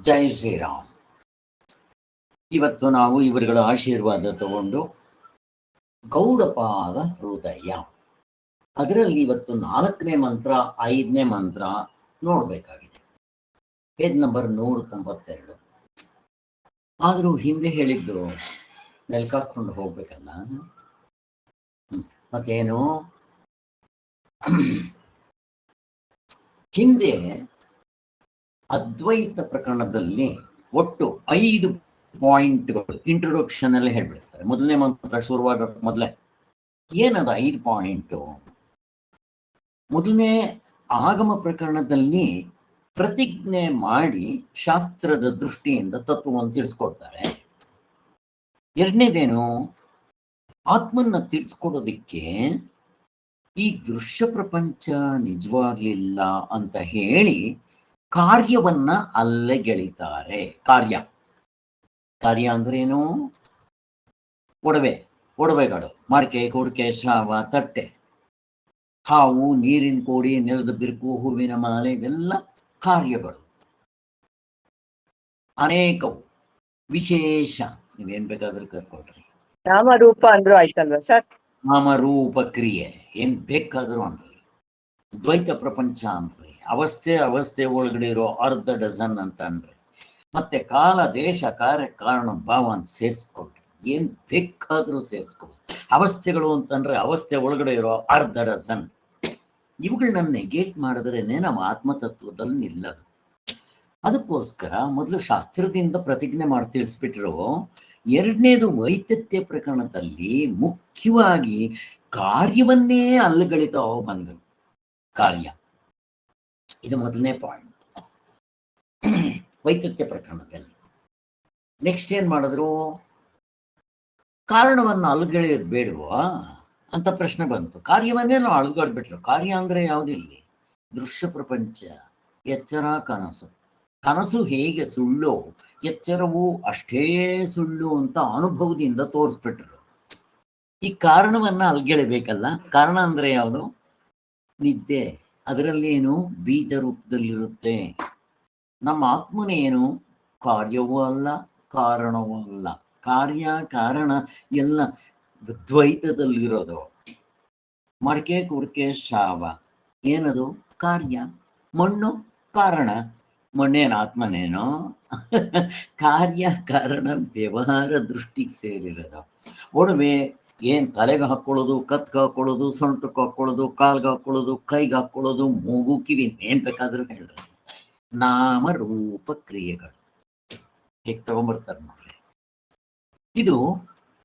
ಜೈ ಶ್ರೀರಾಮ್. ಇವತ್ತು ನಾವು ಇವರುಗಳ ಆಶೀರ್ವಾದ ತಗೊಂಡು ಗೌಡಪಾದ ಹೃದಯ ಅದರಲ್ಲಿ ಇವತ್ತು 4ನೇ ಮಂತ್ರ 5ನೇ ಮಂತ್ರ ನೋಡಬೇಕಾಗಿದೆ. Page number 192. ಆದರೂ ಹಿಂದೆ ಹೇಳಿದ್ರು ನೆಲ್ಕಾಕೊಂಡು ಹೋಗ್ಬೇಕಲ್ಲ. ಮತ್ತೇನು ಹಿಂದೆ ಅದ್ವೈತ ಪ್ರಕರಣದಲ್ಲಿ ಒಟ್ಟು 5 ಪಾಯಿಂಟ್ಗಳು ಇಂಟ್ರೊಡಕ್ಷನ್ ಅಲ್ಲಿ ಹೇಳ್ಬಿಡ್ತಾರೆ. ಮೊದಲನೇ ಮಂತ್ರ ಶುರುವಾಗ ಮೊದಲೇ ಏನದ 5 ಪಾಯಿಂಟು. ಮೊದಲನೇ ಆಗಮ ಪ್ರಕರಣದಲ್ಲಿ ಪ್ರತಿಜ್ಞೆ ಮಾಡಿ ಶಾಸ್ತ್ರದ ದೃಷ್ಟಿಯಿಂದ ತತ್ವವನ್ನು ತಿಳಿಸ್ಕೊಡ್ತಾರೆ. ಎರಡನೇದೇನು, ಆತ್ಮನ್ನ ತಿಳಿಸ್ಕೊಡೋದಿಕ್ಕೆ ಈ ದೃಶ್ಯ ಪ್ರಪಂಚ ನಿಜವಾಗ್ಲಿಲ್ಲ ಅಂತ ಹೇಳಿ ಕಾರ್ಯವನ್ನ ಅಲ್ಲಗೆಳಿತಾರೆ. ಕಾರ್ಯ ಅಂದ್ರೇನು? ಒಡವೆಗಳು, ಮಡಕೆ, ಕುಡಿಕೆ, ಶ್ರಾವ, ತಟ್ಟೆ, ಹಾವು, ನೀರಿನ ಕೋಡಿ, ನೆಲದ ಬಿರುಕು, ಹೂವಿನ ಮಾಲೆ, ಇವೆಲ್ಲ ಕಾರ್ಯಗಳು. ಅನೇಕವು ವಿಶೇಷ. ನೀವೇನ್ ಬೇಕಾದ್ರೂ ಕರ್ಕೊಳ್ರಿ. ನಾಮರೂಪ ಅಂದ್ರೂ ಆಯ್ತಲ್ವಾ ಸರ್? ನಾಮರೂಪ ಕ್ರಿಯೆ ಏನ್ ಬೇಕಾದ್ರೂ ಅನ್ರಿ. ದ್ವೈತ ಪ್ರಪಂಚ ಅನ್ರಿ. ಅವಸ್ಥೆ ಒಳಗಡೆ ಇರೋ 1/2 ಡಜನ್ ಅಂತ ಅನ್ರಿ. ಮತ್ತೆ ಕಾಲ, ದೇಶ, ಕಾರ್ಯ, ಕಾರಣ, ಭಾವ ಅಂತ ಸೇರಿಸ್ಕೊಳ್ರಿ. ಏನ್ ಬೇಕಾದ್ರೂ ಸೇರಿಸ್ಕೊಳ್ರಿ. ಅವಸ್ಥೆಗಳು ಅಂತಂದ್ರೆ ಅವಸ್ಥೆ ಒಳಗಡೆ ಇರೋ 1/2 ಡಜನ್. ಇವುಗಳನ್ನ ನೆಗೆಟ್ ಮಾಡಿದ್ರೇನೆ ನಮ್ಮ ಆತ್ಮತತ್ವದಲ್ಲಿ ನಿಲ್ಲದು. ಅದಕ್ಕೋಸ್ಕರ ಮೊದಲು ಶಾಸ್ತ್ರದಿಂದ ಪ್ರತಿಜ್ಞೆ ಮಾಡಿ ತಿಳಿಸ್ಬಿಟ್ರು. ಎರಡನೇದು ವೈತತ್ಯ ಪ್ರಕರಣದಲ್ಲಿ ಮುಖ್ಯವಾಗಿ ಕಾರ್ಯವನ್ನೇ ಅಲ್ಲಗಳಿತಾ ಬಂದರು. ಕಾರ್ಯ ಇದು ಮೊದಲನೇ ಪಾಯಿಂಟ್ ವೈತತ್ಯ ಪ್ರಕರಣದಲ್ಲಿ. ನೆಕ್ಸ್ಟ್ ಏನ್ ಮಾಡಿದ್ರು? ಕಾರಣವನ್ನು ಅಲ್ಲಗಳೆಯೋದು ಬೇಡವಾ ಅಂತ ಪ್ರಶ್ನೆ ಬಂತು. ಕಾರ್ಯವನ್ನೇ ನಾವು ಅಳಗಡ್ಬಿಟ್ರು. ಕಾರ್ಯ ಅಂದ್ರೆ ಯಾವುದಿಲ್ಲಿ? ದೃಶ್ಯ ಪ್ರಪಂಚ, ಎಚ್ಚರ, ಕನಸು ಹೇಗೆ ಸುಳ್ಳು, ಎಚ್ಚರವು ಅಷ್ಟೇ ಸುಳ್ಳು ಅಂತ ಅನುಭವದಿಂದ ತೋರಿಸ್ಬಿಟ್ರು. ಈ ಕಾರಣವನ್ನ ಅಲ್ಗೆಳಬೇಕಲ್ಲ. ಕಾರಣ ಅಂದ್ರೆ ಯಾವುದು? ನಿದ್ದೆ. ಅದರಲ್ಲಿ ಏನು? ಬೀಜ ರೂಪದಲ್ಲಿರುತ್ತೆ. ನಮ್ಮ ಆತ್ಮನೇನು? ಕಾರ್ಯವೂ ಅಲ್ಲ, ಕಾರಣವೂ ಅಲ್ಲ. ಕಾರ್ಯ ಕಾರಣ ಎಲ್ಲ ದ್ವೈತದಲ್ಲಿರೋದು. ಮಡಕೆ, ಕುಡಿಕೆ, ಶ್ರಾವ ಏನದು? ಕಾರ್ಯ. ಮಣ್ಣು ಕಾರಣ. ಮಣ್ಣೇನು ಆತ್ಮನೇನೋ? ಕಾರ್ಯ ಕಾರಣ ವ್ಯವಹಾರ ದೃಷ್ಟಿಗೆ ಸೇರಿರೋದು. ಒಡವೆ ಏನ್ ತಲೆಗೆ ಹಾಕೊಳ್ಳೋದು, ಕತ್ಗೆ ಹಾಕೊಳ್ಳೋದು, ಸೊಂಟಕ್ಕೆ ಹಾಕೊಳ್ಳೋದು, ಕಾಲ್ಗೆ ಹಾಕೊಳ್ಳೋದು, ಕೈಗೆ ಹಾಕೊಳ್ಳೋದು, ಮೂಗು, ಕಿವಿ, ಏನ್ ಬೇಕಾದ್ರೂ ಹೇಳ್ರಿ. ನಾಮರೂಪ ಕ್ರಿಯೆಗಳು ಹೇಗೆ ತಗೊಂಡ್ಬರ್ತಾರೆ ನೋಡ್ರಿ. ಇದು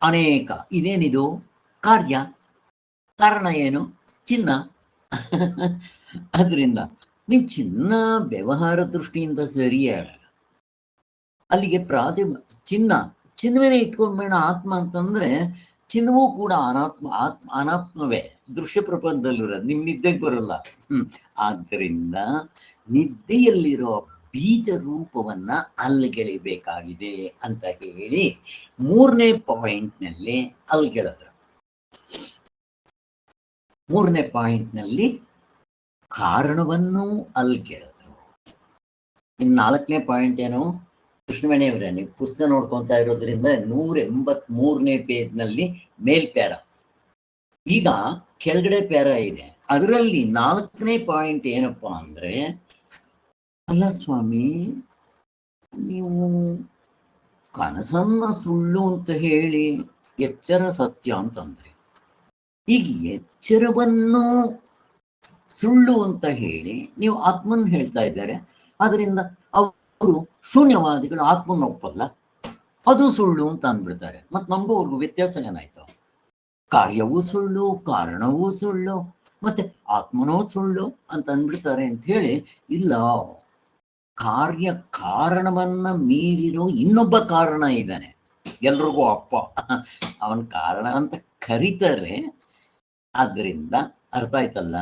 ಅನೇಕ. ಇದೇನಿದು? ಕಾರ್ಯ. ಕಾರಣ ಏನು? ಚಿನ್ನ. ಅದರಿಂದ ನೀವು ಚಿನ್ನ ವ್ಯವಹಾರ ದೃಷ್ಟಿಯಿಂದ ಸರಿಯಾಗ ಅಲ್ಲಿಗೆ ಚಿನ್ನವೇನೆ ಇಟ್ಕೊಂಡ್ಬೇಡ. ಆತ್ಮ ಅಂತಂದ್ರೆ ಚಿನ್ನವೂ ಕೂಡ ಅನಾತ್ಮವೇ. ದೃಶ್ಯ ಪ್ರಪಂಚದಲ್ಲಿರೋದು. ನಿಮ್ ನಿದ್ದೆಗೆ ಬರಲ್ಲ. ಆದ್ದರಿಂದ ನಿದ್ದೆಯಲ್ಲಿರೋ ಬೀಜ ರೂಪವನ್ನ ಅಲ್ಗೆಳಿಬೇಕಾಗಿದೆ ಅಂತ ಹೇಳಿ 3ನೇ ಪಾಯಿಂಟ್ನಲ್ಲಿ ಅಲ್ಗೆಳೆದ್ರು. 3ನೇ ಪಾಯಿಂಟ್ನಲ್ಲಿ ಕಾರಣವನ್ನು ಅಲ್ಗೆಳೆದ್ರು. ಇನ್ನು 4ನೇ ಪಾಯಿಂಟ್ ಏನು? ಕೃಷ್ಣವೇಣಿಯವರೇ, ನೀವು ಪುಸ್ತಕ ನೋಡ್ಕೊತಾ ಇರೋದ್ರಿಂದ 183ನೇ ಪೇಜ್ನಲ್ಲಿ ಮೇಲ್ ಪ್ಯಾರ. ಈಗ ಕೆಳಗಡೆ ಪ್ಯಾರ ಇದೆ. ಅದರಲ್ಲಿ 4ನೇ ಪಾಯಿಂಟ್ ಏನಪ್ಪಾ ಅಂದ್ರೆ, ಅಲ್ಲ ಸ್ವಾಮಿ, ನೀವು ಕನಸನ್ನ ಸುಳ್ಳು ಅಂತ ಹೇಳಿ ಎಚ್ಚರ ಸತ್ಯ ಅಂತಂದ್ರಿ. ಈಗ ಎಚ್ಚರವನ್ನು ಸುಳ್ಳು ಅಂತ ಹೇಳಿ ನೀವು ಆತ್ಮನ್ ಹೇಳ್ತಾ ಇದ್ದಾರೆ. ಅದರಿಂದ ಅವರು ಶೂನ್ಯವಾದಿಗಳು ಆತ್ಮನ ಒಪ್ಪಲ್ಲ, ಅದು ಸುಳ್ಳು ಅಂತ ಅಂದ್ಬಿಡ್ತಾರೆ. ಮತ್ ನಮಗೂ ಅವ್ರಿಗೂ ವ್ಯತ್ಯಾಸ ಏನಾಯ್ತು? ಕಾರ್ಯವೂ ಸುಳ್ಳು, ಕಾರಣವೂ ಸುಳ್ಳು, ಮತ್ತೆ ಆತ್ಮನೂ ಸುಳ್ಳು ಅಂತ ಅಂದ್ಬಿಡ್ತಾರೆ ಅಂತ ಹೇಳಿ. ಇಲ್ಲ, ಕಾರ್ಯ ಕಾರಣವನ್ನ ಮೀರಿರೋ ಇನ್ನೊಬ್ಬ ಕಾರಣ ಇದ್ದಾನೆ. ಎಲ್ರಿಗೂ ಅಪ್ಪ, ಅವನ ಕಾರಣ ಅಂತ ಕರೀತಾರೆ. ಆದ್ರಿಂದ ಅರ್ಥ ಆಯ್ತಲ್ಲ,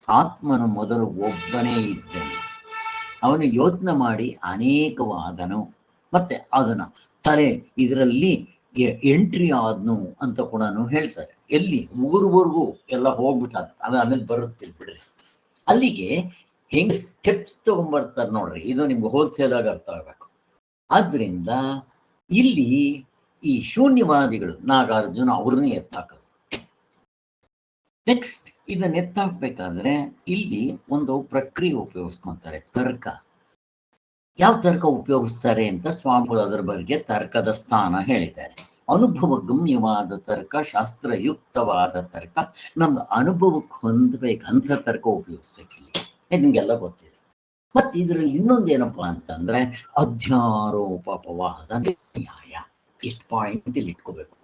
ಆತ್ಮನು ಮೊದಲು ಒಬ್ಬನೇ ಇದ್ದನು. ಅವನು ಯೋಚನೆ ಮಾಡಿ ಅನೇಕವಾದನು. ಮತ್ತೆ ಅದನ್ನ ತಲೆ ಇದರಲ್ಲಿ ಎಂಟ್ರಿ ಆದ್ನು ಅಂತ ಕೂಡ ಹೇಳ್ತಾರೆ. ಎಲ್ಲಿ? 3ವರೆಗೂ ಎಲ್ಲ ಹೋಗ್ಬಿಟ್ಟ. ಅದು ಆಮೇಲೆ ಬರುತ್ತೆ ಬಿಡ್ರಿ. ಅಲ್ಲಿಗೆ ಹೆಂಗ್ ಸ್ಟೆಪ್ಸ್ ತಗೊಂಡ್ಬರ್ತಾರೆ ನೋಡ್ರಿ, ಇದು ನಿಮ್ಗೆ ಹೋಲ್ಸೇಲ್ ಆಗಿ ಅರ್ಥ ಆಗ್ಬೇಕು. ಆದ್ರಿಂದ ಇಲ್ಲಿ ಈ ಶೂನ್ಯವಾದಿಗಳು ನಾಗಾರ್ಜುನ ಅವ್ರನ್ನ ಎತ್ತಾಕ. ನೆಕ್ಸ್ಟ್ ಇದನ್ನ ಎತ್ತಾಕ್ಬೇಕಾದ್ರೆ ಇಲ್ಲಿ ಒಂದು ಪ್ರಕ್ರಿಯೆ ಉಪಯೋಗಿಸ್ಕೊಂತಾರೆ, ತರ್ಕ. ಯಾವ ತರ್ಕ ಉಪಯೋಗಿಸ್ತಾರೆ ಅಂತ ಸ್ವಾಮಿಗಳು ಅದರ ಬಗ್ಗೆ ತರ್ಕದ ಸ್ಥಾನ ಹೇಳಿದ್ದಾರೆ. ಅನುಭವ ಗಮ್ಯವಾದ ತರ್ಕ, ಶಾಸ್ತ್ರಯುಕ್ತವಾದ ತರ್ಕ, ನಮ್ಗೆ ಅನುಭವಕ್ಕೆ ಹೊಂದಬೇಕಂತ ತರ್ಕ ಉಪಯೋಗಿಸ್ಬೇಕಿಲ್ಲಿ. ನಿಮ್ಗೆಲ್ಲ ಗೊತ್ತಿದೆ. ಮತ್ತೆ ಇದ್ರಲ್ಲಿ ಇನ್ನೊಂದೇನಪ್ಪಾ ಅಂತಂದ್ರೆ ಅಧ್ಯಾರೋಪವಾದ ನ್ಯಾಯ. ಇಷ್ಟು ಪಾಯಿಂಟ್ ಇಲ್ಲಿ ಇಟ್ಕೋಬೇಕು.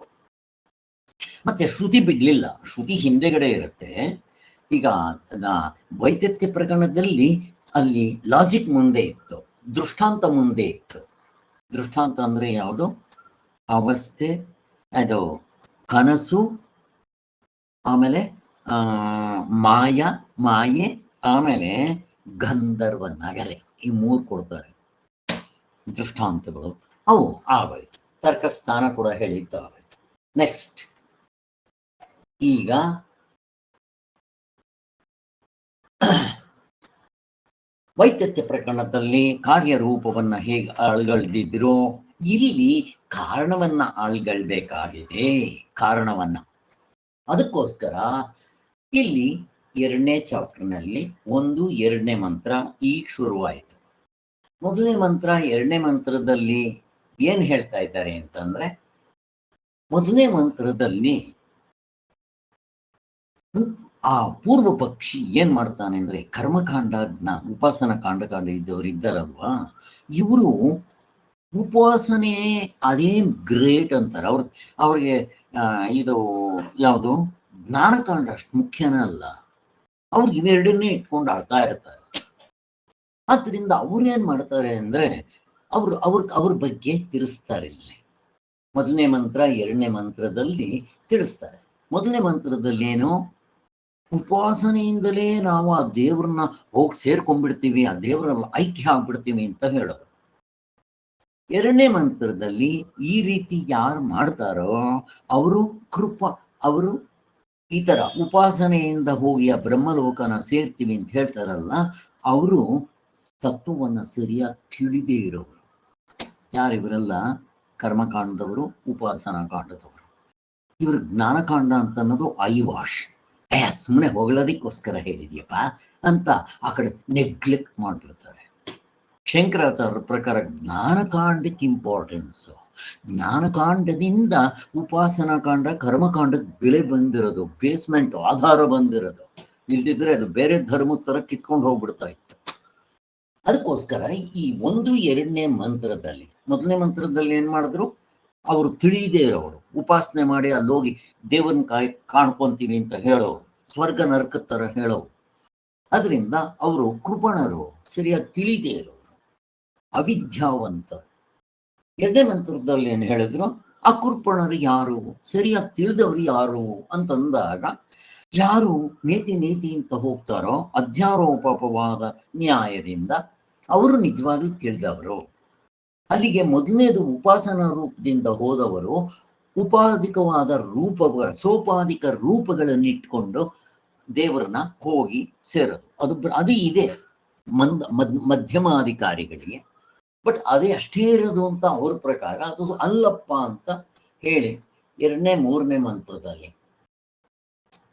ಮತ್ತೆ ಶ್ರುತಿ ಬಿಡ್ಲಿಲ್ಲ, ಶ್ರುತಿ ಹಿಂದೆಗಡೆ ಇರುತ್ತೆ. ಈಗ ವೈದ್ಯತ್ಯ ಪ್ರಕರಣದಲ್ಲಿ ಅಲ್ಲಿ ಲಾಜಿಕ್ ಮುಂದೆ ಇತ್ತು, ದೃಷ್ಟಾಂತ ಮುಂದೆ ಇತ್ತು. ದೃಷ್ಟಾಂತ ಅಂದ್ರೆ ಯಾವುದು? ಅವಸ್ಥೆ, ಅದು ಕನಸು, ಆಮೇಲೆ ಮಾಯೆ, ಆಮೇಲೆ ಗಂಧರ್ವ ನಗರೆ. ಈ ಮೂರು ಕೊಡ್ತಾರೆ ದೃಷ್ಟಾಂತಗಳು. ಅವು ಆಗೋಯ್ತು. ತರ್ಕಸ್ಥಾನ ಕೂಡ ಹೇಳಿದ್ದು ಆಗೋಯ್ತು. ನೆಕ್ಸ್ಟ್ ಈಗ ವೈದ್ಯತ್ಯ ಪ್ರಕರಣದಲ್ಲಿ ಕಾರ್ಯರೂಪವನ್ನ ಹೇಗೆ ಅಳ್ಗಳ್ದಿದ್ರು, ಇಲ್ಲಿ ಕಾರಣವನ್ನ ಅಳ್ಗಳ್ಬೇಕಾಗಿದೆ. ಕಾರಣವನ್ನ ಅದಕ್ಕೋಸ್ಕರ ಇಲ್ಲಿ 2ನೇ ಚಾಪ್ಟರ್ನಲ್ಲಿ 1, 2ನೇ ಮಂತ್ರ ಈಗ ಶುರುವಾಯಿತು. 1ನೇ ಮಂತ್ರ 2ನೇ ಮಂತ್ರದಲ್ಲಿ ಏನ್ ಹೇಳ್ತಾ ಇದ್ದಾರೆ ಅಂತಂದ್ರೆ, 1ನೇ ಮಂತ್ರದಲ್ಲಿ ಆ ಪೂರ್ವ ಪಕ್ಷಿ ಏನ್ ಮಾಡ್ತಾನೆ ಅಂದ್ರೆ, ಕರ್ಮಕಾಂಡ ಉಪಾಸನ ಕಾಂಡ ಇದ್ದವರು ಇದ್ದಾರಲ್ವಾ, ಇವರು ಉಪಾಸನೆ ಅದೇನ್ ಗ್ರೇಟ್ ಅಂತಾರೆ. ಅವ್ರಿಗೆ ಇದು ಯಾವುದು ಜ್ಞಾನಕಾಂಡ ಅಷ್ಟು ಮುಖ್ಯನೇ ಅಲ್ಲ, ಅವ್ರಿಗೆ ಇವೆರಡನ್ನೇ ಇಟ್ಕೊಂಡು ಆಡ್ತಾ ಇರ್ತಾರೆ. ಆದ್ರಿಂದ ಅವ್ರೇನ್ ಮಾಡ್ತಾರೆ ಅಂದ್ರೆ ಅವ್ರ ಬಗ್ಗೆ ತಿಳಿಸ್ತಾರೆ. ಇಲ್ಲಿ 1ನೇ ಮಂತ್ರ 2ನೇ ಮಂತ್ರದಲ್ಲಿ ತಿಳಿಸ್ತಾರೆ. 1ನೇ ಮಂತ್ರದಲ್ಲಿ ಏನು, ಉಪಾಸನೆಯಿಂದಲೇ ನಾವು ಆ ದೇವ್ರನ್ನ ಹೋಗಿ ಸೇರ್ಕೊಂಡ್ಬಿಡ್ತೀವಿ, ಆ ದೇವರನ್ನ ಐಕ್ಯ ಆಗ್ಬಿಡ್ತೀವಿ ಅಂತ ಹೇಳೋದು. 2ನೇ ಮಂತ್ರದಲ್ಲಿ ಈ ರೀತಿ ಯಾರು ಮಾಡ್ತಾರೋ ಅವರು ಅವರು ಈ ತರ ಉಪಾಸನೆಯಿಂದ ಹೋಗಿ ಆ ಬ್ರಹ್ಮಲೋಕನ ಸೇರ್ತೀವಿ ಅಂತ ಹೇಳ್ತಾರಲ್ಲ, ಅವರು ತತ್ವವನ್ನ ಸರಿಯಾಗಿ ತಿಳಿದೇ ಇರೋರು. ಯಾರಿವರೆಲ್ಲ? ಕರ್ಮಕಾಂಡದವರು, ಉಪಾಸನಾ ಕಾಂಡದವರು. ಇವರು ಜ್ಞಾನಕಾಂಡ ಅಂತ ಅನ್ನೋದು ಐವಾಶ್, ಸುಮ್ಮನೆ ಹೊಗಳೋದಕ್ಕೋಸ್ಕರ ಹೇಳಿದ್ಯಪ್ಪ ಅಂತ ಆ ಕಡೆ ನೆಗ್ಲೆಕ್ಟ್ ಮಾಡ್ಬಿಡ್ತಾರೆ. ಶಂಕರಾಚಾರ್ಯರ ಪ್ರಕಾರ ಜ್ಞಾನಕಾಂಡಕ್ಕೆ ಇಂಪಾರ್ಟೆನ್ಸು. ಜ್ಞಾನಕಾಂಡದಿಂದ ಉಪಾಸನಾ ಕಾಂಡ, ಕರ್ಮಕಾಂಡಕ್ಕೆ ಬೆಲೆ ಬಂದಿರೋದು, ಬೇಸ್ಮೆಂಟ್ ಆಧಾರ ಬಂದಿರೋದು. ಇಲ್ದಿದ್ರೆ ಅದು ಬೇರೆ ಧರ್ಮದ ತರ ಕಿತ್ಕೊಂಡು ಹೋಗ್ಬಿಡ್ತಾ ಇತ್ತು. ಅದಕ್ಕೋಸ್ಕರ ಈ 1, 2ನೇ ಮಂತ್ರದಲ್ಲಿ, 1ನೇ ಮಂತ್ರದಲ್ಲಿ ಏನ್ ಮಾಡಿದ್ರು, ಅವರು ತಿಳಿಯದೇ ಇರೋರು, ಉಪಾಸನೆ ಮಾಡಿ ಅಲ್ಲೋಗಿ ದೇವರನ್ನ ಕಾಣ್ಕೊಂತೀವಿ ಅಂತ ಹೇಳೋರು, ಸ್ವರ್ಗ ನರಕದ ತರ ಹೇಳೋರು. ಅದರಿಂದ ಅವರು ಕೃಪಣರು, ಸರಿಯಾಗಿ ತಿಳಿದೇ ಇರೋರು, ಅವಿದ್ಯಾವಂತರು. 2ನೇ ಮಂತ್ರದಲ್ಲಿ ಏನು ಹೇಳಿದ್ರು, ಅಕೃಪಣರು ಯಾರು, ಸರಿಯಾಗಿ ತಿಳಿದವರು ಯಾರು ಅಂತಂದಾಗ, ಯಾರು ನೇತಿ ಅಂತ ಹೋಗ್ತಾರೋ ಅಧ್ಯಾರೋಪವಾದ ನ್ಯಾಯದಿಂದ ಅವರು ನಿಜವಾಗಿ ತಿಳಿದವರು. ಅಲ್ಲಿಗೆ 1ನೇದು ಉಪಾಸನಾ ರೂಪದಿಂದ ಹೋದವರು ಉಪಾಧಿಕವಾದ ಸೋಪಾಧಿಕ ರೂಪಗಳನ್ನಿಟ್ಕೊಂಡು ದೇವರನ್ನ ಹೋಗಿ ಸೇರೋದು. ಅದು ಇದೆ ಮಧ್ಯಮಾಧಿಕಾರಿಗಳಿಗೆ. ಬಟ್ ಅದೇ ಅಷ್ಟೇ ಇರೋದು ಅಂತ ಅವ್ರ ಪ್ರಕಾರ ಅದು ಅಲ್ಲಪ್ಪ ಅಂತ ಹೇಳಿ 2ನೇ 3ನೇ ಮಂತ್ರದಲ್ಲಿ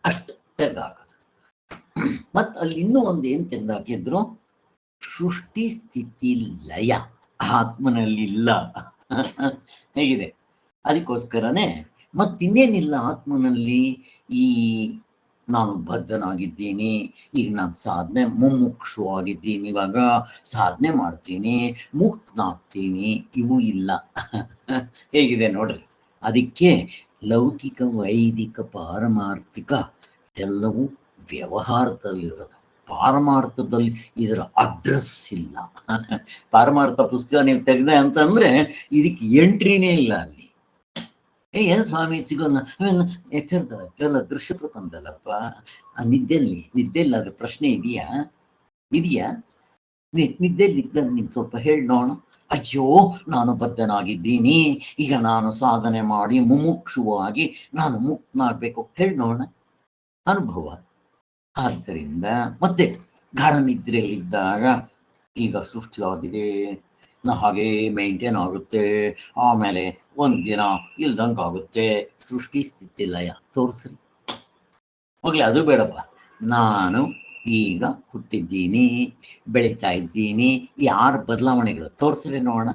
ಅಷ್ಟು ತೆಗೆದಾಕದು. ಮತ್ ಅಲ್ಲಿ ಇನ್ನೂ ಒಂದು ಏನ್ ತೆಗೆದಾಕಿದ್ರು, ಸೃಷ್ಟಿ ಸ್ಥಿತಿ ಲಯ ಆತ್ಮನಲ್ಲಿಲ್ಲ ಹೇಗಿದೆ. ಅದಕ್ಕೋಸ್ಕರನೇ ಮತ್ತಿನ್ನೇನಿಲ್ಲ ಆತ್ಮನಲ್ಲಿ. ಈ ನಾನು ಬದ್ಧನಾಗಿದ್ದೀನಿ, ಈಗ ನಾನು ಸಾಧನೆ ಮುಮುಕ್ಷುವಾಗಿದ್ದೀನಿ, ಇವಾಗ ಸಾಧನೆ ಮಾಡ್ತೀನಿ, ಮುಕ್ತನಾಗ್ತೀನಿ, ಇವು ಇಲ್ಲ. ಹೇಗಿದೆ ನೋಡ್ರಿ. ಅದಕ್ಕೆ ಲೌಕಿಕ, ವೈದಿಕ, ಪಾರಮಾರ್ಥಿಕ ಎಲ್ಲವೂ ವ್ಯವಹಾರದಲ್ಲಿರೋದು. ಪಾರಮಾರ್ಥದಲ್ಲಿ ಇದರ ಅಡ್ರೆಸ್ ಇಲ್ಲ. ಪಾರಮಾರ್ಥ ಪುಸ್ತಕ ನೀವು ತೆಗೆದೆ ಅಂತಂದ್ರೆ ಇದಕ್ಕೆ ಎಂಟ್ರಿನೇ ಇಲ್ಲ ಅಲ್ಲಿ. ಏನ್ ಸ್ವಾಮಿ ಸಿಗೋಲ್ಲ, ಎಚ್ಚರದ ಇವೆಲ್ಲ ದೃಶ್ಯ ಪ್ರಪಂಚದಲ್ಲಪ್ಪ. ನಿದ್ದೆಲ್ಲ ಅದ್ರ ಪ್ರಶ್ನೆ ಇದೆಯಾ? ನಿದ್ದೆಲ್ಲಿ ನೀನ್ ಸ್ವಲ್ಪ ಹೇಳಿ ನೋಡ. ಅಯ್ಯೋ, ನಾನು ಬದ್ಧನಾಗಿದ್ದೀನಿ, ಈಗ ನಾನು ಸಾಧನೆ ಮಾಡಿ ಮುಮುಕ್ಷುವಾಗಿ ನಾನು ಮುಕ್ತನಾಗ್ಬೇಕು, ಹೇಳಿ ನೋಡ. ಅನುಭವ. ಆದ್ದರಿಂದ ಮತ್ತೆ ಗಾಢ ನಿದ್ರೆಯಲ್ಲಿದ್ದಾಗ ಈಗ ಸೃಷ್ಟಿಯಾಗಿದೆ, ಹಾಗೇ ಮೇಂಟೈನ್ ಆಗುತ್ತೆ, ಆಮೇಲೆ ಒಂದಿನ ಇಲ್ದಂಗೆ ಆಗುತ್ತೆ. ಸೃಷ್ಟಿ ಸ್ಥಿತಿ ಲಯ ತೋರಿಸ್ರಿ. ಹೋಗ್ಲಿ, ಅದು ಬೇಡಪ್ಪ. ನಾನು ಈಗ ಹುಟ್ಟಿದ್ದೀನಿ, ಬೆಳೀತಾ ಇದ್ದೀನಿ, ಯಾರ ಬದಲಾವಣೆಗಳು ತೋರಿಸ್ರಿ ನೋಡೋಣ.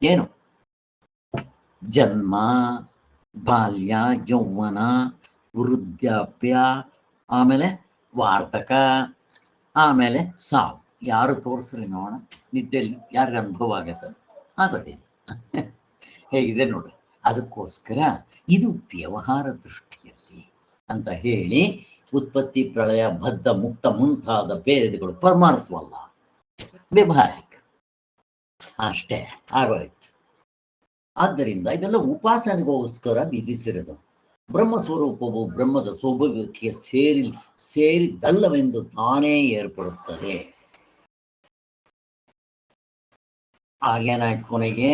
ಏನು? ಜನ್ಮ, ಬಾಲ್ಯ, ಯೌವನ, ವೃದ್ಧಾಪ್ಯ, ಆಮೇಲೆ ವಾರ್ತಕ, ಆಮೇಲೆ ಸಾವು. ಯಾರು ತೋರಿಸ್ರಿ ನೋಡೋಣ. ನಿದ್ದೆಯಲ್ಲಿ ಯಾರಿಗೆ ಅನುಭವ ಆಗತ್ತೆ? ಆಗೋದಿಲ್ಲ. ಹೇಗಿದೆ ನೋಡ್ರಿ. ಅದಕ್ಕೋಸ್ಕರ ಇದು ವ್ಯವಹಾರ ದೃಷ್ಟಿಯಲ್ಲಿ ಅಂತ ಹೇಳಿ, ಉತ್ಪತ್ತಿ, ಪ್ರಳಯ, ಬದ್ಧ, ಮುಕ್ತ ಮುಂತಾದ ಭೇದಗಳು ಪರಮಾರ್ಥವಲ್ಲ, ವ್ಯವಹಾರಿಕ ಅಷ್ಟೇ ಆಗೋಯ್ತು. ಆದ್ದರಿಂದ ಇದೆಲ್ಲ ಉಪಾಸನೆಗೋಸ್ಕರ ವಿಧಿಸಿರೋದು. ಬ್ರಹ್ಮ ಸ್ವರೂಪವು ಬ್ರಹ್ಮದ ಸ್ವಭಾವಕ್ಕೆ ಸೇರಿದ್ದಲ್ಲವೆಂದು ತಾನೇ ಏರ್ಪಡುತ್ತದೆ. ಹಾಗೇನಾಯ್ತು ಕೊನೆಗೆ?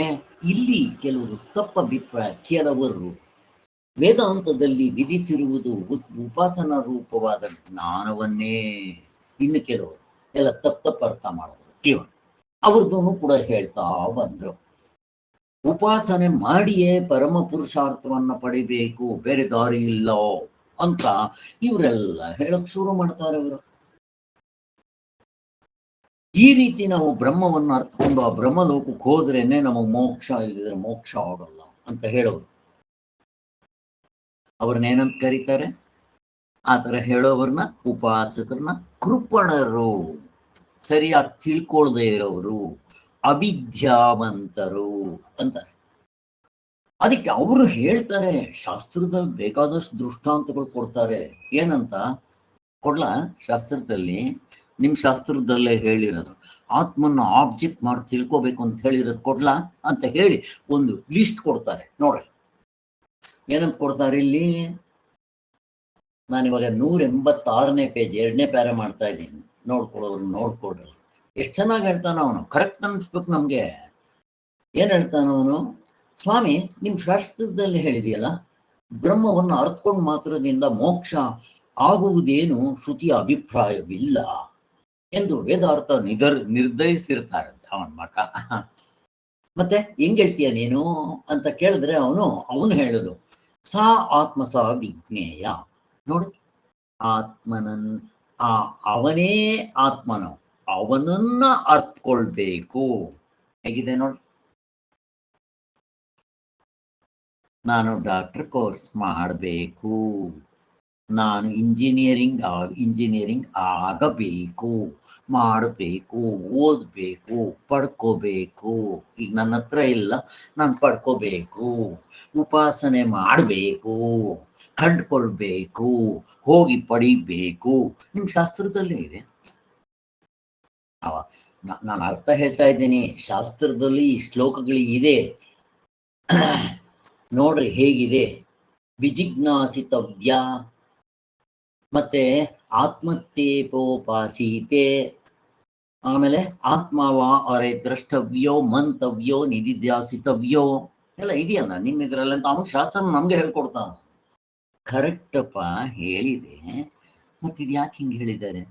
ಇಲ್ಲಿ ಕೆಲವರು ತಪ್ಪಭಿಪ್ರಾಯ. ಕೆಲವರು ವೇದಾಂತದಲ್ಲಿ ವಿಧಿಸಿರುವುದು ಉಪಾಸನಾ ರೂಪವಾದ ಜ್ಞಾನವನ್ನೇ, ಇನ್ನು ಕೆಲವರು ಎಲ್ಲ ತಪ್ಪ ಅರ್ಥ ಮಾಡೋದು. ಇವನು ಅವ್ರದ್ದೂ ಕೂಡ ಹೇಳ್ತಾ ಬಂದ್ರು, ಉಪಾಸನೆ ಮಾಡಿಯೇ ಪರಮ ಪುರುಷಾರ್ಥವನ್ನ ಪಡಿಬೇಕು, ಬೇರೆ ದಾರಿ ಇಲ್ಲ ಅಂತ ಇವರೆಲ್ಲ ಹೇಳಕ್ ಶುರು ಮಾಡ್ತಾರೆ. ಇವರು ಈ ರೀತಿ ನಾವು ಬ್ರಹ್ಮವನ್ನು ಅರ್ಥಕೊಂಡು ಆ ಬ್ರಹ್ಮಲೋಕಕ್ಕೆ ಹೋದ್ರೇನೆ ನಮಗೆ ಮೋಕ್ಷ, ಇಲ್ಲದ್ರೆ ಮೋಕ್ಷ ಆಗಲ್ಲ ಅಂತ ಹೇಳೋರು. ಅವ್ರನ್ನೇನಂತ ಕರೀತಾರೆ? ಆ ಥರ ಹೇಳೋವ್ರನ್ನ ಉಪಾಸಕರನ್ನ ಕೃಪಣರು, ಸರಿಯಾಗಿ ತಿಳ್ಕೊಳ್ದೇ ಇರೋರು, ಅವಿದ್ಯಾವಂತರು ಅಂತಾರೆ. ಅದಕ್ಕೆ ಅವರು ಹೇಳ್ತಾರೆ, ಶಾಸ್ತ್ರದಲ್ಲಿ ಬೇಕಾದಷ್ಟು ದೃಷ್ಟಾಂತಗಳು ಕೊಡ್ತಾರೆ. ಏನಂತ ಕೊಡ್ಲಾ? ಶಾಸ್ತ್ರದಲ್ಲಿ, ನಿಮ್ಮ ಶಾಸ್ತ್ರದಲ್ಲೇ ಹೇಳಿರೋದು, ಆತ್ಮನ್ನ ಆಬ್ಜೆಕ್ಟ್ ಮಾಡಿ ತಿಳ್ಕೊಬೇಕು ಅಂತ ಹೇಳಿರೋದು ಕೊಡ್ಲಾ ಅಂತ ಹೇಳಿ ಒಂದು ಲಿಸ್ಟ್ ಕೊಡ್ತಾರೆ. ನೋಡ್ರಿ ಏನಂತ ಕೊಡ್ತಾರೆ ಇಲ್ಲಿ. ನಾನಿವಾಗ 186ನೇ ಪೇಜ್ 2ನೇ ಪ್ಯಾರ ಮಾಡ್ತಾ ಇದ್ದೀನಿ. ನೋಡ್ಕೊಡ್ರಿ. ಎಷ್ಟು ಚೆನ್ನಾಗಿ ಹೇಳ್ತಾನ ಅವನು. ಕರೆಕ್ಟ್ ಅನ್ಸ್ಬೇಕು ನಮ್ಗೆ. ಏನ್ ಹೇಳ್ತಾನ ಅವನು? ಸ್ವಾಮಿ, ನಿಮ್ ಶಾಸ್ತ್ರದಲ್ಲಿ ಹೇಳಿದೆಯಲ್ಲ, ಬ್ರಹ್ಮವನ್ನು ಅರ್ಥಕೊಂಡು ಮಾತ್ರದಿಂದ ಮೋಕ್ಷ ಆಗುವುದೇನು ಶ್ರುತಿಯ ಅಭಿಪ್ರಾಯವಿಲ್ಲ ಎಂದು ವೇದಾರ್ಥ ನಿರ್ಧರಿಸಿರ್ತಾರೆ ಅವನ ಮಕ. ಮತ್ತೆ ಹೆಂಗ್ ಹೇಳ್ತೀಯ ನೀನು ಅಂತ ಕೇಳಿದ್ರೆ ಅವನು ಹೇಳುದು, ಸಾ ಆತ್ಮ ಸಾ ವಿಜ್ಞೇಯ. ನೋಡಿ, ಅವನೇ ಆತ್ಮನು, ಅವನನ್ನ ಅರ್ಥಕೊಳ್ಬೇಕು. ಹೇಗಿದೆ ನೋಡಿ. ನಾನು ಡಾಕ್ಟರ್ ಕೋರ್ಸ್ ಮಾಡಬೇಕು, ನಾನು ಇಂಜಿನಿಯರಿಂಗ್ ಆಗಬೇಕು, ಮಾಡಬೇಕು, ಓದಬೇಕು, ಪಡ್ಕೋಬೇಕು. ಈಗ ನನ್ನ ಹತ್ರ ಇಲ್ಲ, ನಾನು ಪಡ್ಕೋಬೇಕು. ಉಪಾಸನೆ ಮಾಡಬೇಕು, ಕಂಡುಕೊಳ್ಬೇಕು, ಹೋಗಿ ಪಡಿಬೇಕು. ನಿಮ್ಮ ಶಾಸ್ತ್ರದಲ್ಲೇ ಇದೆ. ನಾನು ಅರ್ಥ ಹೇಳ್ತಾ ಇದ್ದೀನಿ. ಶಾಸ್ತ್ರದಲ್ಲಿ ಈ ಶ್ಲೋಕಗಳು ಇದೆ ನೋಡ್ರಿ ಹೇಗಿದೆ. ವಿಜಿಜ್ಞಾಸಿತವ್ಯ, ಮತ್ತೆ ಆತ್ಮತ್ತೇಪೋಪಾಸೀತೆ, ಆಮೇಲೆ ಆತ್ಮವಾ ಅರೆ ದ್ರಷ್ಟವ್ಯೋ ಮಂತವ್ಯೋ ನಿಧಿಧ್ಯಾಸಿತವ್ಯೋ ಎಲ್ಲ ಇದೆಯಲ್ಲ ನಿಮ್ಮ ಇದ್ರಲ್ಲಂತ. ಅವನು ಶಾಸ್ತ್ರ ನಮ್ಗೆ ಹೇಳ್ಕೊಡ್ತಾನ. ಕರೆಕ್ಟಪ್ಪ, ಹೇಳಿದೆ. ಮತ್ತಿದು ಯಾಕೆ ಹಿಂಗೆ ಹೇಳಿದ್ದಾರೆ?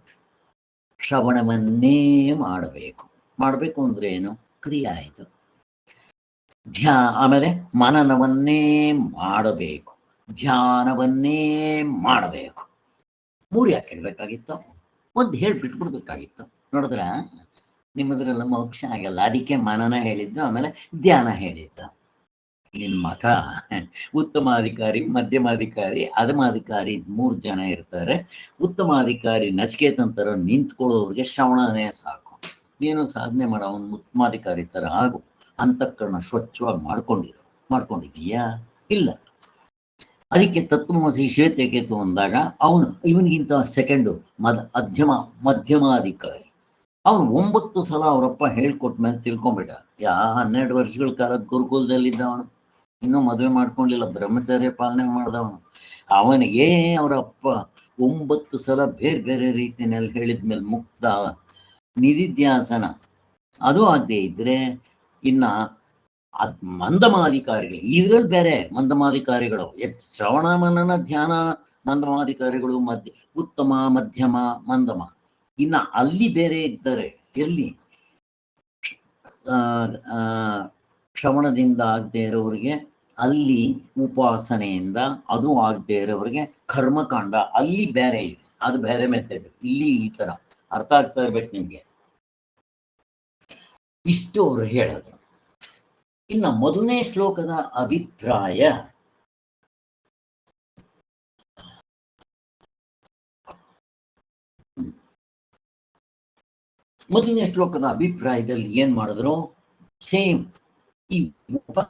ಶ್ರವಣವನ್ನೇ ಮಾಡಬೇಕು ಅಂದ್ರೆ ಏನು? ಕ್ರಿಯೆ ಆಯಿತು. ಆಮೇಲೆ ಮನನವನ್ನೇ ಮಾಡಬೇಕು, ಧ್ಯಾನವನ್ನೇ ಮಾಡಬೇಕು. 3 ಯಾಕೆ ಹೇಳ್ಬೇಕಾಗಿತ್ತು? ಒಂದು ಹೇಳ್ಬಿಟ್ಬಿಡ್ಬೇಕಾಗಿತ್ತು. ನೋಡಿದ್ರ ನಿಮ್ಮದ್ರೆಲ್ಲ ಮೋಕ್ಷ ಆಗಲ್ಲ. ಅದಕ್ಕೆ ಮನನ ಹೇಳಿದ್ದು, ಆಮೇಲೆ ಧ್ಯಾನ ಹೇಳಿದ್ದು. ನಿನ್ನ ಮಕ ಉತ್ತಮಾಧಿಕಾರಿ, ಮಧ್ಯಮಾಧಿಕಾರಿ, ಅಧಮಾಧಿಕಾರಿ 3 ಜನ ಇರ್ತಾರೆ. ಉತ್ತಮಾಧಿಕಾರಿ ನಚಿಕೇತಂತರ ನಿಂತ್ಕೊಳ್ಳೋರಿಗೆ ಶ್ರವಣನೇ ಸಾಕು. ನೀನು ಸಾಧನೆ ಮಾಡೋ ಅವನು ಉತ್ತಮಾಧಿಕಾರಿ ತರ ಆಗು. ಅಂತಃಕರಣ ಸ್ವಚ್ಛವಾಗಿ ಮಾಡ್ಕೊಂಡಿದೀಯಾ? ಇಲ್ಲ. ಅದಕ್ಕೆ ತತ್ವಮಸಿ ಶ್ವೇತಕೇತು ಅಂದಾಗ ಇವನಿಗಿಂತ ಸೆಕೆಂಡು ಮಧ್ಯಮಾಧಿಕಾರಿ. ಅವನು 9 ಸಲ ಅವರಪ್ಪ ಹೇಳ್ಕೊಟ್ಟ ಮೇಲೆ ತಿಳ್ಕೊಂಬಿಟ್ಟ. 12 ವರ್ಷಗಳ ಕಾಲ ಗುರುಕುಲದಲ್ಲಿದ್ದ ಅವನು, ಇನ್ನೂ ಮದುವೆ ಮಾಡ್ಕೊಂಡಿಲ್ಲ, ಬ್ರಹ್ಮಚರ್ಯ ಪಾಲನೆ ಮಾಡಿದವನು. ಅವನಿಗೆ ಅವರಪ್ಪ 9 ಸಲ ಬೇರೆ ಬೇರೆ ರೀತಿಯಲ್ಲಿ ಹೇಳಿದ್ಮೇಲೆ ಮುಕ್ತ ನಿಧಿಧ್ಯಾಸನ ಅದು ಆಗದೆ ಇದ್ರೆ ಇನ್ನ ಮಂದಮಾಧಿಕಾರಿಗಳು, ಇದ್ರಲ್ಲಿ ಬೇರೆ ಮಂದಮಾಧಿಕಾರಿಗಳು, ಶ್ರವಣ ಮನನ ಧ್ಯಾನ ಮಂದಮಾಧಿಕಾರಿಗಳು, ಉತ್ತಮ, ಮಧ್ಯಮ, ಮಂದಮ. ಇನ್ನು ಅಲ್ಲಿ ಬೇರೆ ಇದ್ದಾರೆ. ಎಲ್ಲಿ ಶ್ರವಣದಿಂದ ಆಗದೆ ಇರೋರಿಗೆ, ಅಲ್ಲಿ ಉಪಾಸನೆಯಿಂದ ಅದು ಆಗದೆ ಇರೋರಿಗೆ ಕರ್ಮಕಾಂಡ ಅಲ್ಲಿ ಬೇರೆ ಇದೆ, ಅದು ಬೇರೆ ಮೆಥಡ್. ಇಲ್ಲಿ ಈ ತರ ಅರ್ಥ ಆಗ್ತಾ ಇರ್ಬೇಕು ನಿಮ್ಗೆ. ಇಷ್ಟು ಅವರು ಹೇಳೋದು. ಇನ್ನು ಮೊದಲನೇ ಶ್ಲೋಕದ ಅಭಿಪ್ರಾಯ, ಮೊದಲನೇ ಶ್ಲೋಕದ ಅಭಿಪ್ರಾಯದಲ್ಲಿ ಏನ್ ಮಾಡಿದ್ರು, ಸೇಮ್ ಈ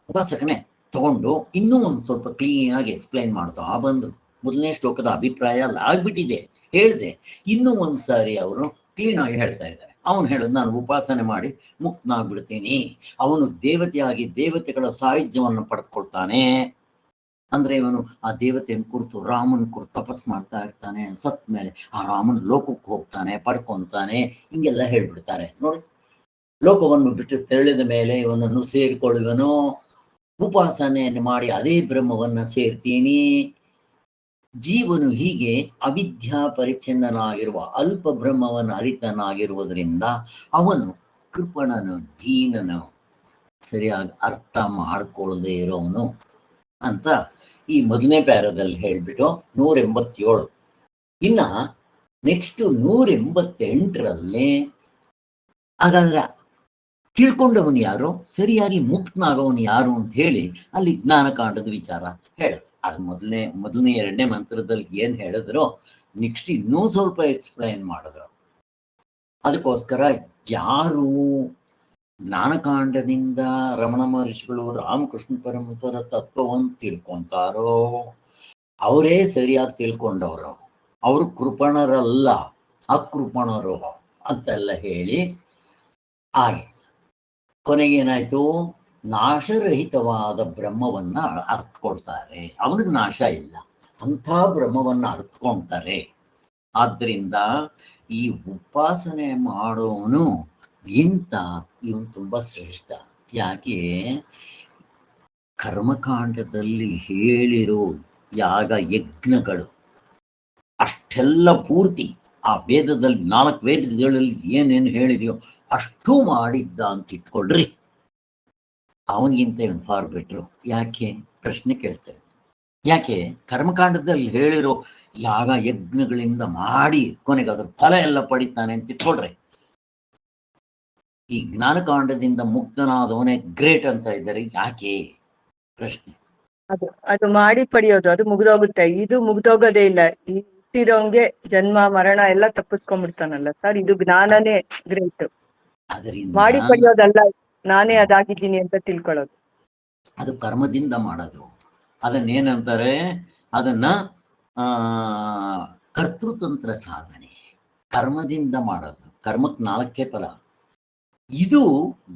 ಉಪಾಸಕನೇ ತಗೊಂಡು ಇನ್ನೂ ಒಂದು ಸ್ವಲ್ಪ ಕ್ಲೀನ್ ಆಗಿ ಎಕ್ಸ್ಪ್ಲೈನ್ ಮಾಡ್ತಾ ಬಂದ್ರು. ಮೊದಲನೇ ಶ್ಲೋಕದ ಅಭಿಪ್ರಾಯ ಅಲ್ಲ, ಆಗ್ಬಿಟ್ಟಿದೆ, ಹೇಳ್ದೆ. ಇನ್ನೂ ಒಂದ್ಸಾರಿ ಅವರು ಕ್ಲೀನ್ ಆಗಿ ಹೇಳ್ತಾ ಇದ್ದಾರೆ. ಅವನು ಹೇಳೋದು, ನಾನು ಉಪಾಸನೆ ಮಾಡಿ ಮುಕ್ತನಾಗ್ಬಿಡ್ತೀನಿ. ಅವನು ದೇವತೆಯಾಗಿ ದೇವತೆಗಳ ಸಾಹಿತ್ಯವನ್ನು ಪಡೆದುಕೊಳ್ತಾನೆ. ಅಂದ್ರೆ ಇವನು ಆ ದೇವತೆಯನ್ನು ಕುರಿತು, ರಾಮನ ಕುರಿತು ತಪಸ್ ಮಾಡ್ತಾ ಇರ್ತಾನೆ. ಸತ್ ಮೇಲೆ ಆ ರಾಮನ ಲೋಕಕ್ಕೆ ಹೋಗ್ತಾನೆ, ಪಡ್ಕೊಂತಾನೆ, ಹಿಂಗೆಲ್ಲ ಹೇಳ್ಬಿಡ್ತಾರೆ ನೋಡಿ. ಲೋಕವನ್ನು ಬಿಟ್ಟು ತೆರಳಿದ ಮೇಲೆ ಇವನನ್ನು ಸೇರಿಕೊಳ್ಳುವನು, ಉಪಾಸನೆಯನ್ನು ಮಾಡಿ ಅದೇ ಬ್ರಹ್ಮವನ್ನ ಸೇರ್ತೀನಿ. ಜೀವನು ಹೀಗೆ ಅವಿದ್ಯಾ ಪರಿಚ್ಛನ್ನನಾಗಿರುವ ಅಲ್ಪ ಬ್ರಹ್ಮವನ್ನು ಅರಿತನಾಗಿರುವುದರಿಂದ ಅವನು ಕೃಪಣನು, ದೀನನು, ಸರಿಯಾಗಿ ಅರ್ಥ ಮಾಡ್ಕೊಳ್ಳದೆ ಇರೋನು ಅಂತ ಈ ಮೊದಲನೇ ಪ್ಯಾರದಲ್ಲಿ ಹೇಳ್ಬಿಟ್ಟು 187. ಇನ್ನ ನೆಕ್ಸ್ಟ್ 188ರಲ್ಲಿ ಹಾಗಾದ್ರೆ ತಿಳ್ಕೊಂಡವನು ಯಾರು, ಸರಿಯಾಗಿ ಮುಕ್ತನಾಗವನು ಯಾರು ಅಂತ ಹೇಳಿ ಅಲ್ಲಿ ಜ್ಞಾನಕಾಂಡದ ವಿಚಾರ ಹೇಳುದು. ಅದು ಮೊದಲನೇ 2ನೇ ಮಂತ್ರದಲ್ಲಿ ಏನ್ ಹೇಳಿದ್ರು, ನೆಕ್ಸ್ಟ್ ಇನ್ನೂ ಸ್ವಲ್ಪ ಎಕ್ಸ್ಪ್ಲೈನ್ ಮಾಡಿದ್ರು. ಅದಕ್ಕೋಸ್ಕರ ಯಾರು ಜ್ಞಾನಕಾಂಡದಿಂದ ರಮಣ ಮಹರ್ಷಿಗಳು ರಾಮಕೃಷ್ಣ ಪರಮಹಂಸರ ತತ್ವವನ್ನು ತಿಳ್ಕೊಂತಾರೋ ಅವರೇ ಸರಿಯಾಗಿ ತಿಳ್ಕೊಂಡವರು. ಅವರು ಕೃಪಣರಲ್ಲ, ಅಕೃಪಣರು ಅಂತೆಲ್ಲ ಹೇಳಿ ಹಾಗೆ ಕೊನೆಗೇನಾಯ್ತು, ನಾಶರಹಿತವಾದ ಬ್ರಹ್ಮವನ್ನ ಅರ್ಥಕೊಳ್ತಾರೆ. ಅವನಿಗೆ ನಾಶ ಇಲ್ಲ, ಅಂಥ ಬ್ರಹ್ಮವನ್ನ ಅರ್ಥಕೊಳ್ತಾರೆ. ಆದ್ರಿಂದ ಈ ಉಪಾಸನೆ ಮಾಡೋನು ಇಂತ ಇವನು ತುಂಬಾ ಶ್ರೇಷ್ಠ. ಯಾಕೆ, ಕರ್ಮಕಾಂಡದಲ್ಲಿ ಹೇಳಿರೋ ಯಾಗ ಯಜ್ಞಗಳು ಅಷ್ಟೆಲ್ಲ ಪೂರ್ತಿ ಆ ವೇದದಲ್ಲಿ 4 ವೇದಗಳಲ್ಲಿ ಏನೇನು ಹೇಳಿದೆಯೋ ಅಷ್ಟು ಮಾಡಿದ್ದ ಅಂತ ಇಟ್ಕೊಳ್ರಿ, ಅವನಿಗಿಂತ ಇವನು ಫಾರ್ ಬೆಟ್ರು. ಯಾಕೆ ಪ್ರಶ್ನೆ ಕೇಳ್ತೇವೆ. ಯಾಕೆ ಕರ್ಮಕಾಂಡದಲ್ಲಿ ಹೇಳಿರೋ ಯಾಗ ಯಜ್ಞಗಳಿಂದ ಮಾಡಿ ಕೊನೆಗೆ ಅದ್ರ ಫಲ ಎಲ್ಲ ಪಡಿತಾನೆ ಅಂತ ಇಟ್ಕೊಳ್ರಿ. ಈ ಜ್ಞಾನಕಾಂಡದಿಂದ ಮುಕ್ತನಾದವನೇ ಗ್ರೇಟ್ ಅಂತ ಇದ್ದಾರೆ. ಯಾಕೆ ಪ್ರಶ್ನೆ. ಅದು ಮಾಡಿ ಪಡೆಯೋದು, ಅದು ಮುಗ್ದೋಗುತ್ತೆ. ಇದು ಮುಗ್ದೋಗೋದೇ ಇಲ್ಲ. ಈ ಹುಟ್ಟಿರೋಂಗೆ ಜನ್ಮ ಮರಣ ಎಲ್ಲ ತಪ್ಪಿಸ್ಕೊಂಡ್ಬಿಡ್ತಾನಲ್ಲ ಸರ್. ಇದು ಜ್ಞಾನನೇ ಗ್ರೇಟ್. ಅದರಿಂದ ಮಾಡಿ ಪಡೆಯೋದಲ್ಲ, ನಾನೇ ಅದಾಗಿದ್ದೀನಿ ಅಂತ ತಿಳ್ಕೊಳ್ಳೋದು. ಅದು ಕರ್ಮದಿಂದ ಮಾಡೋದು. ಅದನ್ನೇನಂತಾರೆ, ಅದನ್ನ ಕರ್ತೃತಂತ್ರ ಸಾಧನೆ, ಕರ್ಮದಿಂದ ಮಾಡೋದು. ಕರ್ಮಕ್ಕೆ 4 ಫಲ. ಇದು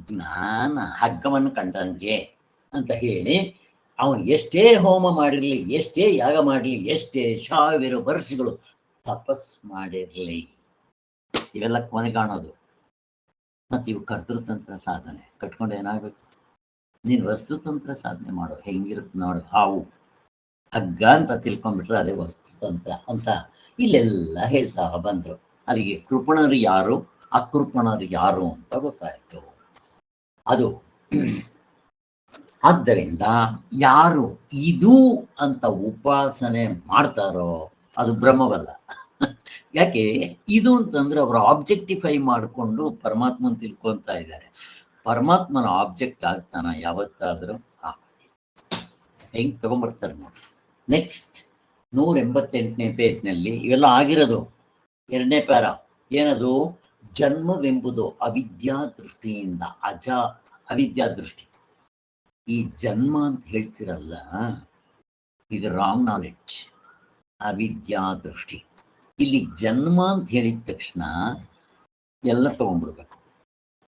ಜ್ಞಾನ ಹಗ್ಗವನ್ನು ಕಂಡಂಗೆ ಅಂತ ಹೇಳಿ ಅವನು ಎಷ್ಟೇ ಹೋಮ ಮಾಡಿರ್ಲಿ, ಎಷ್ಟೇ ಯಾಗ ಮಾಡಲಿ, ಎಷ್ಟೇ 1000 ವರ್ಷಗಳು ತಪಸ್ ಮಾಡಿರ್ಲಿ, ಇವೆಲ್ಲ ಕೊನೆ ಕಾಣೋದು. ಮತ್ತೆ ಇವು ಕರ್ತೃತಂತ್ರ ಸಾಧನೆ ಕಟ್ಕೊಂಡು ಏನಾಗಬೇಕು, ನೀನು ವಸ್ತುತಂತ್ರ ಸಾಧನೆ ಮಾಡೋ ಹೆಂಗಿರುತ್ತೆ ನೋಡು. ಹಾವು ಹಗ್ಗ ಅಂತ ತಿಳ್ಕೊಂಡ್ಬಿಟ್ರೆ ಅದೇ ವಸ್ತುತಂತ್ರ ಅಂತ ಇಲ್ಲೆಲ್ಲ ಹೇಳ್ತಾ ಬಂದ್ರು. ಅಲ್ಲಿಗೆ ಕೃಪಣರು ಯಾರು, ಅಕೃಪಣರು ಯಾರು ಅಂತ ಗೊತ್ತಾಯ್ತು. ಅದು ಆದ್ದರಿಂದ ಯಾರು ಇದು ಅಂತ ಉಪಾಸನೆ ಮಾಡ್ತಾರೋ ಅದು ಬ್ರಹ್ಮವಲ್ಲ. ಯಾಕೆ ಇದು ಅಂತಂದ್ರೆ ಅವರು ಆಬ್ಜೆಕ್ಟಿಫೈ ಮಾಡಿಕೊಂಡು ಪರಮಾತ್ಮನ ತಿಳ್ಕೊತಾ ಇದ್ದಾರೆ. ಪರಮಾತ್ಮನ ಆಬ್ಜೆಕ್ಟ್ ಆಗ್ತಾನ ಯಾವತ್ತಾದ್ರೂ? ಹೆಂಗ್ ತಗೊಂಡ್ಬರ್ತಾರೆ ನೋಡಿ. ನೆಕ್ಸ್ಟ್ 188ನೇ ಪೇಜ್ನಲ್ಲಿ ಇವೆಲ್ಲ ಆಗಿರೋದು. 2ನೇ ಪ್ಯಾರ ಏನದು, ಜನ್ಮವೆಂಬುದು ಅವಿದ್ಯಾ ದೃಷ್ಟಿಯಿಂದ ಅವಿದ್ಯಾ ದೃಷ್ಟಿ. ಈ ಜನ್ಮ ಅಂತ ಹೇಳ್ತಿರಲ್ಲ, ಇದು ರಾಂಗ್ ನಾಲೆಡ್ಜ್, ಅವಿದ್ಯಾ ದೃಷ್ಟಿ. ಇಲ್ಲಿ ಜನ್ಮ ಅಂತ ಹೇಳಿದ ತಕ್ಷಣ ಎಲ್ಲ ತಗೊಂಡ್ಬಿಡ್ಬೇಕು.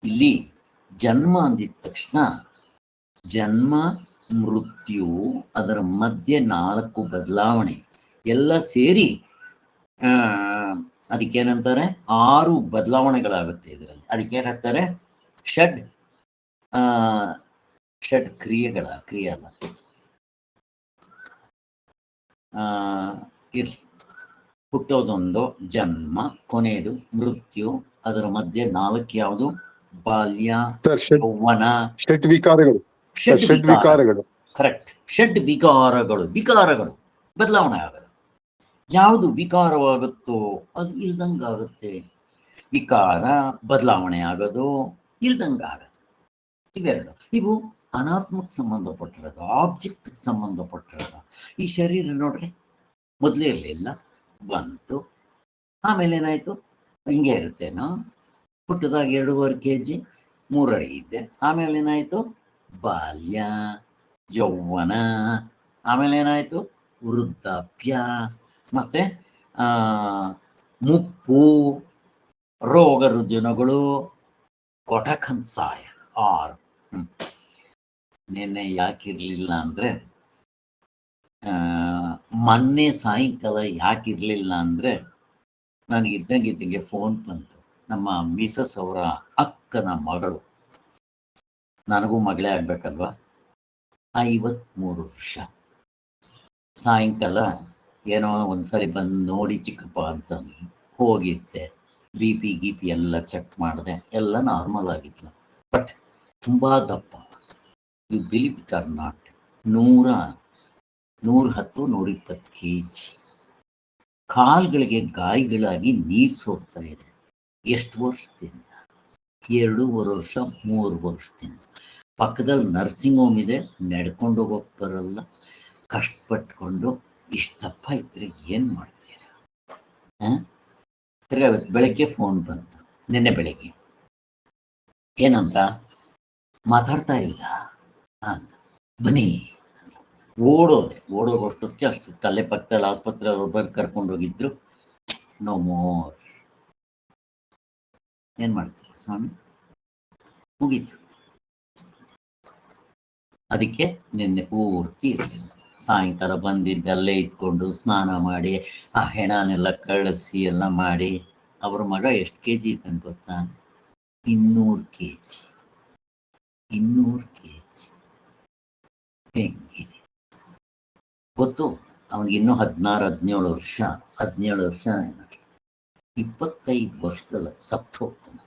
ಇಲ್ಲಿ ಜನ್ಮ ಅಂದಿದ ತಕ್ಷಣ ಜನ್ಮ ಮೃತ್ಯು, ಅದರ ಮಧ್ಯೆ 4 ಬದಲಾವಣೆ ಎಲ್ಲ ಸೇರಿ ಅದಕ್ಕೇನಂತಾರೆ 6 ಬದಲಾವಣೆಗಳಾಗುತ್ತೆ ಇದರಲ್ಲಿ. ಅದಕ್ಕೇನಾಗ್ತಾರೆ ಷಡ್ ಕ್ರಿಯೆಯಲ್ಲ ಇರ್ಲಿ ಹುಟ್ಟೋದೊಂದು ಜನ್ಮ, ಕೊನೆಯದು ಮೃತ್ಯು, ಅದರ ಮಧ್ಯೆ 4 ಯಾವುದು? ಬಾಲ್ಯ, ಯೌವನ, ಷಡ್ವಿಕಾರಗಳು. ಕರೆಕ್ಟ್. ವಿಕಾರಗಳು ಬದಲಾವಣೆ ಆಗಲ್ಲ. ಯಾವುದು ವಿಕಾರವಾಗುತ್ತೋ ಅದು ಇಲ್ದಂಗಾಗುತ್ತೆ. ವಿಕಾರ ಬದಲಾವಣೆ ಆಗೋದು, ಇಲ್ದಂಗಾಗದು. ಇವೆರಡು ಇವು ಅನಾತ್ಮಕ್ಕೆ ಸಂಬಂಧಪಟ್ಟಿರೋದು, ಆಬ್ಜೆಕ್ಟ್ಗೆ ಸಂಬಂಧಪಟ್ಟಿರೋದು. ಈ ಶರೀರ ನೋಡ್ರಿ, ಮೊದಲೇ ಇರಲಿಲ್ಲ, ಬಂತು, ಆಮೇಲೆ ಏನಾಯ್ತು? ಹಿಂಗೆ ಇರುತ್ತೇನೋ. ಹುಟ್ಟದಾಗ 2.5 kg, 3 ಅಡಿ ಇದ್ದೆ. ಆಮೇಲೆ ಏನಾಯ್ತು? ಬಾಲ್ಯ, ಯೌವನ, ಆಮೇಲೆ ಏನಾಯ್ತು? ವೃದ್ಧಾಪ್ಯ, ಮತ್ತೆ ಮುಪ್ಪು, ರೋಗ ರುಜಿನಗಳು, ಕೊಟಕನ್ಸಾಯ 6. ನಿನ್ನೆ ಯಾಕಿರ್ಲಿಲ್ಲ ಅಂದ್ರೆ, ಮೊನ್ನೆ ಸಾಯಂಕಾಲ ಯಾಕಿರ್ಲಿಲ್ಲ ಅಂದ್ರೆ, ನನಗಿದ್ದಂಗೆ ಫೋನ್ ಬಂತು. ನಮ್ಮ ಮಿಸಸ್ ಅವರ ಅಕ್ಕನ ಮಗಳು, ನನಗೂ ಮಗಳೇ ಆಗ್ಬೇಕಲ್ವಾ, 53 ವರ್ಷ. ಸಾಯಂಕಾಲ ಏನೋ ಒಂದ್ಸರಿ ಬಂದು ನೋಡಿ ಚಿಕ್ಕಪ್ಪ ಅಂತ ಹೋಗಿದ್ದೆ. BP ಎಲ್ಲ ಚೆಕ್ ಮಾಡಿದೆ, ಎಲ್ಲ ನಾರ್ಮಲ್ ಆಗಿತ್ತು. ಬಟ್ ತುಂಬ ದಪ್ಪ. You believe it or not, 110-120 kg. ಕಾಲ್ಗಳಿಗೆ ಗಾಯಗಳಾಗಿ ನೀರು ಸೋರ್ತಾ ಇದೆ. ಎಷ್ಟು ವರ್ಷದಿಂದ? 2.5 ವರ್ಷ, 3 ವರ್ಷದಿಂದ. ಪಕ್ಕದಲ್ಲಿ ನರ್ಸಿಂಗ್ ಹೋಮ್ ಇದೆ, ನಡ್ಕೊಂಡು ಹೋಗೋಕೆ ಬರಲ್ಲ. ಕಷ್ಟಪಟ್ಕೊಂಡು ಇಷ್ಟಪ್ಪ ಇದ್ರೆ ಏನು ಮಾಡ್ತೀರಾ? ತಿರ್ಗಾ ಬೆಳಗ್ಗೆ ಫೋನ್ ಬಂತು, ನಿನ್ನೆ ಬೆಳಗ್ಗೆ. ಏನಂತ? ಮಾತಾಡ್ತಾ ಇಲ್ಲ ಅಂತ. ಬನ್ನಿ ಓಡೋಗೋಷ್ಟೊತ್ತಿಗೆ ಅಷ್ಟು ತಲೆ ಪಕ್ಕದಲ್ಲಿ ಆಸ್ಪತ್ರೆ ಒಬ್ಬರು ಕರ್ಕೊಂಡೋಗಿದ್ರು. No more. ಏನು ಮಾಡ್ತೀರಾ ಸ್ವಾಮಿ? ಮುಗೀತು. ಅದಕ್ಕೆ ನಿನ್ನೆ ಪೂರ್ತಿ ಇರಲಿಲ್ಲ. ಸಾಯಂಕಾಲ ಬಂದಿದ್ದಲ್ಲೇ ಇದ್ಕೊಂಡು ಸ್ನಾನ ಮಾಡಿ ಆ ಹೆಣನೆಲ್ಲ ಕಳಿಸಿ ಎಲ್ಲ ಮಾಡಿ. ಅವ್ರ ಮಗ ಎಷ್ಟು kg ಇತ್ತಂತ ಗೊತ್ತಾ? 200 kg. 200 kg. ಹೆಂಗಿದೆ ಗೊತ್ತು? ಅವನಿಗಿನ್ನೂ 16-17 ವರ್ಷ. 17 ವರ್ಷ 25 ವರ್ಷದಲ್ಲಿ ಸತ್ತು ಹೋಗ್ತಾನೆ.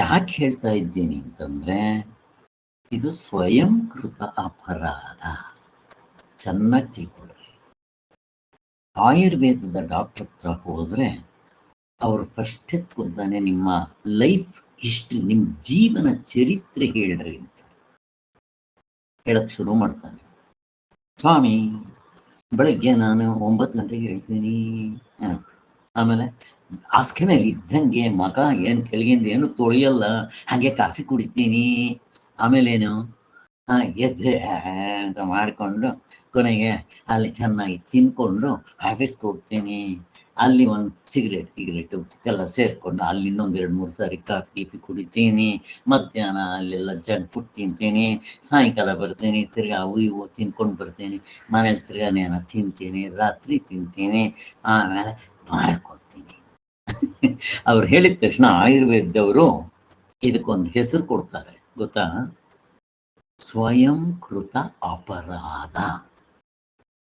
ಯಾಕೆ ಹೇಳ್ತಾ ಇದ್ದೀನಿ ಅಂತಂದ್ರೆ, ಇದು ಸ್ವಯಂಕೃತ ಅಪರಾಧ. ಚೆನ್ನಾಗಿ ತಿಳ್ಕೊಳ್ರಿ. ಆಯುರ್ವೇದದ ಡಾಕ್ಟರ್ ಹತ್ರ ಹೋದ್ರೆ ಅವರು ಫಸ್ಟ್ ಎತ್ಕೊಳ್ತಾನೆ, ನಿಮ್ಮ ಲೈಫ್ ಹಿಸ್ಟ್ರಿ, ನಿಮ್ಮ ಜೀವನ ಚರಿತ್ರೆ ಹೇಳ್ರಿ ಅಂತ ಹೇಳಕ್ ಶುರು ಮಾಡ್ತಾನೆ. ಸ್ವಾಮಿ, ಬೆಳಗ್ಗೆ ನಾನು 9 ಗಂಟೆಗೆ ಹೇಳ್ತೀನಿ. ಆಮೇಲೆ ಹಾಸಿಗೆ ಮೇಲೆ ಇದ್ದಂಗೆ ಮಗ ಏನು ಕೆಳಗಿಂದ ಏನು ತೊಳೆಯಲ್ಲ, ಹಾಗೆ ಕಾಫಿ ಕುಡಿತೀನಿ. ಆಮೇಲೇನು ಎದ್ದೆ ಅಂತ ಮಾಡಿಕೊಂಡು ಕೊನೆಗೆ ಅಲ್ಲಿ ಚೆನ್ನಾಗಿ ತಿನ್ಕೊಂಡು ಆಫೀಸ್ಗೆ ಹೋಗ್ತೀನಿ. ಅಲ್ಲಿ ಒಂದು ಸಿಗರೇಟು ಎಲ್ಲ ಸೇರಿಕೊಂಡು ಅಲ್ಲಿ ಇನ್ನೊಂದು 2-3 ಸಾರಿ ಕಾಫಿ ಕುಡಿತೀನಿ. ಮಧ್ಯಾಹ್ನ ಅಲ್ಲೆಲ್ಲ ಜಂಕ್ ಫುಡ್ ತಿಂತೀನಿ. ಸಾಯಂಕಾಲ ಬರ್ತೀನಿ, ತಿರ್ಗಿ ಅವು ಇವು ತಿನ್ಕೊಂಡು ಬರ್ತೀನಿ. ಮನೇಲಿ ತಿರ್ಗಾನೇನ ತಿಂತೀನಿ, ರಾತ್ರಿ ತಿಂತೀನಿ, ಆಮೇಲೆ ಮಾಡ್ಕೊತೀನಿ. ಅವ್ರು ಹೇಳಿದ ತಕ್ಷಣ ಆಯುರ್ವೇದದವರು ಇದಕ್ಕೊಂದು ಹೆಸರು ಕೊಡ್ತಾರೆ, ಗೊತ್ತಾ? ಸ್ವಯಂಕೃತ ಅಪರಾಧ.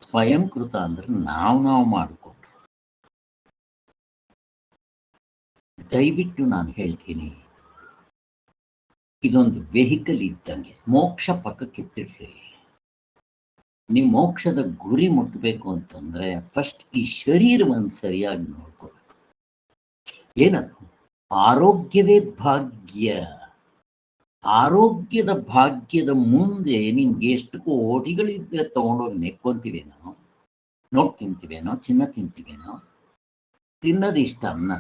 ಸ್ವಯಂಕೃತ ಅಂದ್ರೆ ನಾವು ಮಾಡಿಕೊಂಡು. ದಯವಿಟ್ಟು ನಾನು ಹೇಳ್ತೀನಿ, ಇದೊಂದು ವೆಹಿಕಲ್ ಇದ್ದಂಗೆ. ಮೋಕ್ಷ ಪಕ್ಕಕ್ಕೆ ಎತ್ತಿಡ್ರಿ. ನೀವು ಮೋಕ್ಷದ ಗುರಿ ಮುಟ್ಟಬೇಕು ಅಂತಂದ್ರೆ ಫಸ್ಟ್ ಈ ಶರೀರವನ್ನು ಸರಿಯಾಗಿ ನೋಡ್ಕೋಬೇಕು. ಏನದು? ಆರೋಗ್ಯವೇ ಭಾಗ್ಯ. ಆರೋಗ್ಯದ ಭಾಗ್ಯದ ಮುಂದೆ ನಿಮ್ಗೆ ಎಷ್ಟು ಕೋಟಿಗಳಿದ್ರೆ ತಗೊಂಡೋಗಿ ನೆಕ್ಕೊಂತೀವೇನೋ, ನೋಟ್ ತಿಂತೀವೇನೋ, ಚಿನ್ನ ತಿಂತೀವೇನೋ, ತಿನ್ನೋದು ಇಷ್ಟ ಅನ್ನ.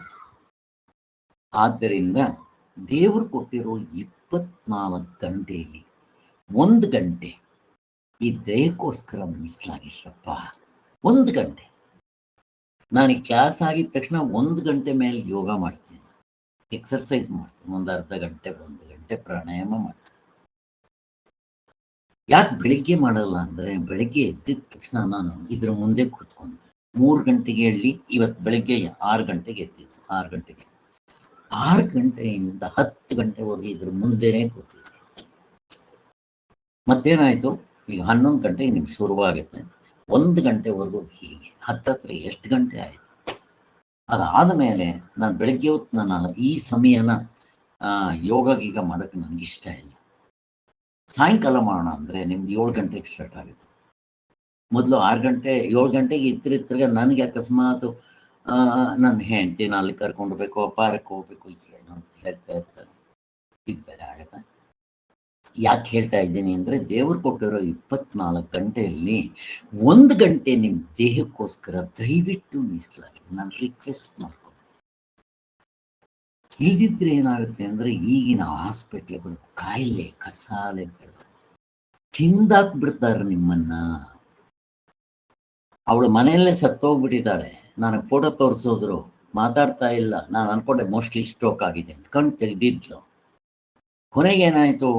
ಆದ್ದರಿಂದ ದೇವರು ಕೊಟ್ಟಿರೋ 24 ಗಂಟೆಯಲ್ಲಿ 1 ಗಂಟೆ ಈ ದೇಹಕ್ಕೋಸ್ಕರ ಮೀಸಲಾಗಿರಪ್ಪ. 1 ಗಂಟೆ. ನಾನು ಈ ಕ್ಲಾಸ್ ಆಗಿದ ತಕ್ಷಣ 1 ಗಂಟೆ ಮೇಲೆ ಯೋಗ ಮಾಡ್ತೀನಿ, ಎಕ್ಸರ್ಸೈಸ್ ಮಾಡ್ತೀನಿ. ಒಂದು ಅರ್ಧ ಗಂಟೆ, 1 ಗಂಟೆ ಪ್ರಾಣಾಯಾಮ ಮಾಡ್ತೀನಿ. ಯಾಕೆ ಬೆಳಿಗ್ಗೆ ಮಾಡಲ್ಲ ಅಂದರೆ, ಬೆಳಿಗ್ಗೆ ಎದ್ದಿದ ತಕ್ಷಣ ನಾನು ಇದ್ರ ಮುಂದೆ ಕೂತ್ಕೊಂಡು 3 ಗಂಟೆಗೆ ಹೇಳಿ, ಇವತ್ತು ಬೆಳಿಗ್ಗೆ 6 ಗಂಟೆಗೆ ಎದ್ದಿದ್ದು. 6 ಗಂಟೆಗೆ 6 ಗಂಟೆಯಿಂದ 10 ಗಂಟೆವರೆಗೆ ಇದ್ರ ಮುಂದೆನೇ ಕೂತಿದ್ದೆ. ಮತ್ತೇನಾಯಿತು? ಈಗ 11 ಗಂಟೆಗೆ ನಿಮ್ಗೆ ಶುರುವಾಗುತ್ತೆ. 1 ಗಂಟೆವರೆಗೂ ಹೀಗೆ ಹತ್ತತ್ರ ಎಷ್ಟು ಗಂಟೆ ಆಯಿತು. ಅದಾದ ಮೇಲೆ ನಾನು ಬೆಳಗ್ಗೆ ಹೊತ್ತು ನಾನು ಈ ಸಮಯನ ಯೋಗ ಗೀಗ ಮಾಡೋಕ್ಕೆ ನನಗೆ ಇಷ್ಟ ಇಲ್ಲ. ಸಾಯಂಕಾಲ ಮಾಡೋಣ ಅಂದರೆ ನಿಮ್ದು 7 ಗಂಟೆಗೆ ಸ್ಟಾರ್ಟ್ ಆಗುತ್ತೆ. ಮೊದಲು 6 ಗಂಟೆ 7 ಗಂಟೆಗೆ ತಿರ್ಗ ನನಗೆ ಅಕಸ್ಮಾತ್ ನನ್ನ ಹೆಂಡ್ತಿನ ಅಲ್ಲಿ ಕರ್ಕೊಂಡ್ಬೇಕು, ಪಾರ್ಕ್ ಹೋಗ್ಬೇಕು, ಏನೋ ಅಂತ ಹೇಳ್ತಾ ಇರ್ತಾರೆ. ಇದು ಬೇರೆ ಆಗುತ್ತೆ. ಯಾಕೆ ಹೇಳ್ತಾ ಇದ್ದೀನಿ ಅಂದರೆ, ದೇವರು ಕೊಟ್ಟಿರೋ 24 ಗಂಟೆಯಲ್ಲಿ 1 ಗಂಟೆ ನಿಮ್ಮ ದೇಹಕ್ಕೋಸ್ಕರ ದಯವಿಟ್ಟು ಮೀಸಲಾಗಿ ನಾನು ರಿಕ್ವೆಸ್ಟ್ ಮಾಡ್ಕೊಂಡು. ಇಲ್ದಿದ್ರೆ ಏನಾಗುತ್ತೆ ಅಂದರೆ, ಈಗಿನ ಹಾಸ್ಪಿಟ್ಲ್ಗಳು ಕಾಯಿಲೆ ಕಸಾಲೆಗಳು ತಿಂದಾಕ್ಬಿಡ್ತಾರೆ ನಿಮ್ಮನ್ನ. ಅವಳು ಮನೆಯಲ್ಲೇ ಸತ್ತೋಗ್ಬಿಟ್ಟಿದ್ದಾಳೆ, ನನಗೆ ಫೋಟೋ ತೋರಿಸಿದ್ರು, ಮಾತಾಡ್ತಾ ಇಲ್ಲ. ನಾನು ಅನ್ಕೊಂಡೆ ಮೋಸ್ಟ್ಲಿ ಸ್ಟ್ರೋಕ್ ಆಗಿದೆ ಅಂತ. ಕಣ್ ತೆಗೆದಿದ್ಲು. ಕೊನೆಗೆ ಏನಾಯಿತು,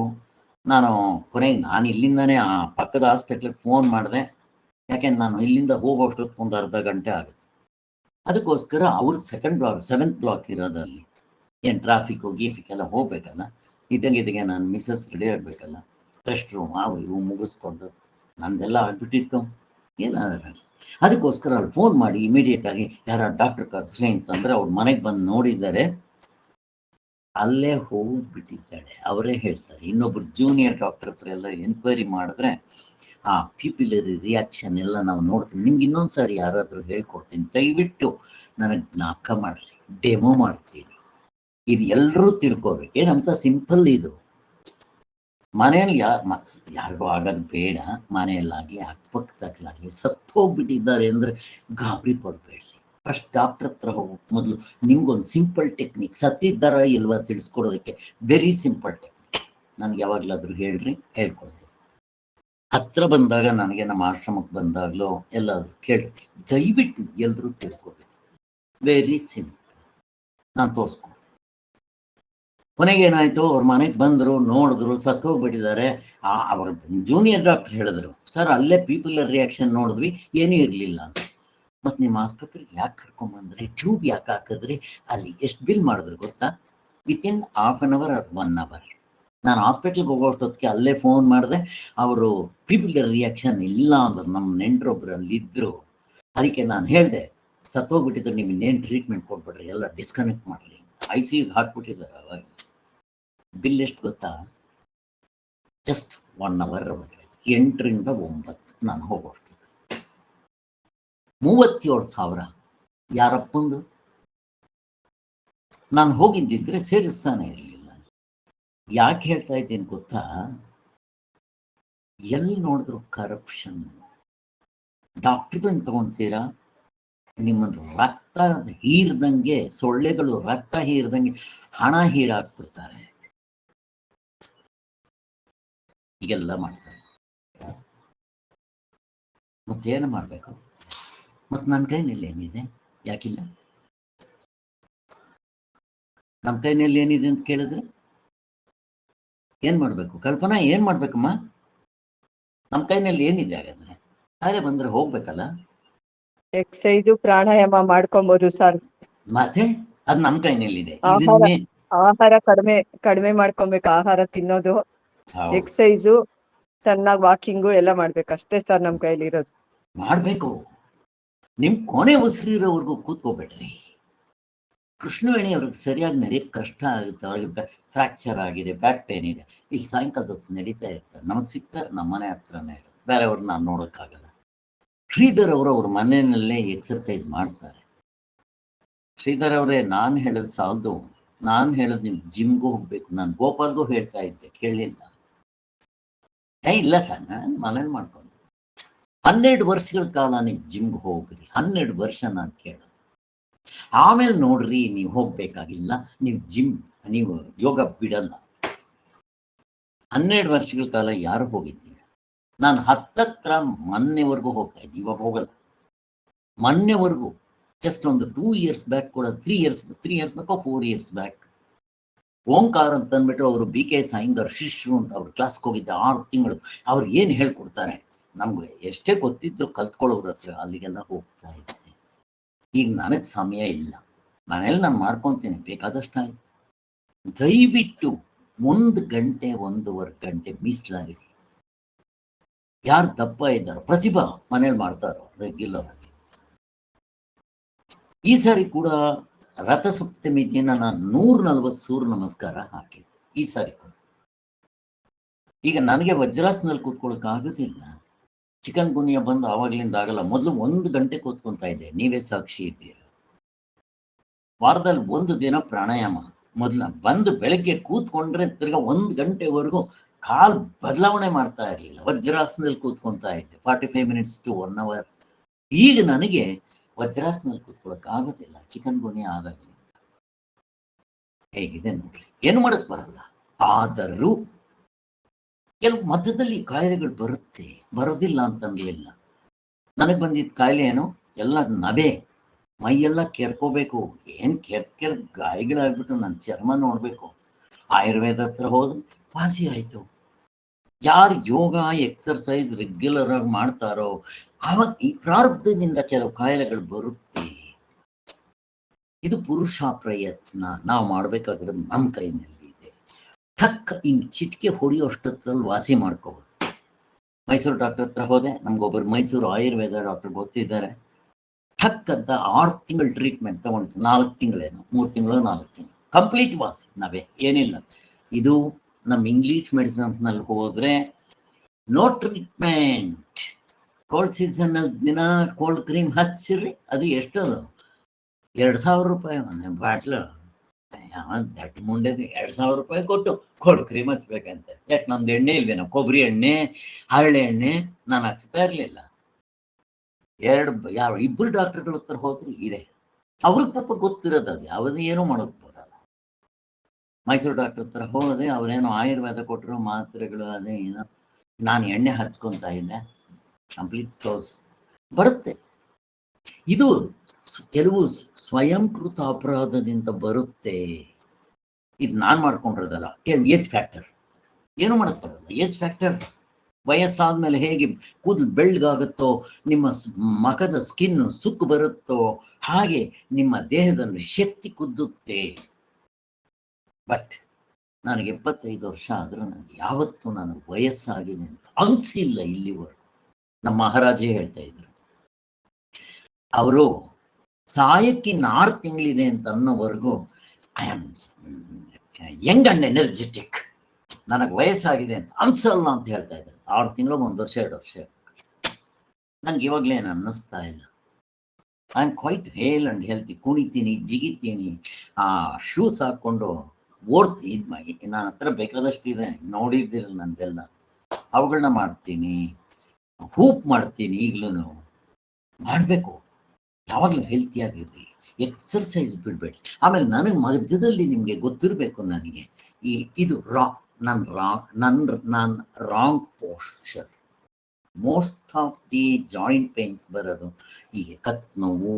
ನಾನು ಇಲ್ಲಿಂದನೇ ಆ ಪಕ್ಕದ ಹಾಸ್ಪಿಟ್ಲಿಗೆ ಫೋನ್ ಮಾಡಿದೆ. ಯಾಕೆಂದ್ರೆ ನಾನು ಇಲ್ಲಿಂದ ಹೋಗೋಷ್ಟೊತ್ತು ಒಂದು ಅರ್ಧ ಗಂಟೆ ಆಗುತ್ತೆ. ಅದಕ್ಕೋಸ್ಕರ ಅವ್ರದ್ದು 2nd ಬ್ಲಾಕ್ 7th ಬ್ಲಾಕ್ ಇರೋದಲ್ಲಿ ಏನು ಟ್ರಾಫಿಕ್ಕು ಗೀಫಿಕ್ ಎಲ್ಲ ಹೋಗ್ಬೇಕಲ್ಲ. ಇದ್ದಂಗೆ ನಾನು ಮಿಸ್ಸಸ್ ರೆಡಿ ಆಗಬೇಕಲ್ಲ, ರೆಸ್ಟ್ ರೂಮ್ ಇವು ಮುಗಿಸ್ಕೊಂಡು ನಂದೆಲ್ಲ ಆಗ್ಬಿಟ್ಟಿತ್ತು. ಏನಾದ್ರೆ ಅದಕ್ಕೋಸ್ಕರ ಅಲ್ಲಿ ಫೋನ್ ಮಾಡಿ ಇಮಿಡಿಯೇಟಾಗಿ ಯಾರ ಡಾಕ್ಟರ್ ಕರ್ಸ್ಲಿ ಅಂತಂದರೆ ಅವ್ರ ಮನೆಗೆ ಬಂದು ನೋಡಿದ್ದಾರೆ. ಅಲ್ಲೇ ಹೋಗ್ಬಿಟ್ಟಿದ್ದಾಳೆ. ಅವರೇ ಹೇಳ್ತಾರೆ, ಇನ್ನೊಬ್ರು ಜೂನಿಯರ್ ಡಾಕ್ಟರ್ ಹತ್ರ ಎಲ್ಲ ಎನ್ಕ್ವೈರಿ ಮಾಡಿದ್ರೆ ಆ ಪೀಪಿಲರಿ ರಿಯಾಕ್ಷನ್ ಎಲ್ಲ ನಾವು ನೋಡ್ತೀವಿ. ನಿಮ್ಗೆ ಇನ್ನೊಂದು ಸಾರಿ ಯಾರಾದರೂ ಹೇಳ್ಕೊಡ್ತೀನಿ, ದಯವಿಟ್ಟು ನನಗೆ ಜ್ಞಾಪಕ ಮಾಡಿರಿ, ಡೆಮೋ ಮಾಡ್ತೀನಿ. ಇದು ಎಲ್ಲರೂ ತಿಳ್ಕೊಬೇಕು. ಏನಂತ ಸಿಂಪಲ್ ಇದು. ಮನೆಯಲ್ಲಿ ಯಾರಿಗೂ ಆಗೋದು ಬೇಡ. ಮನೆಯಲ್ಲಾಗಲಿ ಅಕ್ಕಪಕ್ಕದಾಗಲಾಗಲಿ ಸತ್ತು ಹೋಗ್ಬಿಟ್ಟಿದ್ದಾರೆ ಅಂದರೆ ಗಾಬರಿ ಪಡಬೇಡ್ರಿ. ಫಸ್ಟ್ ಡಾಕ್ಟರ್ ಹತ್ರ ಹೋಗ್ಬೇಕು. ಮೊದಲು ನಿಮ್ಗೊಂದು ಸಿಂಪಲ್ ಟೆಕ್ನಿಕ್, ಸತ್ತಿದ್ದಾರ ಇಲ್ವಾ ತಿಳಿಸ್ಕೊಡೋದಕ್ಕೆ ವೆರಿ ಸಿಂಪಲ್ ಟೆಕ್ನಿಕ್ ನನಗೆ ಯಾವಾಗಲಾದರೂ ಹೇಳ್ರಿ, ಹೇಳ್ಕೊಡ್ತೀನಿ. ಹತ್ರ ಬಂದಾಗ ನನಗೆ ನಮ್ಮ ಆಶ್ರಮಕ್ಕೆ ಬಂದಾಗಲೂ ಎಲ್ಲಾದರೂ ಕೇಳಿ ದಯವಿಟ್ಟು ಎಲ್ಲರೂ ತಿಳ್ಕೊಬೇಕು. Very simple. ನಾನು ತೋರಿಸ್ಕೊಡ್ತೀನಿ. ಕೊನೆಗೆ ಏನಾಯಿತು, ಅವ್ರ ಮನೆಗೆ ಬಂದರು, ನೋಡಿದ್ರು, ಸತ್ತೋಗ್ಬಿಟ್ಟಿದ್ದಾರೆ. ಅವ್ರ ಜೂನಿಯರ್ ಡಾಕ್ಟರ್ ಹೇಳಿದ್ರು, ಸರ್ ಅಲ್ಲೇ ಪೀಪುಲರ್ ರಿಯಾಕ್ಷನ್ ನೋಡಿದ್ವಿ, ಏನೂ ಇರಲಿಲ್ಲ ಅಂತ. ಮತ್ತು ನಿಮ್ಮ ಆಸ್ಪತ್ರೆಗೆ ಯಾಕೆ ಕರ್ಕೊಂಬಂದ್ರಿ, ಟ್ಯೂಬ್ ಯಾಕೆ ಹಾಕಿದ್ರಿ, ಅಲ್ಲಿ ಎಷ್ಟು ಬಿಲ್ ಮಾಡಿದ್ರು ಗೊತ್ತಾ? ವಿತಿನ್ ಹಾಫ್ ಆನ್ ಅವರ್ ಅದು 1 ಅವರ್. ನಾನು ಹಾಸ್ಪಿಟ್ಲಿಗೆ ಹೋಗೋಷ್ಟೊತ್ತಿಗೆ ಅಲ್ಲೇ ಫೋನ್ ಮಾಡಿದೆ. ಅವರು ಪೀಪುಲರ್ ರಿಯಾಕ್ಷನ್ ಇಲ್ಲ ಅಂದರು. ನಮ್ಮ ನೆಂಟರೊಬ್ಬರು ಅಲ್ಲಿದ್ದರು. ಅದಕ್ಕೆ ನಾನು ಹೇಳಿದೆ, ಸತ್ತೋಗ್ಬಿಟ್ಟಿದ್ರೆ ನೀವು ಇನ್ನೇನು ಟ್ರೀಟ್ಮೆಂಟ್ ಕೊಟ್ಬಿಡ್ರಿ, ಎಲ್ಲ ಡಿಸ್ಕನೆಕ್ಟ್ ಮಾಡಿರಿ. ICUಗೆ ಹಾಕ್ಬಿಟ್ಟಿದ್ದಾರೆ. ಅವಾಗ ಬಿಲ್ ಎಷ್ಟು ಗೊತ್ತಾ? ಜಸ್ಟ್ 1 ಅವರ್ ಒಳಗೆ 8 ರಿಂದ 9 ನಾನು ಹೋಗೋಷ್ಟು 37,000 ಯಾರಪ್ಪಂದು. ನಾನು ಹೋಗಿದ್ದಿದ್ರೆ ಸೇರಿಸ್ತಾನೆ ಇರಲಿಲ್ಲ. ಯಾಕೆ ಹೇಳ್ತಾ ಇದ್ದೀನಿ ಗೊತ್ತಾ? ಎಲ್ಲಿ ನೋಡಿದ್ರು ಕರಪ್ಷನ್. ಡಾಕ್ಟರ್ಗಳನ್ನ ತಗೊಂತೀರಾ, ನಿಮ್ಮನ್ನು ರಕ್ತ ಹೀರ್ದಂಗೆ, ಸೊಳ್ಳೆಗಳು ರಕ್ತ ಹೀರ್ದಂಗೆ ಹಣ ಹೀರಾಕ್ಬಿಡ್ತಾರೆ. ಈಗೆಲ್ಲ ಮಾಡ್ತಾರೆ. ಮತ್ತೇನು ಮಾಡಬೇಕು? ಮತ್ತು ನನ್ನ ಕೈನಲ್ಲಿ ಏನಿದೆ? ಯಾಕಿಲ್ಲ? ನಮ್ಮ ಕೈನಲ್ಲಿ ಏನಿದೆ ಅಂತ ಕೇಳಿದ್ರೆ ಏನು ಮಾಡಬೇಕು? ಕಲ್ಪನಾ ಏನು ಮಾಡಬೇಕಮ್ಮ? ನಮ್ಮ ಕೈನಲ್ಲಿ ಏನಿದೆ? ಹಾಗಾದ್ರೆ ಅದೇ ಬಂದರೆ ಹೋಗ್ಬೇಕಲ್ಲ. ಎಕ್ಸೈಸು ಪ್ರಾಣಾಯಾಮ ಮಾಡ್ಕೊಬಹುದು ಸರ್. ಮತ್ತೆ ಅದು ನಮ್ಮ ಕೈನಲ್ಲಿದೆ. ಆಹಾರ ಕಡಿಮೆ ಮಾಡ್ಕೊಬೇಕು. ಆಹಾರ ತಿನ್ನೋದು, ಎಕ್ಸೈಸು, ಚೆನ್ನಾಗಿ ವಾಕಿಂಗು ಎಲ್ಲ ಮಾಡ್ಬೇಕು. ಅಷ್ಟೇ ಸರ್ ನಮ್ಮ ಕೈಲಿ ಇರೋದು. ಮಾಡಬೇಕು. ನಿಮ್ಮ ಕೊನೆ ಉಸಿರಿರೋವರೆಗೂ ಕೂತ್ಕೋಬೇಡ್ರಿ. ಕೃಷ್ಣವೇಣಿ ಅವ್ರಿಗೆ ಸರಿಯಾಗಿ ನಡೆಯೋಕ್ಕೆ ಕಷ್ಟ ಆಗುತ್ತೆ. ಅವ್ರಿಗೆ ಫ್ರ್ಯಾಕ್ಚರ್ ಆಗಿದೆ, ಬ್ಯಾಕ್ ಪೇನ್ ಇದೆ. ಇಲ್ಲಿ ಸಾಯಂಕಾಲದ ಹೊತ್ತು ನಡೀತಾ ಇರ್ತಾರೆ. ನಮಗೆ ಸಿಗ್ತಾರೆ, ನಮ್ಮ ಮನೆ ಹತ್ರನೇ ಇರೋದು. ಬೇರೆಯವ್ರನ್ನ ನಾನು ನೋಡೋಕ್ಕಾಗಲ್ಲ. ಶ್ರೀಧರ್ ಅವರು ಅವ್ರ ಮನೆಯಲ್ಲೇ ಎಕ್ಸರ್ಸೈಸ್ ಮಾಡ್ತಾರೆ. ಶ್ರೀಧರ್ ಅವರೇ, ನಾನು ಹೇಳೋದು ಸಾಲದು. ನಾನು ಹೇಳೋದು ನೀವು ಜಿಮ್ಗೂ ಹೋಗ್ಬೇಕು. ನಾನು ಗೋಪಾಲ್ಗೂ ಹೇಳ್ತಾ ಇದ್ದೆ, ಕೇಳಲಿಲ್ಲ. ಇಲ್ಲ ಸರ್, ನಾನು ಮನೇಲಿ ಮಾಡ್ಕೊಂಡು 12 ವರ್ಷಗಳ ಕಾಲ ನೀವು ಜಿಮ್ಗೆ ಹೋಗ್ರಿ. 12 ವರ್ಷ ನಾನು ಕೇಳೋದು. ಆಮೇಲೆ ನೋಡ್ರಿ, ನೀವು ಹೋಗ್ಬೇಕಾಗಿಲ್ಲ. ನೀವು ಯೋಗ ಬಿಡಲ್ಲ. 12 ವರ್ಷಗಳ ಕಾಲ ಯಾರು ಹೋಗಿದ್ದೀರ? ನಾನು ಹತ್ತತ್ರ ಮೊನ್ನೆವರೆಗೂ ಹೋಗ್ತಾ ಇದ್ದೆ, ಇವಾಗ ಹೋಗಲ್ಲ. ಮೊನ್ನೆವರೆಗೂ ಜಸ್ಟ್ ಒಂದು 2 ಇಯರ್ಸ್ ಬ್ಯಾಕ್ ಕೂಡ, 3 ಇಯರ್ಸ್ ಬೇಕೋ 4 ಇಯರ್ಸ್ ಬ್ಯಾಕ್, ಓಂಕಾರ ಅಂತ ಅಂದ್ಬಿಟ್ಟು ಅವರು BK ಸಾಯಿಂಗರ್ ಶಿಷ್ಯರು ಅಂತ ಅವ್ರ ಕ್ಲಾಸ್ಗೆ ಹೋಗಿದ್ದೆ 6 ತಿಂಗಳು. ಅವ್ರು ಏನು ಹೇಳ್ಕೊಡ್ತಾರೆ ನಮ್ಗೆ ಎಷ್ಟೇ ಗೊತ್ತಿದ್ರು ಕಲ್ತ್ಕೊಳ್ಳೋರ ಹತ್ರ ಅಲ್ಲಿಗೆಲ್ಲ ಹೋಗ್ತಾ ಇದ್ದೆ. ಈಗ ನನಗೆ ಸಮಯ ಇಲ್ಲ, ಮನೇಲಿ ನಾನು ಮಾಡ್ಕೊತೀನಿ, ಬೇಕಾದಷ್ಟು ಆಯ್ತು. ದಯವಿಟ್ಟು 1 ಗಂಟೆ 1.5 ಗಂಟೆ ಮೀಸಲಾಗಿದೆ. ಯಾರು ದಪ್ಪ ಇದ್ದಾರೋ, ಪ್ರತಿಭಾ ಮನೇಲಿ ಮಾಡ್ತಾರೋ ರೆಗ್ಯುಲರ್ ಆಗಿ. ಈ ಸಾರಿ ಕೂಡ ರಥಸಪ್ತಮಿ ದಿನ ನಾನು 140 ಸೂರ್ಯ ನಮಸ್ಕಾರ ಹಾಕಿದೆ ಈ ಸಾರಿ ಕೂಡ. ಈಗ ನನಗೆ ವಜ್ರಾಸನಲ್ಲಿ ಕೂತ್ಕೊಳ್ಳೋಕೆ ಆಗೋದಿಲ್ಲ. ಚಿಕನ್ ಗುನಿಯಾ ಬಂದು ಆವಾಗ್ಲಿಂದ ಆಗಲ್ಲ. ಮೊದಲು 1 ಗಂಟೆ ಕೂತ್ಕೊಂತಾ ಇದ್ದೆ, ನೀವೇ ಸಾಕ್ಷಿ ಇದ್ದೀರ. ವಾರದಲ್ಲಿ 1 ದಿನ ಪ್ರಾಣಾಯಾಮ. ಮೊದಲ ಬಂದು ಬೆಳಗ್ಗೆ ಕೂತ್ಕೊಂಡ್ರೆ ತಿರ್ಗಾ 1 ಗಂಟೆವರೆಗೂ ಕಾಲ್ ಬದಲಾವಣೆ ಮಾಡ್ತಾ ಇರಲಿಲ್ಲ. ವಜ್ರಾಸನದಲ್ಲಿ ಕೂತ್ಕೊಂತಾ ಇದ್ದೆ 45 ಮಿನಿಟ್ಸ್ ಟು 1 ಅವರ್. ಈಗ ನನಗೆ ವಜ್ರಾಸನದಲ್ಲಿ ಕೂತ್ಕೊಳ್ಳೋಕೆ ಆಗೋದಿಲ್ಲ, ಚಿಕನ್ ಗುನಿಯಾ ಆದಾಗಲಿಂದ. ಹೇಗಿದೆ ನೋಡ್ರಿ, ಏನು ಮಾಡಕ್ ಬರಲ್ಲ. ಆದರೂ ಕೆಲವು ಮಧ್ಯದಲ್ಲಿ ಕಾಯಿಲೆಗಳು ಬರುತ್ತೆ, ಬರೋದಿಲ್ಲ ಅಂತಂದಿಲ್ಲ. ನನಗೆ ಬಂದಿದ್ದ ಕಾಯಿಲೆ ಏನು, ಎಲ್ಲ ನವೆ, ಮೈಯೆಲ್ಲ ಕೆರ್ಕೋಬೇಕು. ಏನು ಕೆರ್ ಗಾಯಗಳಾಗ್ಬಿಟ್ಟು ನನ್ನ ಚರ್ಮ ನೋಡ್ಬೇಕು. ಆಯುರ್ವೇದ ಹತ್ರ ಹೋದ ವಾಸಿ ಆಯ್ತು. ಯಾರು ಯೋಗ ಎಕ್ಸರ್ಸೈಸ್ ರೆಗ್ಯುಲರ್ ಆಗಿ ಮಾಡ್ತಾರೋ ಅವಾಗ ಈ ಪ್ರಾರಬ್ಧದಿಂದ ಕೆಲವು ಕಾಯಿಲೆಗಳು ಬರುತ್ತೆ. ಇದು ಪುರುಷ ಪ್ರಯತ್ನ, ನಾವು ಮಾಡ್ಬೇಕಾಗಿರೋದು ನಮ್ಮ ಕೈನಲ್ಲಿ ಇದೆ. ಟಕ್ ಹಿಂಗ್ ಚಿಟಿಕೆ ಹೊಡೆಯೋಷ್ಟರಲ್ಲಿ ವಾಸಿ ಮಾಡ್ಕೋಬೋದು. ಮೈಸೂರು ಡಾಕ್ಟರ್ ಹತ್ರ ಹೋದೆ, ನಮ್ಗೊಬ್ಬರು ಮೈಸೂರು ಆಯುರ್ವೇದ ಡಾಕ್ಟರ್ ಗೊತ್ತಿದ್ದಾರೆ. ಟಕ್ ಅಂತ 6 ತಿಂಗಳು ಟ್ರೀಟ್ಮೆಂಟ್ ತಗೊಂಡು 4 ತಿಂಗಳೇನು 3 ತಿಂಗಳು 4 ತಿಂಗಳು ಕಂಪ್ಲೀಟ್ ವಾಸಿ. ನಾವೇ ಏನಿಲ್ಲ. ಇದು ನಮ್ಮ ಇಂಗ್ಲಿಷ್ ಮೆಡಿಸಿನ್ಸ್ನಲ್ಲಿ ಹೋದ್ರೆ ನೋ ಟ್ರೀಟ್ಮೆಂಟ್. ಕೋಲ್ಡ್ ಸೀಸನ್ನಲ್ಲಿ ದಿನ ಕೋಲ್ಡ್ ಕ್ರೀಮ್ ಹಚ್ಚಿರಿ, ಅದು ಎಷ್ಟದು 2,000 ರೂಪಾಯಿ ಒಂದು ಬಾಟ್ಲು. ದಟ್ ಮುಂಡೆದು 2,000 ರೂಪಾಯಿ ಕೊಟ್ಟು ಕೋಲ್ಡ್ ಕ್ರೀಮ್ ಹಚ್ಬೇಕಂತೆ. ಯಾಕೆ ನಮ್ದು ಎಣ್ಣೆ ಇಲ್ವೇನೋ, ಕೊಬ್ಬರಿ ಎಣ್ಣೆ ಹರಳೆ ಎಣ್ಣೆ ನಾನು ಹಚ್ತಾ ಇರಲಿಲ್ಲ. ಇಬ್ಬರು ಡಾಕ್ಟರ್ಗಳ ಹತ್ರ ಹೋದ್ರು ಇದೆ, ಅವ್ರಿಗೆ ಪಾಪ ಗೊತ್ತಿರೋದು ಅದು, ಅವ್ರನ್ನ ಏನೂ ಮಾಡೋಕೆ ಬರಲ್ಲ. ಮೈಸೂರು ಡಾಕ್ಟರ್ ಹತ್ರ ಹೋದೆ, ಅವ್ರೇನೋ ಆಯುರ್ವೇದ ಕೊಟ್ಟರು, ಮಾತ್ರೆಗಳು ಅದೇ ಏನೋ. ನಾನು ಎಣ್ಣೆ ಹಚ್ಕೊತಾ ಇದ್ದೆ, ಕಂಪ್ಲೀಟ್ ಕ್ಲೋಸ್ ಬರುತ್ತೆ. ಇದು ಕೆಲವು ಸ್ವಯಂಕೃತ ಅಪರಾಧದಿಂದ ಬರುತ್ತೆ. ಇದು ನಾನು ಮಾಡ್ಕೊಂಡಿರೋದಲ್ಲ. ಏಜ್ ಫ್ಯಾಕ್ಟರ್, ಏನು ಮಾಡಕ್ ಬರಲ್ಲ. ಏಜ್ ಫ್ಯಾಕ್ಟರ್, ವಯಸ್ಸಾದ್ಮೇಲೆ ಹೇಗೆ ಕೂದಲು ಬೆಳ್ಳಗಾಗುತ್ತೋ, ನಿಮ್ಮ ಮಖದ ಸ್ಕಿನ್ ಸುಕ್ಕು ಬರುತ್ತೋ, ಹಾಗೆ ನಿಮ್ಮ ದೇಹದಲ್ಲಿ ಶಕ್ತಿ ಕುದ್ದುತ್ತೆ. ಬಟ್ ನನಗೆ 75 ವರ್ಷ ಆದರೂ ನನಗೆ ಯಾವತ್ತೂ ನನಗೆ ವಯಸ್ಸಾಗಿದೆ ಅಂತ ಅನ್ಸಿಲ್ಲ ಇಲ್ಲಿವರೆಗೂ. ನಮ್ಮ ಮಹಾರಾಜೇ ಹೇಳ್ತಾ ಇದ್ರು, ಅವರು ಸಾಯಕ್ಕೆ 6 ತಿಂಗಳಿದೆ ಅಂತ ಅನ್ನೋವರೆಗೂ I am young and energetic, ನನಗೆ ವಯಸ್ಸಾಗಿದೆ ಅಂತ ಅನ್ಸಲ್ಲ ಅಂತ ಹೇಳ್ತಾ ಇದ್ದಾರೆ. 6 ತಿಂಗಳು 1 ವರ್ಷ 2 ವರ್ಷ ನನ್ಗೆ ಇವಾಗಲೇನು ಅನ್ನಿಸ್ತಾ ಇಲ್ಲ. I am quite hale and healthy. ಕುಣಿತೀನಿ, ಜಿಗಿತೀನಿ, ಶೂಸ್ ಹಾಕ್ಕೊಂಡು ಓಡ್ತೀನಿ. ನನ್ನ ಹತ್ರ ಬೇಕಾದಷ್ಟಿದೆ, ನೋಡಿದ್ದೀರಲ್ಲ ನನಗೆಲ್ಲ. ಅವುಗಳನ್ನ ಮಾಡ್ತೀನಿ, ಹೂಪ್ ಮಾಡ್ತೀನಿ. ಈಗಲೂ ಮಾಡಬೇಕು. ಯಾವಾಗಲೂ ಹೆಲ್ತಿಯಾಗಿರ್ರಿ, ಎಕ್ಸರ್ಸೈಸ್ ಬಿಡಬೇಡಿ. ಆಮೇಲೆ ನನಗೆ ಮಧ್ಯದಲ್ಲಿ ನಿಮಗೆ ಗೊತ್ತಿರಬೇಕು, ನನಗೆ ಇದು ನನ್ನ wrong posture. Most of the joint pains ಬರೋದು ಈಗ ಕತ್ ನೋವು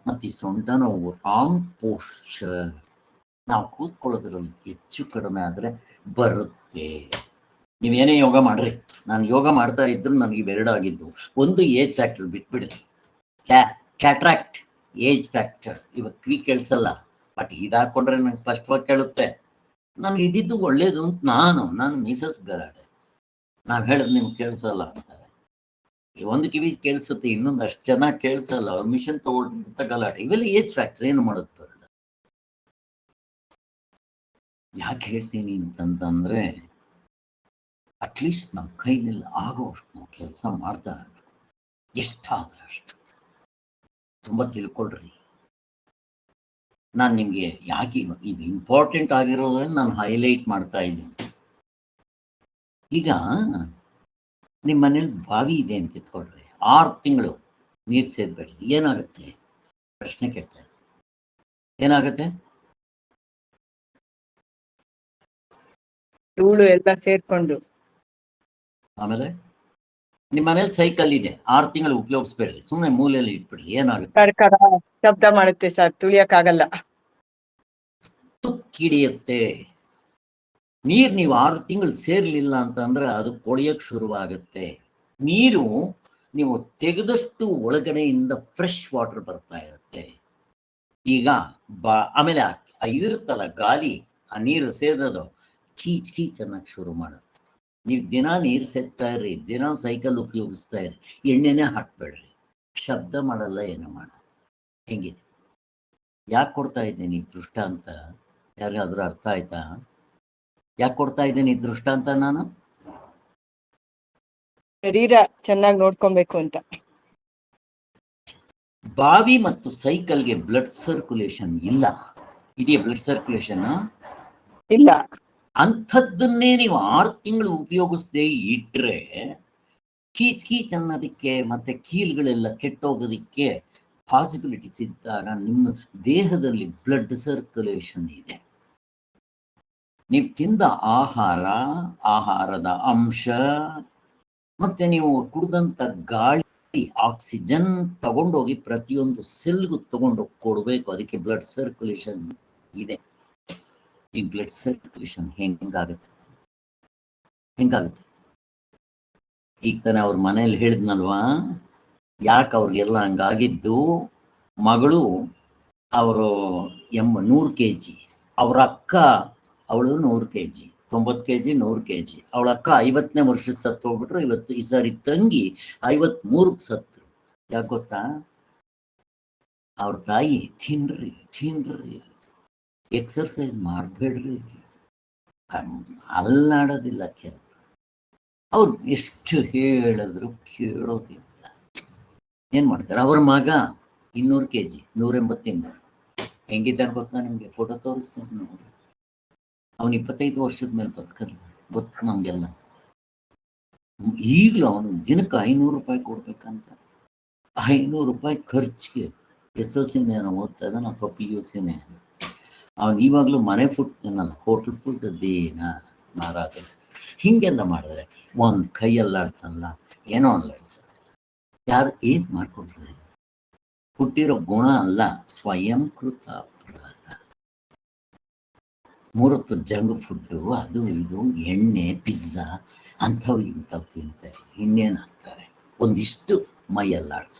ಮತ್ತು ಈ ಸೊಂಟ ನೋವು ರಾಂಗ್ ಪೋಸ್ಚರ್. ನಾವು ಕೂತ್ಕೊಳ್ಳೋದ್ರಲ್ಲಿ ಹೆಚ್ಚು ಕಡಿಮೆ ಆದರೆ ಬರುತ್ತೆ. ನೀವೇನೇ ಯೋಗ ಮಾಡ್ರಿ, ನಾನು ಯೋಗ ಮಾಡ್ತಾ ಇದ್ರು ನನಗೆ ಇವೆರಡು ಆಗಿದ್ದು. ಒಂದು ಏಜ್ ಫ್ಯಾಕ್ಟರ್ ಬಿಟ್ಬಿಡಿ, ಕ್ಯಾಟ್ರಾಕ್ಟ್ ಏಜ್ ಫ್ಯಾಕ್ಟರ್. ಇವಾಗ ಕಿವಿ ಕೇಳಿಸಲ್ಲ, ಬಟ್ ಇದಾಕೊಂಡ್ರೆ ನಂಗೆ ಸ್ಪಷ್ಟವಾಗಿ ಕೇಳುತ್ತೆ. ನನಗೆ ಇದ್ದಿದ್ದು ಒಳ್ಳೇದು ಅಂತ ನಾನು ಮಿಸಸ್ ಗಲಾಟೆ. ನಾವು ಹೇಳಿದ್ರೆ ನಿಮ್ಗೆ ಕೇಳಿಸಲ್ಲ ಅಂತಾರೆ. ಒಂದು ಕಿವಿ ಕೇಳಿಸುತ್ತೆ, ಇನ್ನೊಂದು ಅಷ್ಟು ಚೆನ್ನಾಗಿ ಕೇಳಿಸಲ್ಲ. ಅವ್ರು ಮಿಷನ್ ತಗೊಳ್ತ ಗಲಾಟೆ. ಇವೆಲ್ಲ ಏಜ್ ಫ್ಯಾಕ್ಟರ್, ಏನು ಮಾಡೋದು ಬರಲ್ಲ. ಯಾಕೆ ಹೇಳ್ತೀನಿ ಅಂತಂದ್ರೆ, ಅಟ್ಲೀಸ್ಟ್ ನಮ್ಮ ಕೈನಲ್ಲಿ ಆಗೋಷ್ಟು ನಾವು ಕೆಲಸ ಮಾಡ್ತಾ ಇರಬೇಕು, ಎಷ್ಟಾದ್ರೆ ಅಷ್ಟು. ತುಂಬ ತಿಳ್ಕೊಳ್ರಿ. ನಾನು ನಿಮಗೆ ಯಾಕೆ ಇದು ಇಂಪಾರ್ಟೆಂಟ್ ಆಗಿರೋದನ್ನ ನಾನು ಹೈಲೈಟ್ ಮಾಡ್ತಾ ಇದ್ದೀನಿ. ಈಗ ನಿಮ್ಮ ಮನೇಲಿ ಬಾವಿ ಇದೆ ಅಂತ ಇಟ್ಕೊಳ್ರಿ, 6 ತಿಂಗಳು ನೀರು ಸೇರ್ಬೇಡಿ. ಏನಾಗುತ್ತೆ? ಪ್ರಶ್ನೆ ಕೇಳ್ತಾ ಇದ್ದೀನಿ, ಏನಾಗುತ್ತೆ? ಧೂಳು ಎಲ್ಲ ಸೇರ್ಕೊಂಡು. ಆಮೇಲೆ ನಿಮ್ಮ ಮನೇಲಿ ಸೈಕಲ್ ಇದೆ, 6 ತಿಂಗಳು ಉಪಯೋಗಿಸ್ಬೇಡ್ರಿ, ಸುಮ್ಮನೆ ಮೂಲೆಯಲ್ಲಿ ಇಟ್ಬಿಡ್ರಿ. ಏನಾಗುತ್ತೆ? ಕರ್ಕರ ಶಬ್ದ ಮಾಡುತ್ತೆ ಸರ್, ತುಳಿಯಕ್ಕಾಗಲ್ಲ. ತುಕ್ಕಿಡಿಯುತ್ತೆ. ನೀರು ನೀವು 6 ತಿಂಗಳು ಸೇರ್ಲಿಲ್ಲ ಅಂತಂದ್ರೆ ಅದು ಕೊಳೆಯಕ್ಕೆ ಶುರುವಾಗುತ್ತೆ. ನೀರು ನೀವು ತೆಗೆದಷ್ಟು ಒಳಗಡೆಯಿಂದ ಫ್ರೆಶ್ ವಾಟರ್ ಬರ್ತಾ ಇರುತ್ತೆ. ಈಗ ಆಮೇಲೆ ಇದಿರುತ್ತಲ್ಲ ಗಾಳಿ, ಆ ನೀರು ಸೇರೋದು ಕೀಚ್ ಅನ್ನಕ್ಕೆ ಶುರು ಮಾಡುತ್ತೆ. ನೀವು ದಿನ ನೀರು ಸೇರ್ತಾ ಇರ್ರಿ, ದಿನ ಸೈಕಲ್ ಉಪಯೋಗಿಸ್ತಾ ಇರ್ರಿ, ಎಣ್ಣೆನೇ ಹಾಕ್ಬೇಡ್ರಿ, ಶಬ್ದ ಮಾಡಲ್ಲ, ಏನು ಮಾಡಲ್ಲ. ಹೆಂಗಿದೆ? ಯಾಕೆ ಕೊಡ್ತಾ ಇದ್ದೇನೆ ಈ ದೃಷ್ಟಾಂತ? ಯಾರಿಗಾದ್ರೂ ಅರ್ಥ ಆಯ್ತಾ? ಯಾಕೆ ಕೊಡ್ತಾ ಇದ್ದೇನೆ ಈ ದೃಷ್ಟಾಂತ ನಾನು? ಶರೀರ ಚೆನ್ನಾಗಿ ನೋಡ್ಕೊಬೇಕು ಅಂತ. ಬಾವಿ ಮತ್ತು ಸೈಕಲ್ಗೆ ಬ್ಲಡ್ ಸರ್ಕ್ಯುಲೇಷನ್ ಇಲ್ಲ. ಇದೆಯಾ ಬ್ಲಡ್ ಸರ್ಕ್ಯುಲೇಷನ್? ಇಲ್ಲ. ಅಂಥದ್ದನ್ನೇ ನೀವು 6 ತಿಂಗಳು ಉಪಯೋಗಿಸದೆ ಇಟ್ರೆ ಕೀಚ್ ಅನ್ನೋದಕ್ಕೆ ಮತ್ತೆ ಕೀಲ್ಗಳೆಲ್ಲ ಕೆಟ್ಟೋಗೋದಕ್ಕೆ ಪಾಸಿಬಿಲಿಟೀಸ್ ಇದ್ದಾಗ ನಿಮ್ಮ ದೇಹದಲ್ಲಿ ಬ್ಲಡ್ ಸರ್ಕ್ಯುಲೇಷನ್ ಇದೆ. ನೀವು ತಿಂದ ಆಹಾರದ ಅಂಶ ಮತ್ತೆ ನೀವು ಕುಡಿದಂಥ ಗಾಳಿ, ಆಕ್ಸಿಜನ್ ತಗೊಂಡೋಗಿ ಪ್ರತಿಯೊಂದು ಸೆಲ್ಗೂ ತಗೊಂಡೋಗಿ ಕೊಡಬೇಕು. ಅದಕ್ಕೆ ಬ್ಲಡ್ ಸರ್ಕ್ಯುಲೇಷನ್ ಇದೆ. ಈ ಬ್ಲಡ್ ಸರ್ಕ್ಯುಲೇಷನ್ ಹೆಂಗಾಗುತ್ತೆ? ಈಗ ತಾನೆ ಅವ್ರ ಮನೇಲಿ ಹೇಳಿದ್ನಲ್ವಾ, ಯಾಕೆ ಅವ್ರಿಗೆಲ್ಲ ಹಂಗಾಗಿದ್ದು? ಮಗಳು ಅವರು 100 kg, ಅವ್ರ ಅಕ್ಕ ಅವಳು 100 kg, 90 kg 100 kg. ಅವಳ ಅಕ್ಕ 50ನೇ ವರ್ಷಕ್ಕೆ ಸತ್ತು ಹೋಗ್ಬಿಟ್ರು. ಈ ಸಾರಿ ತಂಗಿ 53ಕ್ಕೆ ಸತ್ರು. ಯಾಕೆ ಗೊತ್ತಾ? ಅವ್ರ ತಾಯಿ ತಿನ್ರಿ ಎಕ್ಸರ್ಸೈಸ್ ಮಾಡಬೇಡ್ರಿ, ಅಲ್ಲಾಡೋದಿಲ್ಲ ಕೆಲವು. ಅವ್ರು ಎಷ್ಟು ಹೇಳಿದ್ರು ಕೇಳೋದಿಲ್ಲ. ಏನ್ ಮಾಡ್ತಾರೆ? ಅವ್ರ ಮಗ 200 kg, 180. ಹೆಂಗಿದ್ದಾನೆ ಗೊತ್ತಾ ನಿಮ್ಗೆ? ಫೋಟೋ ತೋರಿಸ್ತೀನಿ ನೋಡಿ. ಅವನು 25 ವರ್ಷದ ಮೇಲೆ ಬದುಕಲ್ಲ, ಗೊತ್ತು ನಮ್ಗೆಲ್ಲ. ಈಗಲೂ ಅವನು ದಿನಕ್ಕೆ 500 ರೂಪಾಯಿ ಕೊಡ್ಬೇಕಂತ. 500 ರೂಪಾಯಿ ಖರ್ಚಿಗೆ. SLCನೇ ಓದ್ತಾ ಇದ್ದಾನೆ, ಅಥವಾ PUCನೇ. ಅವನು ಇವಾಗಲೂ ಮನೆ ಫುಡ್ ತಿನ್ನಲ್ಲ, ಹೋಟೆಲ್ ಫುಡ್ ಅದೇನ ಮಾರಾಟ. ಹಿಂಗೆಲ್ಲ ಮಾಡಿದ್ರೆ ಒಂದು ಕೈಯಲ್ಲಾಡ್ಸಲ್ಲ, ಏನೋ ಅಲ್ಲಾಡ್ಸಲ್ಲ. ಯಾರು ಏನ್ ಮಾಡ್ಕೊಡ್ತಾರೆ? ಹುಟ್ಟಿರೋ ಗುಣ ಅಲ್ಲ, ಸ್ವಯಂಕೃತ ಅಪರಾಧ. 3 ಜಂಕ್ ಫುಡ್ಡು, ಅದು ಇದು, ಎಣ್ಣೆ, ಪಿಜ್ಜಾ ಅಂಥವು ಇಂಥವು ತಿಂತಾರೆ. ಇನ್ನೇನಾಗ್ತಾರೆ? ಒಂದಿಷ್ಟು ಮೈಯಲ್ಲಾಡ್ಸ.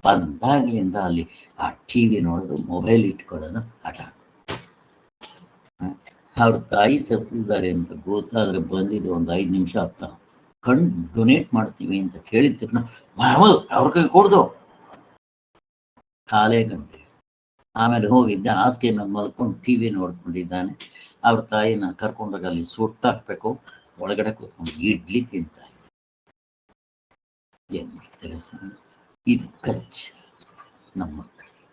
ಬಂದಾಗ್ಲಿಂದ ಅಲ್ಲಿ ಆ TV ನೋಡೋದು, ಮೊಬೈಲ್ ಇಟ್ಕೊಳ್ಳೋದು, ಆಟ ಆಡೋದು. ಅವ್ರ ತಾಯಿ ಸತ್ತಿದ್ದಾರೆ ಅಂತ ಗೊತ್ತಾದ್ರೆ ಬಂದಿದ್ದು ಒಂದು 5 ನಿಮಿಷ ಆಗ್ತಾ ಕಣ್ ಡೊನೇಟ್ ಮಾಡ್ತೀವಿ ಅಂತ ಕೇಳಿದ್ದ ಅವ್ರ ಕೈ ಕೊಡ್ದು ಕಾಲೇ ಗಂಟೆ. ಆಮೇಲೆ ಹೋಗಿದ್ದೆ, ಹಾಸಿಗೆ ಮೇಲೆ ಮಲ್ಕೊಂಡು TV ನೋಡ್ಕೊಂಡಿದ್ದಾನೆ. ಅವ್ರ ತಾಯಿನ ಕರ್ಕೊಂಡೋಗಿ ಅಲ್ಲಿ ಸುಟ್ಟಾಕ್ಬೇಕು, ಒಳಗಡೆ ಕೂತ್ಕೊಂಡು ಇಡ್ಲಿ ತಿಂತ. ಏನ್ ಮಾಡ್ತಾರೆ ಸ್ವಾಮಿ? ಇದು ಕಲ್ಚರ್ ನಮ್ಮ ಮಕ್ಕಳಿಗೆ.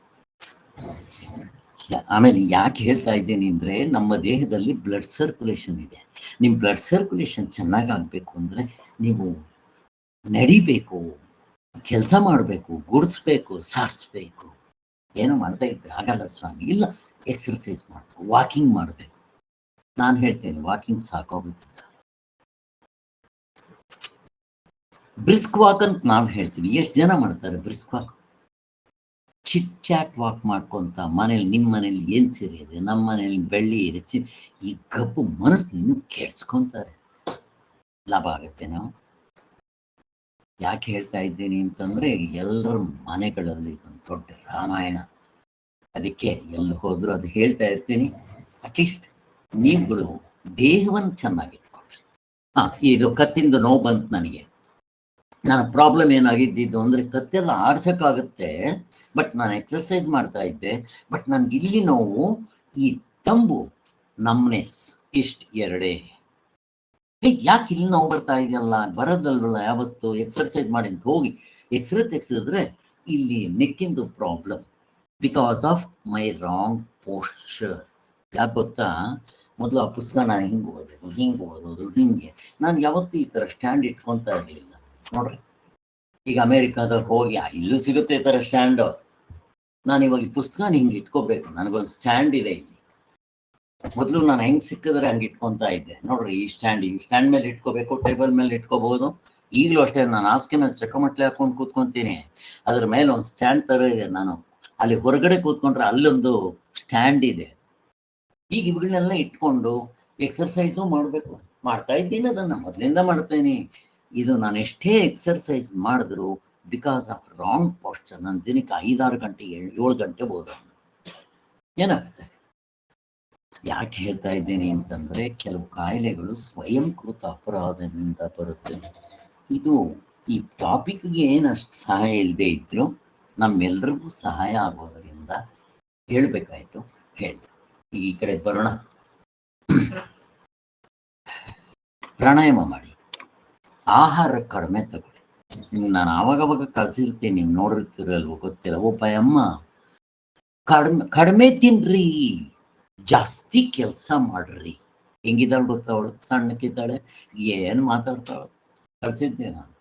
ಆಮೇಲೆ ಯಾಕೆ ಹೇಳ್ತಾ ಇದ್ದೀನಿ ಅಂದ್ರೆ, ನಮ್ಮ ದೇಹದಲ್ಲಿ ಬ್ಲಡ್ ಸರ್ಕ್ಯುಲೇಷನ್ ಇದೆ. ನಿಮ್ಮ ಬ್ಲಡ್ ಸರ್ಕ್ಯುಲೇಷನ್ ಚೆನ್ನಾಗಿ ಆಗ್ಬೇಕು ಅಂದ್ರೆ ನೀವು ನಡಿಬೇಕು, ಕೆಲಸ ಮಾಡಬೇಕು, ಗುಡಿಸ್ಬೇಕು, ಸಾರಿಸ್ಬೇಕು. ಏನೋ ಮಾಡ್ತಾ ಇದ್ರೆ ಆಗಲ್ಲ ಸ್ವಾಮಿ. ಇಲ್ಲ, ಎಕ್ಸರ್ಸೈಸ್ ಮಾಡಬೇಕು, ವಾಕಿಂಗ್ ಮಾಡಬೇಕು. ನಾನು ಹೇಳ್ತೇನೆ, ವಾಕಿಂಗ್ ಸಾಕೋಗುತ್ತಿಲ್ಲ. ಬ್ರಿಸ್ಕ್ ವಾಕ್ ಅಂತ ನಾವು ಹೇಳ್ತೀವಿ. ಎಷ್ಟು ಜನ ಮಾಡ್ತಾರೆ brisk walk? Chit chat walk ಮಾಡ್ಕೊಂತ ಮನೇಲಿ, ನಿಮ್ಮ ಮನೇಲಿ ಏನು ಸೀರೆ ಇದೆ, ನಮ್ಮ ಮನೇಲಿ ಬೆಳ್ಳಿ ಇದೆ, ಈ ಗಬ್ಬು ಮನಸ್ಸು ಇನ್ನೂ ಕೆಡ್ಸ್ಕೊಂತಾರೆ. ಲಾಭ ಆಗುತ್ತೆ. ನಾವು ಯಾಕೆ ಹೇಳ್ತಾ ಇದ್ದೀನಿ ಅಂತಂದ್ರೆ, ಎಲ್ಲರ ಮನೆಗಳಲ್ಲಿ ಇದೊಂದು ದೊಡ್ಡ ರಾಮಾಯಣ. ಅದಕ್ಕೆ ಎಲ್ಲಿ ಹೋದ್ರು ಅದು ಹೇಳ್ತಾ ಇರ್ತೀನಿ. ಅಟ್ಲೀಸ್ಟ್ ನೀವುಗಳು ದೇಹವನ್ನು ಚೆನ್ನಾಗಿಟ್ಕೊಳ್ಳಿ. ಇದು ಕತ್ತಿಂದ ನೋವು ಬಂತು ನನಗೆ. ನನ್ನ ಪ್ರಾಬ್ಲಮ್ ಏನಾಗಿದ್ದು ಅಂದ್ರೆ, ಕತ್ತೆಲ್ಲ ಆಡ್ಸೋಕ್ಕಾಗುತ್ತೆ, ಬಟ್ ನಾನು ಎಕ್ಸರ್ಸೈಸ್ ಮಾಡ್ತಾ ಇದ್ದೆ. ಬಟ್ ನನ್ಗೆ ಇಲ್ಲಿ ನೋವು, ಈ ತಂಬು ನಮ್ನೆಸ್ ಇಷ್ಟು ಎರಡೇ. ಯಾಕೆ ಇಲ್ಲಿ ನೋವು ಬರ್ತಾ ಇದೆಯಲ್ಲ? ಬರೋದಲ್ವಲ್ಲ ಯಾವತ್ತು? ಎಕ್ಸರ್ಸೈಸ್ ಮಾಡಿ ಅಂತ ಹೋಗಿ ತೆಗ್ಸಿದ್ರೆ ಇಲ್ಲಿ ನೆಕ್ಕಿಂದು problem, because of my wrong posture. ಯಾಕೆ ಗೊತ್ತಾ? ಮೊದಲು ಆ ಪುಸ್ತಕ ನಾನು ಹಿಂಗೆ ಓದೋದು ಹಿಂಗೆ. ನಾನು ಯಾವತ್ತೂ ಈ ಥರ ಸ್ಟ್ಯಾಂಡ್ ಇಟ್ಕೊತಾ ಇರಲಿಲ್ಲ. ನೋಡ್ರಿ, ಈಗ ಅಮೇರಿಕಾದವ್ರು ಹೋಗಿ ಇಲ್ಲೂ ಸಿಗುತ್ತೆ ಈ ಥರ ಸ್ಟ್ಯಾಂಡು. ನಾನು ಇವಾಗ ಈ ಪುಸ್ತಕನ ಹಿಂಗೆ ಇಟ್ಕೋಬೇಕು, ನನಗೊಂದು ಸ್ಟ್ಯಾಂಡ್ ಇದೆ ಇಲ್ಲಿ. ಮೊದಲು ನಾನು ಹೆಂಗೆ ಸಿಕ್ಕಿದ್ರೆ ಹಂಗೆ ಇಟ್ಕೊತಾ ಇದ್ದೆ. ನೋಡ್ರಿ, ಈ ಸ್ಟ್ಯಾಂಡ್ ಮೇಲೆ ಇಟ್ಕೋಬೇಕು, ಟೇಬಲ್ ಮೇಲೆ ಇಟ್ಕೋಬಹುದು. ಈಗಲೂ ಅಷ್ಟೇ, ನಾನು ಹಾಸಿಗೆ ಮೇಲೆ ಚಕ್ಕಮಟ್ಲೆ ಹಾಕೊಂಡು ಕೂತ್ಕೊಂತೀನಿ. ಅದ್ರ ಮೇಲೆ ಒಂದು ಸ್ಟ್ಯಾಂಡ್ ಥರ ಇದೆ. ನಾನು ಅಲ್ಲಿ ಹೊರಗಡೆ ಕೂತ್ಕೊಂಡ್ರೆ ಅಲ್ಲೊಂದು ಸ್ಟ್ಯಾಂಡ್ ಇದೆ. ಈಗ ಇವುಗಳನ್ನೆಲ್ಲ ಇಟ್ಕೊಂಡು ಎಕ್ಸರ್ಸೈಸು ಮಾಡಬೇಕು. ಮಾಡ್ತಾ ಇದ್ದೀನಿ, ಅದನ್ನು ಮೊದಲಿಂದ ಮಾಡ್ತೇನೆ. ಇದು ನಾನು ಎಷ್ಟೇ ಎಕ್ಸರ್ಸೈಸ್ ಮಾಡಿದ್ರು ಬಿಕಾಸ್ ಆಫ್ ರಾಂಗ್ ಪೋಸ್ಚರ್, ನನ್ನ ದಿನಕ್ಕೆ 5-6 ಗಂಟೆ 7 ಗಂಟೆ ಬೋದು. ಏನಾಗುತ್ತೆ? ಯಾಕೆ ಹೇಳ್ತಾ ಇದ್ದೀನಿ ಅಂತಂದರೆ, ಕೆಲವು ಕಾಯಿಲೆಗಳು ಸ್ವಯಂಕೃತ ಅಪರಾಧದಿಂದ ಬರುತ್ತೆ. ಇದು ಈ ಟಾಪಿಕ್ಗೆ ಏನಷ್ಟು ಸಹಾಯ ಇಲ್ಲದೆ ಇದ್ದರೂ ನಮ್ಮೆಲ್ರಿಗೂ ಸಹಾಯ ಆಗೋದರಿಂದ ಹೇಳಬೇಕಾಯ್ತು, ಹೇಳಿ. ಈ ಕಡೆ ಬರೋಣ. ಪ್ರಾಣಾಯಾಮ ಮಾಡಿ, ಆಹಾರ ಕಡಿಮೆ ತಗೊಳ್ಳಿ. ನಿಮ್ಗೆ ನಾನು ಆವಾಗವಾಗ ಕಳಿಸಿರ್ತೀನಿ, ನೀವು ನೋಡಿರ್ತೀರಲ್ವ ಗೊತ್ತಿಲ್ಲ. ಒಬ್ಬ ಅಮ್ಮ ಕಡಿಮೆ ತಿನ್ರಿ, ಜಾಸ್ತಿ ಕೆಲಸ ಮಾಡ್ರಿ. ಹೆಂಗಿದ್ದಾಳೆ ಗೊತ್ತಾ ಅವಳು? ಸಣ್ಣಕ್ಕಿದ್ದಾಳೆ, ಏನು ಮಾತಾಡ್ತಾಳು. ಕಳ್ಸಿದ್ದೆ ನಾನು,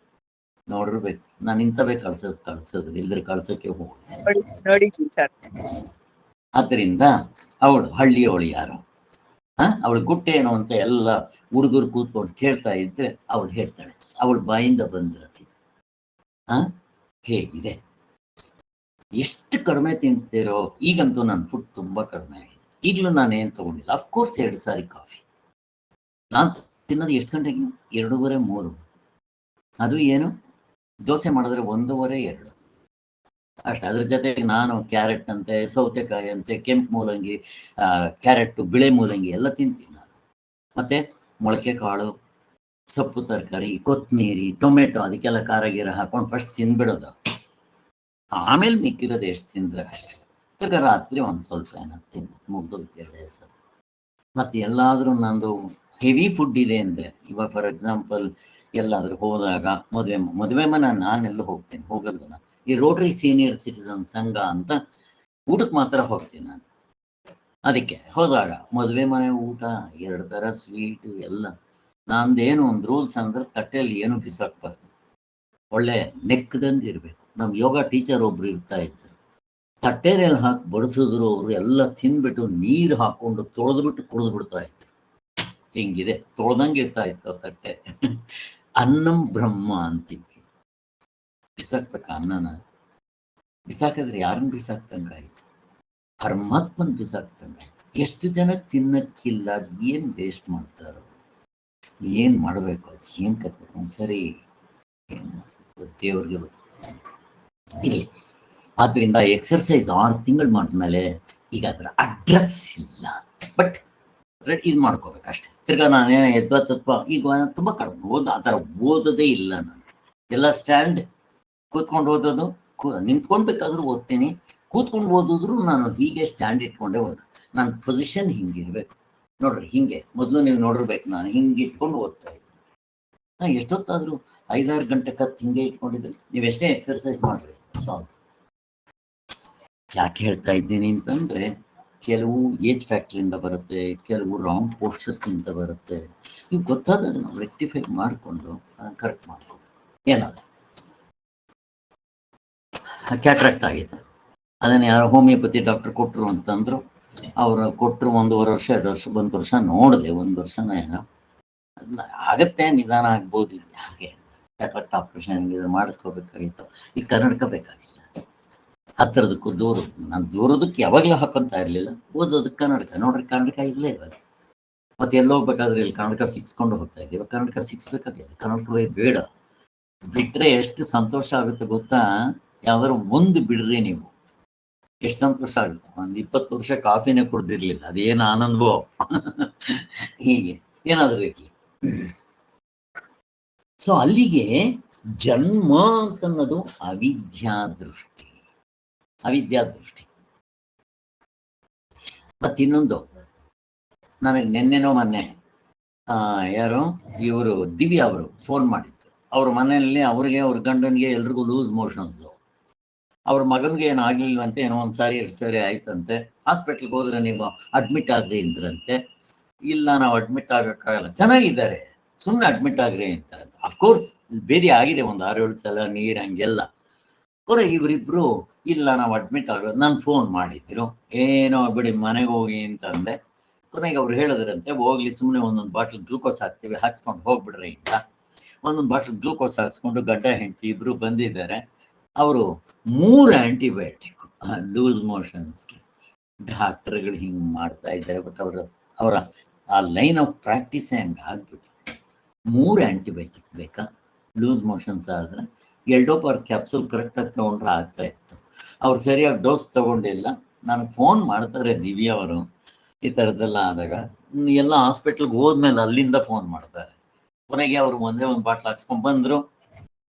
ನೋಡಿರ್ಬೇಕು. ನಾನು ಇಂಥವೇ ಕಳ್ಸೋದು ಇಲ್ದ್ರೆ ಕಳ್ಸೋಕ್ಕೆ ಹೋಗಿ ನೋಡಿ ಸರ್. ಆದ್ದರಿಂದ ಅವಳು ಹಳ್ಳಿಯವಳು ಯಾರು, ಅವಳು ಗುಟ್ಟೆ ಏನು ಅಂತ ಎಲ್ಲ ಹುಡುಗರು ಕೂತ್ಕೊಂಡು ಕೇಳ್ತಾ ಇದ್ರೆ ಅವಳು ಹೇಳ್ತಾಳೆ, ಅವಳು ಬಾಯಿಂದ ಬಂದಿರತ್ತೆ. ಹೇಗಿದೆ, ಎಷ್ಟು ಕಡಿಮೆ ತಿಂತೀರೋ. ಈಗಂತೂ ನನ್ನ ಫುಡ್ ತುಂಬ ಕಡಿಮೆ ಆಗಿದೆ. ಈಗಲೂ ನಾನೇನು ತಗೊಂಡಿಲ್ಲ. Of course 2 sorry coffee. ನಾನು ತಿನ್ನೋದು ಎಷ್ಟು ಗಂಟೆಗೆ? 2:30, 3. ಅದು ಏನು, ದೋಸೆ ಮಾಡಿದ್ರೆ 1:15, 2 ಅಷ್ಟು. ಅದ್ರ ಜೊತೆಗೆ ನಾನು ಕ್ಯಾರೆಟ್ ಅಂತೆ, ಸೌತೆಕಾಯಿ ಅಂತೆ, ಕೆಂಪು ಮೂಲಂಗಿ, ಕ್ಯಾರೆಟು, ಬಿಳೆ ಮೂಲಂಗಿ ಎಲ್ಲ ತಿಂತೀನಿ ನಾನು. ಮತ್ತು ಮೊಳಕೆ ಕಾಳು, ಸೊಪ್ಪು ತರಕಾರಿ, ಕೊತ್ತಂಬರಿ, ಟೊಮೆಟೊ, ಅದಕ್ಕೆಲ್ಲ ಖಾರ ಗೀರ ಹಾಕೊಂಡು ಫಸ್ಟ್ ತಿಂದ್ಬಿಡೋದು. ಆಮೇಲೆ ಮಿಕ್ಕಿರೋದು ಎಷ್ಟು ತಿಂದರೆ ಅಷ್ಟೇ. ತಿರ್ಗ ರಾತ್ರಿ ಒಂದು ಸ್ವಲ್ಪ ಏನಾದ್ರು ತಿಂದು ಮುಗ್ದೋಗ್ತು 2 ದಿವಸ. ಮತ್ತು ಎಲ್ಲಾದರೂ ನಂದು ಹೆವಿ ಫುಡ್ ಇದೆ ಅಂದರೆ, ಇವಾಗ ಫಾರ್ ಎಕ್ಸಾಂಪಲ್ ಎಲ್ಲಾದರೂ ಹೋದಾಗ, ಮದುವೆ ಮನೆ ನಾನೆಲ್ಲೂ ಹೋಗಲ್ಲ ನಾನು. ಈ ರೋಟರಿ ಸೀನಿಯರ್ ಸಿಟಿಸನ್ ಸಂಘ ಅಂತ ಊಟಕ್ಕೆ ಮಾತ್ರ ಹೋಗ್ತೀನಿ ನಾನು. ಅದಕ್ಕೆ ಹೋದಾಗ ಮದುವೆ ಮನೆ ಊಟ 2 ಥರ ಸ್ವೀಟು ಎಲ್ಲ. ನಂದೇನು ಒಂದು ರೂಲ್ಸ್ ಅಂದರೆ, ತಟ್ಟೆಯಲ್ಲಿ ಏನು ಬಿಸಾಕ್ಬಾರ್ದು, ಒಳ್ಳೆ ನೆಕ್ಕದಂಗೆ ಇರಬೇಕು. ನಮ್ಮ ಯೋಗ ಟೀಚರ್ ಒಬ್ರು ಇರ್ತಾ ಇದ್ರು, ತಟ್ಟೆನಲ್ಲಿ ಹಾಕಿ ಬಡಿಸಿದ್ರು ಅವರು ಎಲ್ಲ ತಿಂದ್ಬಿಟ್ಟು ನೀರು ಹಾಕ್ಕೊಂಡು ತೊಳೆದ್ಬಿಟ್ಟು ಕುಡಿದ್ಬಿಡ್ತಾ ಇದ್ರು. ಹಿಂಗಿದೆ, ತೊಳೆದಂಗೆ ಇರ್ತಾ ಇತ್ತು ತಟ್ಟೆ. ಅನ್ನಂ ಬ್ರಹ್ಮ ಅಂತೀವಿ. ಬಿಸಾಕ್ಬೇಕ ಅನ್ನನ? ಬಿಸಾಕಿದ್ರೆ ಯಾರನ್ನ ಬಿಸಾಕ್ತಂಗಾಯ್ತು? ಪರಮಾತ್ಮನ ಬಿಸಾಕ್ತಂಗಾಯ್ತು. ಎಷ್ಟು ಜನ ತಿನ್ನಕ್ಕಿಲ್ಲ, ಅದು ಏನು ವೇಸ್ಟ್ ಮಾಡ್ತಾರೋ, ಏನು ಮಾಡಬೇಕು, ಅದು ಏನು ಕತೆ. ಒಂದ್ಸರಿ ಏನು ಮಾಡಬೇಕು ದೇವ್ರಿಗೆ ಗೊತ್ತು. ಇಲ್ಲಿ ಆದ್ದರಿಂದ ಎಕ್ಸರ್ಸೈಸ್ 6 ತಿಂಗಳು ಮಾಡಿದ್ಮೇಲೆ ಈಗ ಅದರ ಅಡ್ರೆಸ್ ಇಲ್ಲ, ಬಟ್ ಇದು ಮಾಡ್ಕೋಬೇಕು ಅಷ್ಟೇ. ತಿರ್ಗಾ ನಾನೇನೋ ಎದ್ವತ್ತಪ್ಪ ಈಗ ತುಂಬ ಕಡಿಮೆ ಆ ಥರ ಓದೋದೇ ಇಲ್ಲ ನಾನು. ಎಲ್ಲ ಸ್ಟ್ಯಾಂಡ್, ಕೂತ್ಕೊಂಡು ಓದೋದು, ನಿಂತ್ಕೊಳ್ಬೇಕಾದ್ರೂ ಓದ್ತೀನಿ, ಕೂತ್ಕೊಂಡು ಓದಿದ್ರು ನಾನು ಹೀಗೆ ಸ್ಟ್ಯಾಂಡ್ ಇಟ್ಕೊಂಡೇ ಓದು. ನನ್ನ ಪೊಸಿಷನ್ ಹಿಂಗಿರ್ಬೇಕು ನೋಡ್ರಿ, ಹಿಂಗೆ. ಮೊದಲು ನೀವು ನೋಡಿರ್ಬೇಕು, ನಾನು ಹಿಂಗೆ ಇಟ್ಕೊಂಡು ಓದ್ತಾ ಇದ್ದೆ. ನಾನು ಎಷ್ಟೊತ್ತಾದರೂ 5-6 ಗಂಟೆ ಕತ್ತು ಹಿಂಗೆ ಇಟ್ಕೊಂಡಿದ್ದೆ. ನೀವೆಷ್ಟೇ ಎಕ್ಸರ್ಸೈಸ್ ಮಾಡಿರಿ ಸಾಲ್ವ್. ಯಾಕೆ ಹೇಳ್ತಾ ಇದ್ದೀನಿ ಅಂತಂದರೆ, ಕೆಲವು ಏಜ್ ಫ್ಯಾಕ್ಟ್ರಿಂದ ಬರುತ್ತೆ, ಕೆಲವು ರಾಂಗ್ ಪೋಸ್ಚರ್ಸಿಂದ ಬರುತ್ತೆ. ಇವು ಗೊತ್ತಾದಾಗ ನಾವು ರೆಕ್ಟಿಫೈ ಮಾಡಿಕೊಂಡು ಕರೆಕ್ಟ್ ಮಾಡ್ಕೊಂಡು. ಏನಾದ್ರು ಕ್ಯಾಟ್ರಾಕ್ಟ್ ಆಗಿದೆ, ಅದನ್ನು ಯಾರೋ ಹೋಮಿಯೋಪತಿ ಡಾಕ್ಟ್ರ್ ಕೊಟ್ಟರು ಅಂತಂದರು. ಅವರು ಕೊಟ್ಟರು 1.5 ವರ್ಷ 2 ವರ್ಷ, 1 ವರ್ಷ ನೋಡಿದೆ, 1 ವರ್ಷನ ಏನೋ ಆಗತ್ತೆ, ನಿಧಾನ ಆಗ್ಬೋದು. ಹಾಗೆ ಕ್ಯಾಟ್ರಾಕ್ಟ್ ಆಪ್ರೇಷನ್ ಮಾಡಿಸ್ಕೋಬೇಕಾಗಿತ್ತು. ಈಗ ಕನ್ನಡಕ ಬೇಕಾಗಿತ್ತು, ಹತ್ತಿರದಕ್ಕೂ ದೂರದಕ್ಕೂ. ನಾನು ದೂರದಕ್ಕೆ ಯಾವಾಗಲೂ ಹಾಕೊತಾ ಇರಲಿಲ್ಲ, ಓದೋದಕ್ಕೆ ಕನ್ನಡಕ. ನೋಡ್ರಿ, ಕನ್ನಡಕ ಇಲ್ಲೇ ಇವಾಗ. ಮತ್ತು ಎಲ್ಲ ಹೋಗ್ಬೇಕಾದ್ರೆ ಇಲ್ಲಿ ಕನ್ನಡಕ ಸಿಕ್ಸ್ಕೊಂಡು ಹೋಗ್ತಾ ಇದ್ದೀವಿ. ಕನ್ನಡಕ ಸಿಕ್ಸ್ಬೇಕಾಗಿದೆ, ಕನ್ನಡಕವೇ ಬೇಡ. ಬಿಟ್ಟರೆ ಎಷ್ಟು ಸಂತೋಷ ಆಗುತ್ತೆ ಗೊತ್ತಾ? ಯಾವ್ದಾದ್ರು ಒಂದು ಬಿಡ್ರಿ ನೀವು, ಎಷ್ಟು ಸಂತೋಷ ಆಗುತ್ತೆ. ಒಂದು 20 ವರ್ಷ ಕಾಫಿನೇ ಕುಡ್ದಿರ್ಲಿಲ್ಲ, ಅದೇನು ಆನಂದವೋ. ಹೀಗೆ ಏನಾದರೂ ಇರಲಿ. ಸೊ ಅಲ್ಲಿಗೆ ಜನ್ಮ ಅಂತನ್ನೋದು ಅವಿದ್ಯಾದೃಷ್ಟಿ. ಮತ್ತಿನ್ನೊಂದು, ನನಗೆ ನೆನ್ನೆನೋ ಮೊನ್ನೆ ಯಾರು ಇವರು ದಿವ್ಯಾ ಅವರು ಫೋನ್ ಮಾಡಿದ್ರು. ಅವ್ರ ಮನೆಯಲ್ಲಿ ಅವ್ರಿಗೆ, ಅವ್ರ ಗಂಡನಿಗೆ ಎಲ್ರಿಗೂ ಲೂಸ್ ಮೋಷನ್ಸು. ಅವ್ರ ಮಗನಿಗೆ ಏನು ಆಗಲಿಲ್ವಂತೆ, ಏನೋ 1 ಸಾರಿ 2 ಸಾರಿ ಆಯ್ತಂತೆ. ಹಾಸ್ಪಿಟ್ಲಿಗೆ ಹೋದ್ರೆ ನೀವು ಅಡ್ಮಿಟ್ ಆಗ್ರಿ ಅಂದ್ರಂತೆ. ಇಲ್ಲ, ನಾವು ಅಡ್ಮಿಟ್ ಆಗೋಕ್ಕಾಗಲ್ಲ, ಚೆನ್ನಾಗಿದ್ದಾರೆ, ಸುಮ್ಮನೆ ಅಡ್ಮಿಟ್ ಆಗ್ರಿ ಅಂತಾರೆ. ಅಫ್ಕೋರ್ಸ್ ಬೇರೆ ಆಗಿದೆ 1 6-7 ಸಲ ನೀರು ಹಂಗೆಲ್ಲ. ಕೊನೆಗೆ ಇವರಿಬ್ರು ಇಲ್ಲ, ನಾವು ಅಡ್ಮಿಟ್ ಆಗೋದು. ನಾನು ಫೋನ್ ಮಾಡಿದ್ರು, ಏನೋ ಬಿಡಿ ಮನೆಗೆ ಹೋಗಿ ಅಂತಂದೆ. ಕೊನೆಗೆ ಅವ್ರು ಹೇಳಿದ್ರಂತೆ, ಹೋಗ್ಲಿ ಸುಮ್ಮನೆ 1 ಬಾಟ್ಲ್ ಗ್ಲೂಕೋಸ್ ಹಾಕ್ತೀವಿ, ಹಾಕ್ಸ್ಕೊಂಡು ಹೋಗ್ಬಿಡ್ರಿ ಅಂತ. 1 ಬಾಟ್ಲ್ ಗ್ಲೂಕೋಸ್ ಹಾಕ್ಸ್ಕೊಂಡು ಗಂಡ ಹೆಂಡತಿ ಇಬ್ರು ಬಂದಿದ್ದಾರೆ. ಅವರು 3 ಆ್ಯಂಟಿಬಯೋಟಿಕ್ ಲೂಸ್ ಮೋಷನ್ಸ್ಗೆ. ಡಾಕ್ಟರ್ಗಳು ಹಿಂಗೆ ಮಾಡ್ತಾ ಇದ್ದಾರೆ, ಬಟ್ ಅವರ ಆ ಲೈನ್ ಆಫ್ ಪ್ರಾಕ್ಟೀಸೇ ಹಂಗೆ ಆಗ್ಬಿಟ್ಟು 3 ಆ್ಯಂಟಿಬಯೋಟಿಕ್ ಬೇಕಾ ಲೂಸ್ ಮೋಷನ್ಸ್ ಆದರೆ? ಎಲ್ಡೋಪಾರ್ ಕ್ಯಾಪ್ಸೂಲ್ ಕರೆಕ್ಟಾಗಿ ತೊಗೊಂಡ್ರೆ ಆಗ್ತಾ ಇತ್ತು. ಅವ್ರು ಸರಿಯಾಗಿ ಡೋಸ್ ತೊಗೊಂಡಿಲ್ಲ. ನನಗೆ ಫೋನ್ ಮಾಡ್ತಾರೆ ದಿವ್ಯಾ ಅವರು, ಈ ಥರದ್ದೆಲ್ಲ ಆದಾಗ ಎಲ್ಲ ಹಾಸ್ಪಿಟ್ಲ್ಗೆ ಹೋದ್ಮೇಲೆ ಅಲ್ಲಿಂದ ಫೋನ್ ಮಾಡ್ತಾರೆ. ಕೊನೆಗೆ ಅವ್ರು ಒಂದೇ ಒಂದು ಬಾಟ್ಲ್ ಹಾಕ್ಸ್ಕೊಂಡ್ ಬಂದ್ರು.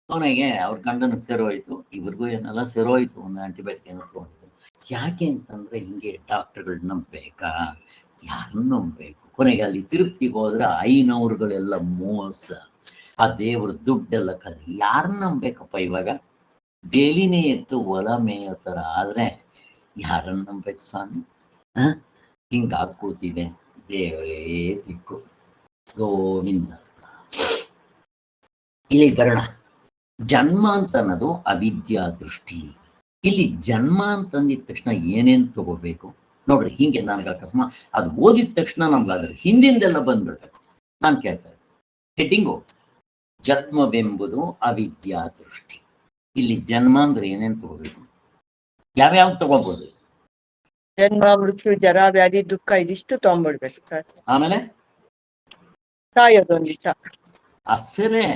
ಕೊನೆಗೆ ಅವ್ರ ಗಂಡನಿಗೆ ಸೇರೋಯ್ತು, ಇವ್ರಿಗೂ ಏನೆಲ್ಲ ಸೇರೋಯ್ತು. ಒಂದು ಆಂಟಿಬಯೋಟಿಕ್ ಏನೋ ತೊಗೊಂಡಿದ್ರು. ಯಾಕೆ ಅಂತಂದ್ರೆ ಹಿಂಗೆ ಡಾಕ್ಟರ್ಗಳು ನಂಬಬೇಕಾ, ಯಾರನ್ನು ನಂಬಬೇಕು? ಕೊನೆಗೆ ಅಲ್ಲಿ ತಿರುಪ್ತಿಗೆ ಹೋದ್ರೆ ಐನೂರುಗಳೆಲ್ಲ ಮೋಸ, ಆ ದೇವ್ರ ದುಡ್ಡೆಲ್ಲ ಕಲಿ. ಯಾರನ್ನ ನಂಬೇಕಪ್ಪ ಇವಾಗ? ಬೇಲಿನೇ ಎತ್ತು ಹೊಲ ಮೇಯೋ ಥರ ಆದ್ರೆ ಯಾರನ್ನ ನಂಬೇಕು ಸ್ವಾಮಿ? ಹಿಂಗಾಗಿ ಕೂತಿದೆ. ದೇವರೇ ದಿಕ್ಕು, ಗೋವಿಂದ. ಇಲ್ಲಿ ಬರೋಣ. ಜನ್ಮ ಅಂತ ಅನ್ನೋದು ಅವಿದ್ಯಾ ದೃಷ್ಟಿ. ಇಲ್ಲಿ ಜನ್ಮ ಅಂತಂದಿದ ತಕ್ಷಣ ಏನೇನು ತಗೋಬೇಕು ನೋಡ್ರಿ. ಹಿಂಗೆ ನನಗೆ ಅಕಸ್ಮಾತ್ ಅದು ಓದಿದ ತಕ್ಷಣ ನಮ್ಗೆ ಅದ್ರ ಹಿಂದಿಂದೆಲ್ಲ ಬಂದ್ಬಿಡ್ಬೇಕು. ನಾನು ಕೇಳ್ತಾ ಇದ್ದೆ ಹೆಡ್ಡಿಂಗು, ಜನ್ಮವೆಂಬುದು ಅವಿದ್ಯಾ ದೃಷ್ಟಿ. ಇಲ್ಲಿ ಜನ್ಮ ಅಂದ್ರೆ ಏನೇನು ತಗೋಬೇಕು, ಯಾವ್ಯಾವ ತಗೋಬಹುದು? ಜನ್ಮ, ಮೃತ್ಯು, ಜರ, ವ್ಯಾಧಿ, ದುಃಖ ಇದಿಷ್ಟು ತಗೊಂಡ್ಬಿಡ್ಬೇಕು ಸರ್. ಆಮೇಲೆ ಸಾಯೋದು ಒಂದ್ ದಿವಸ. ಅಸರೇ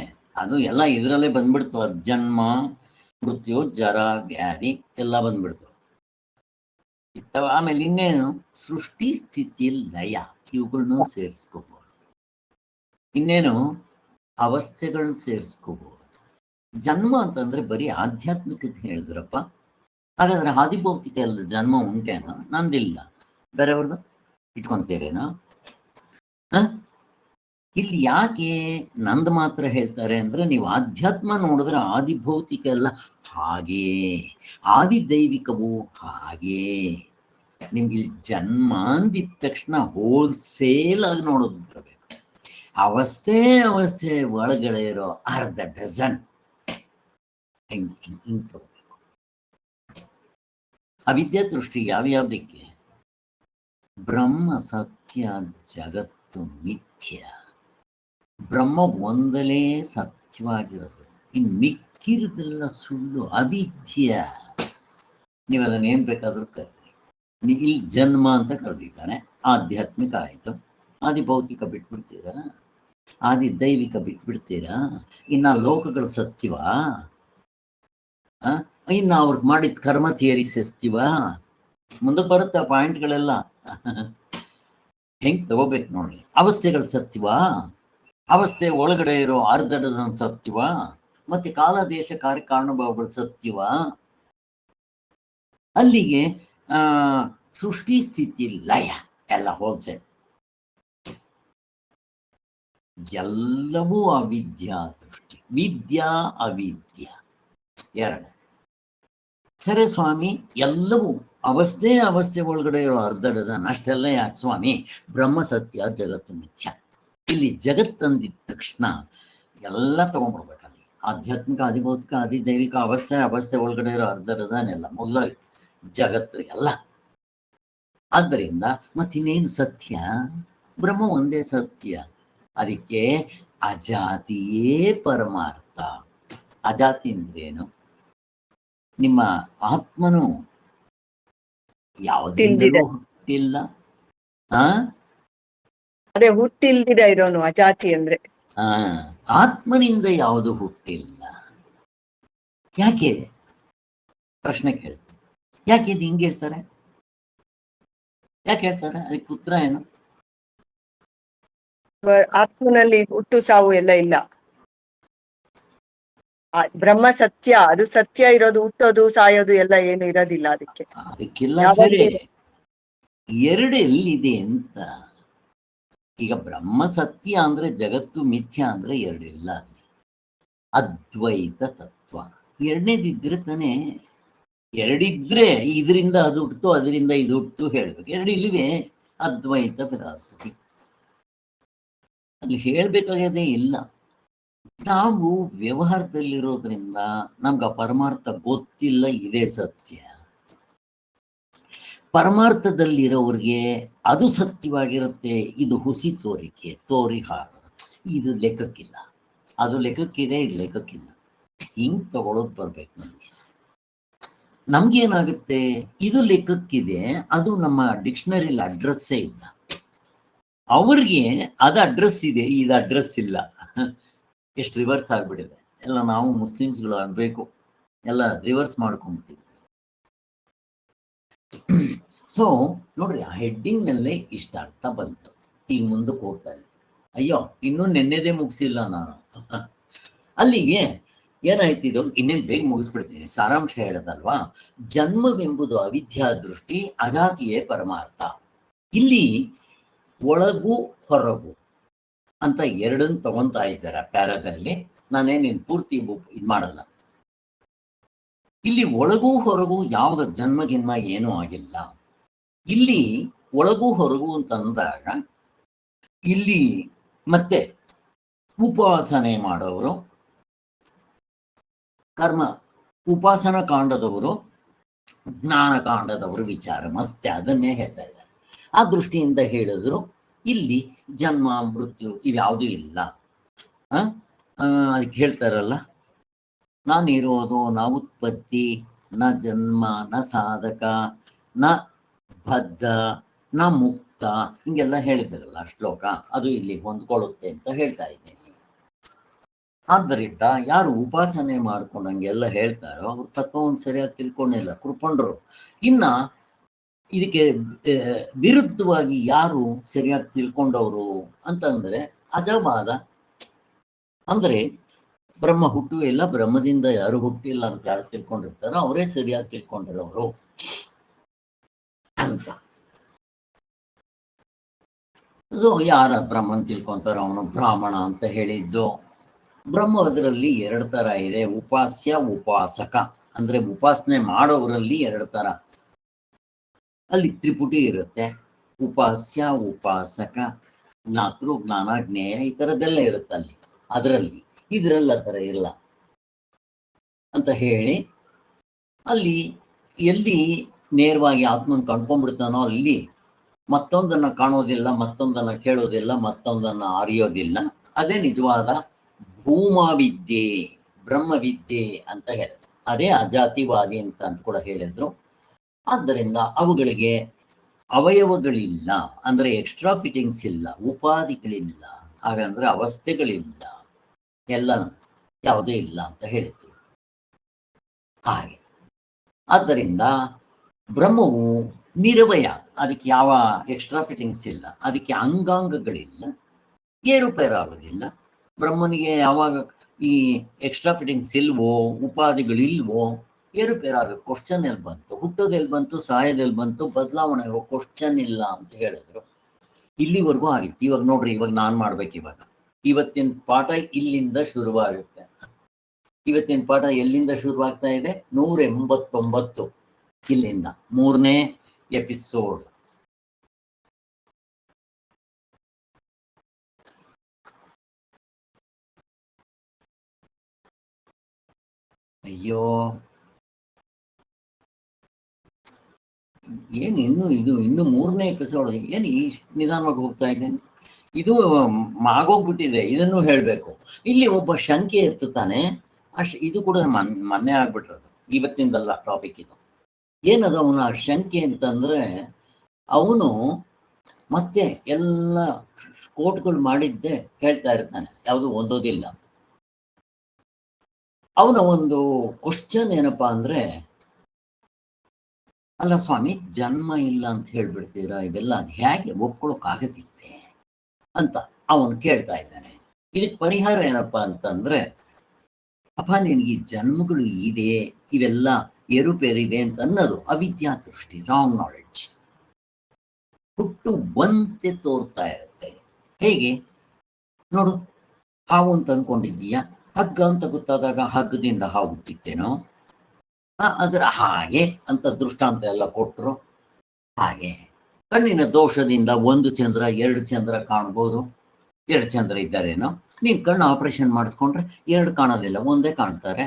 ಅದು ಎಲ್ಲ ಇದರಲ್ಲೇ ಬಂದ್ಬಿಡ್ತು. ಜನ್ಮ, ಮೃತ್ಯು, ಜರ, ವ್ಯಾಧಿ ಎಲ್ಲ ಬಂದ್ಬಿಡ್ತು. ಆಮೇಲೆ ಇನ್ನೇನು, ಸೃಷ್ಟಿ, ಸ್ಥಿತಿ, ಲಯ, ಇವುಗಳನ್ನೂ ಸೇರಿಸ್ಕೋಬಹುದು. ಇನ್ನೇನು, ಅವಸ್ಥೆಗಳನ್ನ ಸೇರಿಸ್ಕೋಬಹುದು. ಜನ್ಮ ಅಂತಂದ್ರೆ ಬರೀ ಆಧ್ಯಾತ್ಮಿಕತೆ ಹೇಳಿದ್ರಪ್ಪ. ಹಾಗಾದ್ರೆ ಆದಿಭೌತಿಕ ಎಲ್ಲ ಜನ್ಮ ಉಂಟೇನೋ? ನಂದಿಲ್ಲ, ಬೇರೆಯವ್ರದ್ದು ಇಟ್ಕೊಂತೀರೇನೋ? ಇಲ್ಲಿ ಯಾಕೆ ನಂದು ಮಾತ್ರ ಹೇಳ್ತಾರೆ ಅಂದ್ರೆ, ನೀವು ಆಧ್ಯಾತ್ಮ ನೋಡಿದ್ರೆ ಆದಿಭೌತಿಕ ಎಲ್ಲ ಹಾಗೇ, ಆದಿದೈವಿಕವು ಹಾಗೇ. ನಿಮ್ಗೆ ಇಲ್ಲಿ ಜನ್ಮ ಅಂದಿದ ತಕ್ಷಣ ಹೋಲ್ಸೇಲ್ ಆಗಿ ನೋಡೋದು ಬರಬೇಕು. ಅವಸ್ಥೆ ಒಳಗಡೆ ಇರೋ ಅರ್ಧ ಡಜನ್ ಹಿಂಗ್ ತಗೋಬೇಕು. ಅವಿದ್ಯಾ ದೃಷ್ಟಿ ಯಾವ್ಯಾವ್ದಕ್ಕೆ? ಬ್ರಹ್ಮ ಸತ್ಯ, ಜಗತ್ತು ಮಿಥ್ಯ. ಬ್ರಹ್ಮ ಒಂದಲೇ ಸತ್ಯವಾಗಿರೋದು, ಇನ್ನು ಮಿಕ್ಕಿರೋದೆಲ್ಲ ಸುಳ್ಳು, ಅವಿದ್ಯ. ನೀವು ಅದನ್ನ ಏನ್ ಬೇಕಾದ್ರೂ ಕರೀರಿ. ಇಲ್ಲಿ ಜನ್ಮ ಅಂತ ಕರೆದಿದ್ದಾನೆ, ಆಧ್ಯಾತ್ಮಿಕ ಆಯ್ತು. ಆದಿಭೌತಿಕ ಬಿಟ್ಬಿಡ್ತೀರಾ? ಆದಿ ದೈವಿಕ ಬಿಟ್ಬಿಡ್ತೀರಾ? ಇನ್ನ ಲೋಕಗಳು ಸತ್ಯವಾ? ಇನ್ನು ಅವ್ರಿಗೆ ಮಾಡಿದ ಕರ್ಮ ಥಿಯರಿಸ್ತೀವಾ? ಮುಂದಕ್ಕೆ ಬರುತ್ತೆ ಪಾಯಿಂಟ್ಗಳೆಲ್ಲ. ಹೆಂಗ್ ತಗೋಬೇಕು ನೋಡಿ. ಅವಸ್ಥೆಗಳು ಸತ್ಯವಾ? ಅವಸ್ಥೆ ಒಳಗಡೆ ಇರೋ ಅರ್ಧ ಡಜನ್ ಸತ್ಯವಾ? ಮತ್ತೆ ಕಾಲ, ದೇಶ, ಕಾರ್ಯ, ಕಾರಣಭಾವಗಳು ಸತ್ಯವಾ? ಅಲ್ಲಿಗೆ ಸೃಷ್ಟಿ, ಸ್ಥಿತಿ, ಲಯ ಎಲ್ಲ ಹೋಲ್ಸೇಲ್. ಎಲ್ಲವೂ ಅವಿದ್ಯಾ ದೃಷ್ಟಿ. ವಿದ್ಯಾ, ಅವಿದ್ಯ ಎರಡು. ಸರಿ ಸ್ವಾಮಿ, ಎಲ್ಲವೂ ಅವಸ್ಥೆ ಒಳಗಡೆ ಇರೋ ಅರ್ಧ ಡಜನ್ ಅಷ್ಟೆಲ್ಲ ಯಾಕೆ ಸ್ವಾಮಿ? ಬ್ರಹ್ಮ ಸತ್ಯ, ಜಗತ್ತು ಮಿಥ್ಯ. ಇಲ್ಲಿ ಜಗತ್ತಂದಿದ ತಕ್ಷಣ ಎಲ್ಲ ತಗೊಂಡ್ಬಿಡ್ಬೇಕಲ್ಲಿ. ಆಧ್ಯಾತ್ಮಿಕ, ಆದಿಭೌತಿಕ, ಆದಿದೈವಿಕ, ಅವಸ್ಥೆ ಒಳಗಡೆ ಇರೋ ಅರ್ಧ ಡಜನ್ ಎಲ್ಲ ಮೊದಲ ಜಗತ್ತು ಎಲ್ಲ. ಆದ್ದರಿಂದ ಮತ್ತಿನ್ನೇನು ಸತ್ಯ? ಬ್ರಹ್ಮ ಒಂದೇ ಸತ್ಯ. ಅದಕ್ಕೆ ಅಜಾತಿಯೇ ಪರಮಾರ್ಥ. ಅಜಾತಿ ಅಂದ್ರೇನು? ನಿಮ್ಮ ಆತ್ಮನು ಯಾವುದಿಂದಲೂ ಹುಟ್ಟಿಲ್ಲ. ಅದೇ ಹುಟ್ಟಿಲ್ದಿರ ಇರೋನು ಅಜಾತಿ ಅಂದ್ರೆ. ಆತ್ಮನಿಂದ ಯಾವುದು ಹುಟ್ಟಿಲ್ಲ. ಯಾಕೆ ಪ್ರಶ್ನೆ ಕೇಳ್ತಾರೆ. ಯಾಕೆ ಇದು ಹಿಂಗೆ ಹೇಳ್ತಾರೆ? ಯಾಕೆ ಹೇಳ್ತಾರೆ? ಅದಕ್ಕೆ ಉತ್ತರ ಏನು? ಆತ್ಮನಲ್ಲಿ ಹುಟ್ಟು ಸಾವು ಎಲ್ಲ ಇಲ್ಲ. ಬ್ರಹ್ಮ ಸತ್ಯ, ಅದು ಸತ್ಯ ಇರೋದು. ಹುಟ್ಟೋದು ಸಾಯೋದು ಎಲ್ಲ ಏನು ಇರೋದಿಲ್ಲ ಅದಕ್ಕೆಲ್ಲ. ಸರಿ, ಎರಡು ಎಲ್ಲಿದೆ ಅಂತ. ಈಗ ಬ್ರಹ್ಮ ಸತ್ಯ ಅಂದ್ರೆ ಜಗತ್ತು ಮಿಥ್ಯ ಅಂದ್ರೆ ಎರಡಿಲ್ಲ ಅಲ್ಲಿ. ಅದ್ವೈತ ತತ್ವ ಎರಡನೇದಿದ್ರೆ ತಾನೇ. ಎರಡಿದ್ರೆ ಇದರಿಂದ ಅದು ಹುಟ್ಟು, ಅದರಿಂದ ಇದು ಹುಟ್ಟು ಹೇಳ್ಬೇಕು. ಎರಡು ಇಲ್ಲಿವೆ, ಅದ್ವೈತ ಫಿಲಾಸಫಿ. ಅಲ್ಲಿ ಹೇಳ್ಬೇಕಾಗದೇ ಇಲ್ಲ. ನಾವು ವ್ಯವಹಾರದಲ್ಲಿರೋದ್ರಿಂದ ನಮ್ಗೆ ಪರಮಾರ್ಥ ಗೊತ್ತಿಲ್ಲ, ಇದೇ ಸತ್ಯ. ಪರಮಾರ್ಥದಲ್ಲಿರೋವ್ರಿಗೆ ಅದು ಸತ್ಯವಾಗಿರುತ್ತೆ, ಇದು ಹುಸಿ ತೋರಿಕೆ, ತೋರಿಹಾರ. ಇದು ಲೆಕ್ಕಕ್ಕಿಲ್ಲ, ಅದು ಲೆಕ್ಕಕ್ಕಿದೆ, ಇದು ಲೆಕ್ಕಕ್ಕಿಲ್ಲ. ಹಿಂಗ್ ತಗೊಳ್ಳೋದು ಬರ್ಬೇಕು ನಮ್ಗೆ. ನಮ್ಗೇನಾಗುತ್ತೆ, ಇದು ಲೆಕ್ಕಕ್ಕಿದೆ, ಅದು ನಮ್ಮ ಡಿಕ್ಷನರಿಲಿ ಅಡ್ರೆಸ್ಸೇ ಇಲ್ಲ. ಅವ್ರಿಗೆ ಅದು ಅಡ್ರೆಸ್ ಇದೆ, ಇದು ಅಡ್ರೆಸ್ ಇಲ್ಲ. ಎಷ್ಟು ರಿವರ್ಸ್ ಆಗ್ಬಿಟ್ಟಿದೆ ಎಲ್ಲ. ನಾವು ಮುಸ್ಲಿಮ್ಸ್ಗಳು ಆಗಬೇಕು, ಎಲ್ಲ ರಿವರ್ಸ್ ಮಾಡ್ಕೊಂಡ್ಬಿಟ್ಟಿದ್ವಿ. ಸೊ ನೋಡ್ರಿ, ಆ ಹೆಡ್ಡಿಂಗ್ನಲ್ಲೇ ಇಷ್ಟ ಅರ್ಥ ಬಂತು. ಈಗ ಮುಂದಕ್ಕೆ ಹೋಗ್ತಾ ಇದೆ. ಅಯ್ಯೋ, ಇನ್ನೂ ನೆನ್ನೆದೇ ಮುಗಿಸಿಲ್ಲ ನಾನು. ಅಲ್ಲಿಗೆ ಏನಾಯ್ತಿದ್ದು, ಇನ್ನೇನು ಬೇಗ ಮುಗಿಸ್ಬಿಡ್ತೀನಿ. ಸಾರಾಂಶ ಹೇಳದಲ್ವಾ, ಜನ್ಮವೆಂಬುದು ಅವಿದ್ಯಾ ದೃಷ್ಟಿ, ಅಜಾತಿಯೇ ಪರಮಾರ್ಥ. ಇಲ್ಲಿ ಒಳಗು ಹೊರಗು ಅಂತ ಎರಡನ್ನು ತಗೊಂತಾ ಇದ್ದಾರೆ ಪ್ಯಾರಾದಲ್ಲಿ. ನಾನೇನೇನು ಪೂರ್ತಿ ಇದು ಮಾಡಲ್ಲ. ಇಲ್ಲಿ ಒಳಗೂ ಹೊರಗೂ ಯಾವ್ದು ಜನ್ಮ ಏನೂ ಆಗಿಲ್ಲ. ಇಲ್ಲಿ ಒಳಗೂ ಹೊರಗೂ ಅಂತಂದಾಗ ಇಲ್ಲಿ ಮತ್ತೆ ಉಪಾಸನೆ ಮಾಡೋರು, ಕರ್ಮ ಉಪಾಸನ ಕಾಂಡದವರು, ಜ್ಞಾನ ಕಾಂಡದವರು ವಿಚಾರ ಮತ್ತೆ ಅದನ್ನೇ ಹೇಳ್ತಾ ಇದ್ದಾರೆ. ಆ ದೃಷ್ಟಿಯಿಂದ ಹೇಳಿದ್ರು ಇಲ್ಲಿ ಜನ್ಮ ಮೃತ್ಯು ಇವ್ಯಾವುದೂ ಇಲ್ಲ. ಅದಕ್ಕೆ ಹೇಳ್ತಾರಲ್ಲ, ನಾನಿರೋದು ನ ಉತ್ಪತ್ತಿ, ನ ಜನ್ಮ, ನ ಸಾಧಕ, ನ ಬದ್ಧ, ನ ಮುಕ್ತ, ಹಿಂಗೆಲ್ಲ ಹೇಳಿದಾರಲ್ಲ ಶ್ಲೋಕ, ಅದು ಇಲ್ಲಿ ಹೊಂದ್ಕೊಳ್ಳುತ್ತೆ ಅಂತ ಹೇಳ್ತಾ ಇದ್ದೇನೆ. ಆದ್ದರಿಂದ ಯಾರು ಉಪಾಸನೆ ಮಾಡ್ಕೊಂಡು ಹಂಗೆಲ್ಲ ಹೇಳ್ತಾರೋ ಅವ್ರ ತತ್ವವನ್ನು ಸರಿಯಾಗಿ ತಿಳ್ಕೊಂಡಿಲ್ಲ, ಕೃಪಣರು. ಇನ್ನ ಇದಕ್ಕೆ ವಿರುದ್ಧವಾಗಿ ಯಾರು ಸರಿಯಾಗಿ ತಿಳ್ಕೊಂಡವರು ಅಂತಂದ್ರೆ ಅಜವಾದ. ಅಂದ್ರೆ ಬ್ರಹ್ಮ ಹುಟ್ಟು ಇಲ್ಲ, ಬ್ರಹ್ಮದಿಂದ ಯಾರು ಹುಟ್ಟಿಲ್ಲ ಅಂತ ಯಾರು ತಿಳ್ಕೊಂಡಿರ್ತಾರೋ ಅವರೇ ಸರಿಯಾಗಿ ತಿಳ್ಕೊಂಡಿರೋರು ಅಂತ. ಸೊ ಯಾರ ಬ್ರಹ್ಮನ್ ತಿಳ್ಕೊಂತಾರೋ ಅವನು ಬ್ರಾಹ್ಮಣ ಅಂತ ಹೇಳಿದ್ದು. ಬ್ರಹ್ಮ ಅದರಲ್ಲಿ ಎರಡು ತರ ಇದೆ, ಉಪಾಸ್ಯ ಉಪಾಸಕ. ಅಂದ್ರೆ ಉಪಾಸನೆ ಮಾಡೋರಲ್ಲಿ ಎರಡು ತರ, ಅಲ್ಲಿ ತ್ರಿಪುಟಿ ಇರುತ್ತೆ. ಉಪಾಸ್ಯ ಉಪಾಸಕ, ಜ್ಞಾತೃ ಜ್ಞಾನ ಜ್ಞೇಯ ಈ ಥರದ್ದೆಲ್ಲ ಇರುತ್ತೆ ಅಲ್ಲಿ. ಅದರಲ್ಲಿ ಇದರೆಲ್ಲ ಥರ ಇಲ್ಲ ಅಂತ ಹೇಳಿ, ಅಲ್ಲಿ ಎಲ್ಲಿ ನೇರವಾಗಿ ಆತ್ಮನ ಕಂಡ್ಕೊಂಡ್ಬಿಡ್ತಾನೋ ಅಲ್ಲಿ ಮತ್ತೊಂದನ್ನು ಕಾಣೋದಿಲ್ಲ, ಮತ್ತೊಂದನ್ನು ಕೇಳೋದಿಲ್ಲ, ಮತ್ತೊಂದನ್ನು ಅರಿಯೋದಿಲ್ಲ. ಅದೇ ನಿಜವಾದ ಭೂಮಾವಿದ್ಯೆ, ಬ್ರಹ್ಮವಿದ್ಯೆ ಅಂತ ಹೇಳಿದ್ರು. ಅದೇ ಅಜಾತಿವಾದಿ ಅಂತ ಕೂಡ ಹೇಳಿದ್ರು. ಆದ್ದರಿಂದ ಅವುಗಳಿಗೆ ಅವಯವಗಳಿಲ್ಲ, ಅಂದರೆ ಎಕ್ಸ್ಟ್ರಾ ಫಿಟ್ಟಿಂಗ್ಸ್ ಇಲ್ಲ, ಉಪಾಧಿಗಳಿಲ್ಲ, ಹಾಗಂದ್ರೆ ಅವಸ್ಥೆಗಳಿಲ್ಲ, ಎಲ್ಲ ಯಾವುದೇ ಇಲ್ಲ ಅಂತ ಹೇಳಿದ್ರು. ಹಾಗೆ ಆದ್ದರಿಂದ ಬ್ರಹ್ಮವು ನಿರವಯ, ಅದಕ್ಕೆ ಯಾವ ಎಕ್ಸ್ಟ್ರಾ ಫಿಟ್ಟಿಂಗ್ಸ್ ಇಲ್ಲ, ಅದಕ್ಕೆ ಅಂಗಾಂಗಗಳಿಲ್ಲ, ಏರುಪೇರಾಗೋದಿಲ್ಲ. ಬ್ರಹ್ಮನಿಗೆ ಯಾವಾಗ ಈ ಎಕ್ಸ್ಟ್ರಾ ಫಿಟ್ಟಿಂಗ್ಸ್ ಇಲ್ವೋ, ಉಪಾಧಿಗಳಿಲ್ವೋ, ಏರುಪೇರಾಗಬೇಕು. ಕ್ವಶನ್ ಎಲ್ಲಿ ಬಂತು, ಹುಟ್ಟೋದೆಲ್ಲಿ ಬಂತು, ಸಾಯೋದೆಲ್ಲಿ ಬಂತು, ಬದಲಾವಣೆ ಕ್ವಶನ್ ಇಲ್ಲ ಅಂತ ಹೇಳಿದ್ರು. ಇಲ್ಲಿವರೆಗೂ ಆಗಿತ್ತು. ಇವಾಗ ನೋಡ್ರಿ, ಇವಾಗ ನಾನು ಮಾಡ್ಬೇಕು. ಇವಾಗ ಇವತ್ತಿನ ಪಾಠ ಇಲ್ಲಿಂದ ಶುರುವಾಗುತ್ತೆ. ಇವತ್ತಿನ ಪಾಠ ಎಲ್ಲಿಂದ ಶುರುವಾಗ್ತಾ ಇದೆ? 189 ಇಲ್ಲಿಂದ 3ನೇ ಎಪಿಸೋಡ್. ಅಯ್ಯೋ, ಏನು ಇನ್ನು 3ನೇ ಎಪಿಸೋಡ್, ಏನು ಇಷ್ಟು ನಿಧಾನವಾಗಿ ಹೋಗ್ತಾ ಇದ್ದೇನೆ? ಇದು ಆಗೋಗ್ಬಿಟ್ಟಿದೆ, ಇದನ್ನು ಹೇಳಬೇಕು. ಇಲ್ಲಿ ಒಬ್ಬ ಶಂಕೆ ಎತ್ತುತ್ತಾನೆ, ಇದು ಕೂಡ ಮೊನ್ನೆ ಆಗ್ಬಿಟ್ರದು, ಇವತ್ತಿಂದಲ್ಲ ಟಾಪಿಕ್ ಇದು. ಏನದ ಅವನ ಶಂಕೆ ಅಂತಂದ್ರೆ, ಅವನು ಮತ್ತೆ ಎಲ್ಲ ಕೋಟ್ಗಳು ಮಾಡಿದ್ದೆ ಹೇಳ್ತಾ ಇರ್ತಾನೆ, ಯಾವುದು ಓದೋದಿಲ್ಲ. ಅವನ ಒಂದು ಕ್ವಶನ್ ಏನಪ್ಪಾ ಅಂದ್ರೆ, ಅಲ್ಲ ಸ್ವಾಮಿ, ಜನ್ಮ ಇಲ್ಲ ಅಂತ ಹೇಳ್ಬಿಡ್ತೀರಾ, ಇವೆಲ್ಲ ಅದು ಹೇಗೆ ಒಪ್ಕೊಳ್ಳೋಕ್ಕಾಗದಿಲ್ವೇ ಅಂತ ಅವನು ಕೇಳ್ತಾ ಇದ್ದಾನೆ. ಇದಕ್ಕೆ ಪರಿಹಾರ ಏನಪ್ಪಾ ಅಂತಂದ್ರೆ, ಅಪ್ಪ ನಿನಗೆ ಜನ್ಮಗಳು ಇದೆ, ಇವೆಲ್ಲ ಏರುಪೇರಿದೆ ಅಂತ ಅನ್ನೋದು ಅವಿದ್ಯಾ ದೃಷ್ಟಿ, ರಾಂಗ್ ನಾಲೆಡ್ಜ್. ಹುಟ್ಟು ಬಂತೆ ತೋರ್ತಾ ಇರುತ್ತೆ. ಹೇಗೆ ನೋಡು, ಹಾವು ಅಂತ ಅನ್ಕೊಂಡಿದ್ದೀಯಾ, ಹಗ್ಗ ಅಂತ ಗೊತ್ತಾದಾಗ ಹಗ್ಗದಿಂದ ಹಾವು ಹುಟ್ಟಿತ್ತೇನೋ, ಅದರ ಹಾಗೆ ಅಂತ ದೃಷ್ಟಾಂತ ಎಲ್ಲ ಕೊಟ್ಟರು. ಹಾಗೆ ಕಣ್ಣಿನ ದೋಷದಿಂದ 1 ಚಂದ್ರ 2 ಚಂದ್ರ ಕಾಣ್ಬೋದು, 2 ಚಂದ್ರ ಇದ್ದಾರೇನೋ. ನೀನು ಕಣ್ಣು ಆಪರೇಷನ್ ಮಾಡಿಸ್ಕೊಂಡ್ರೆ 2 ಕಾಣೋದಿಲ್ಲ, ಒಂದೇ ಕಾಣ್ತಾರೆ.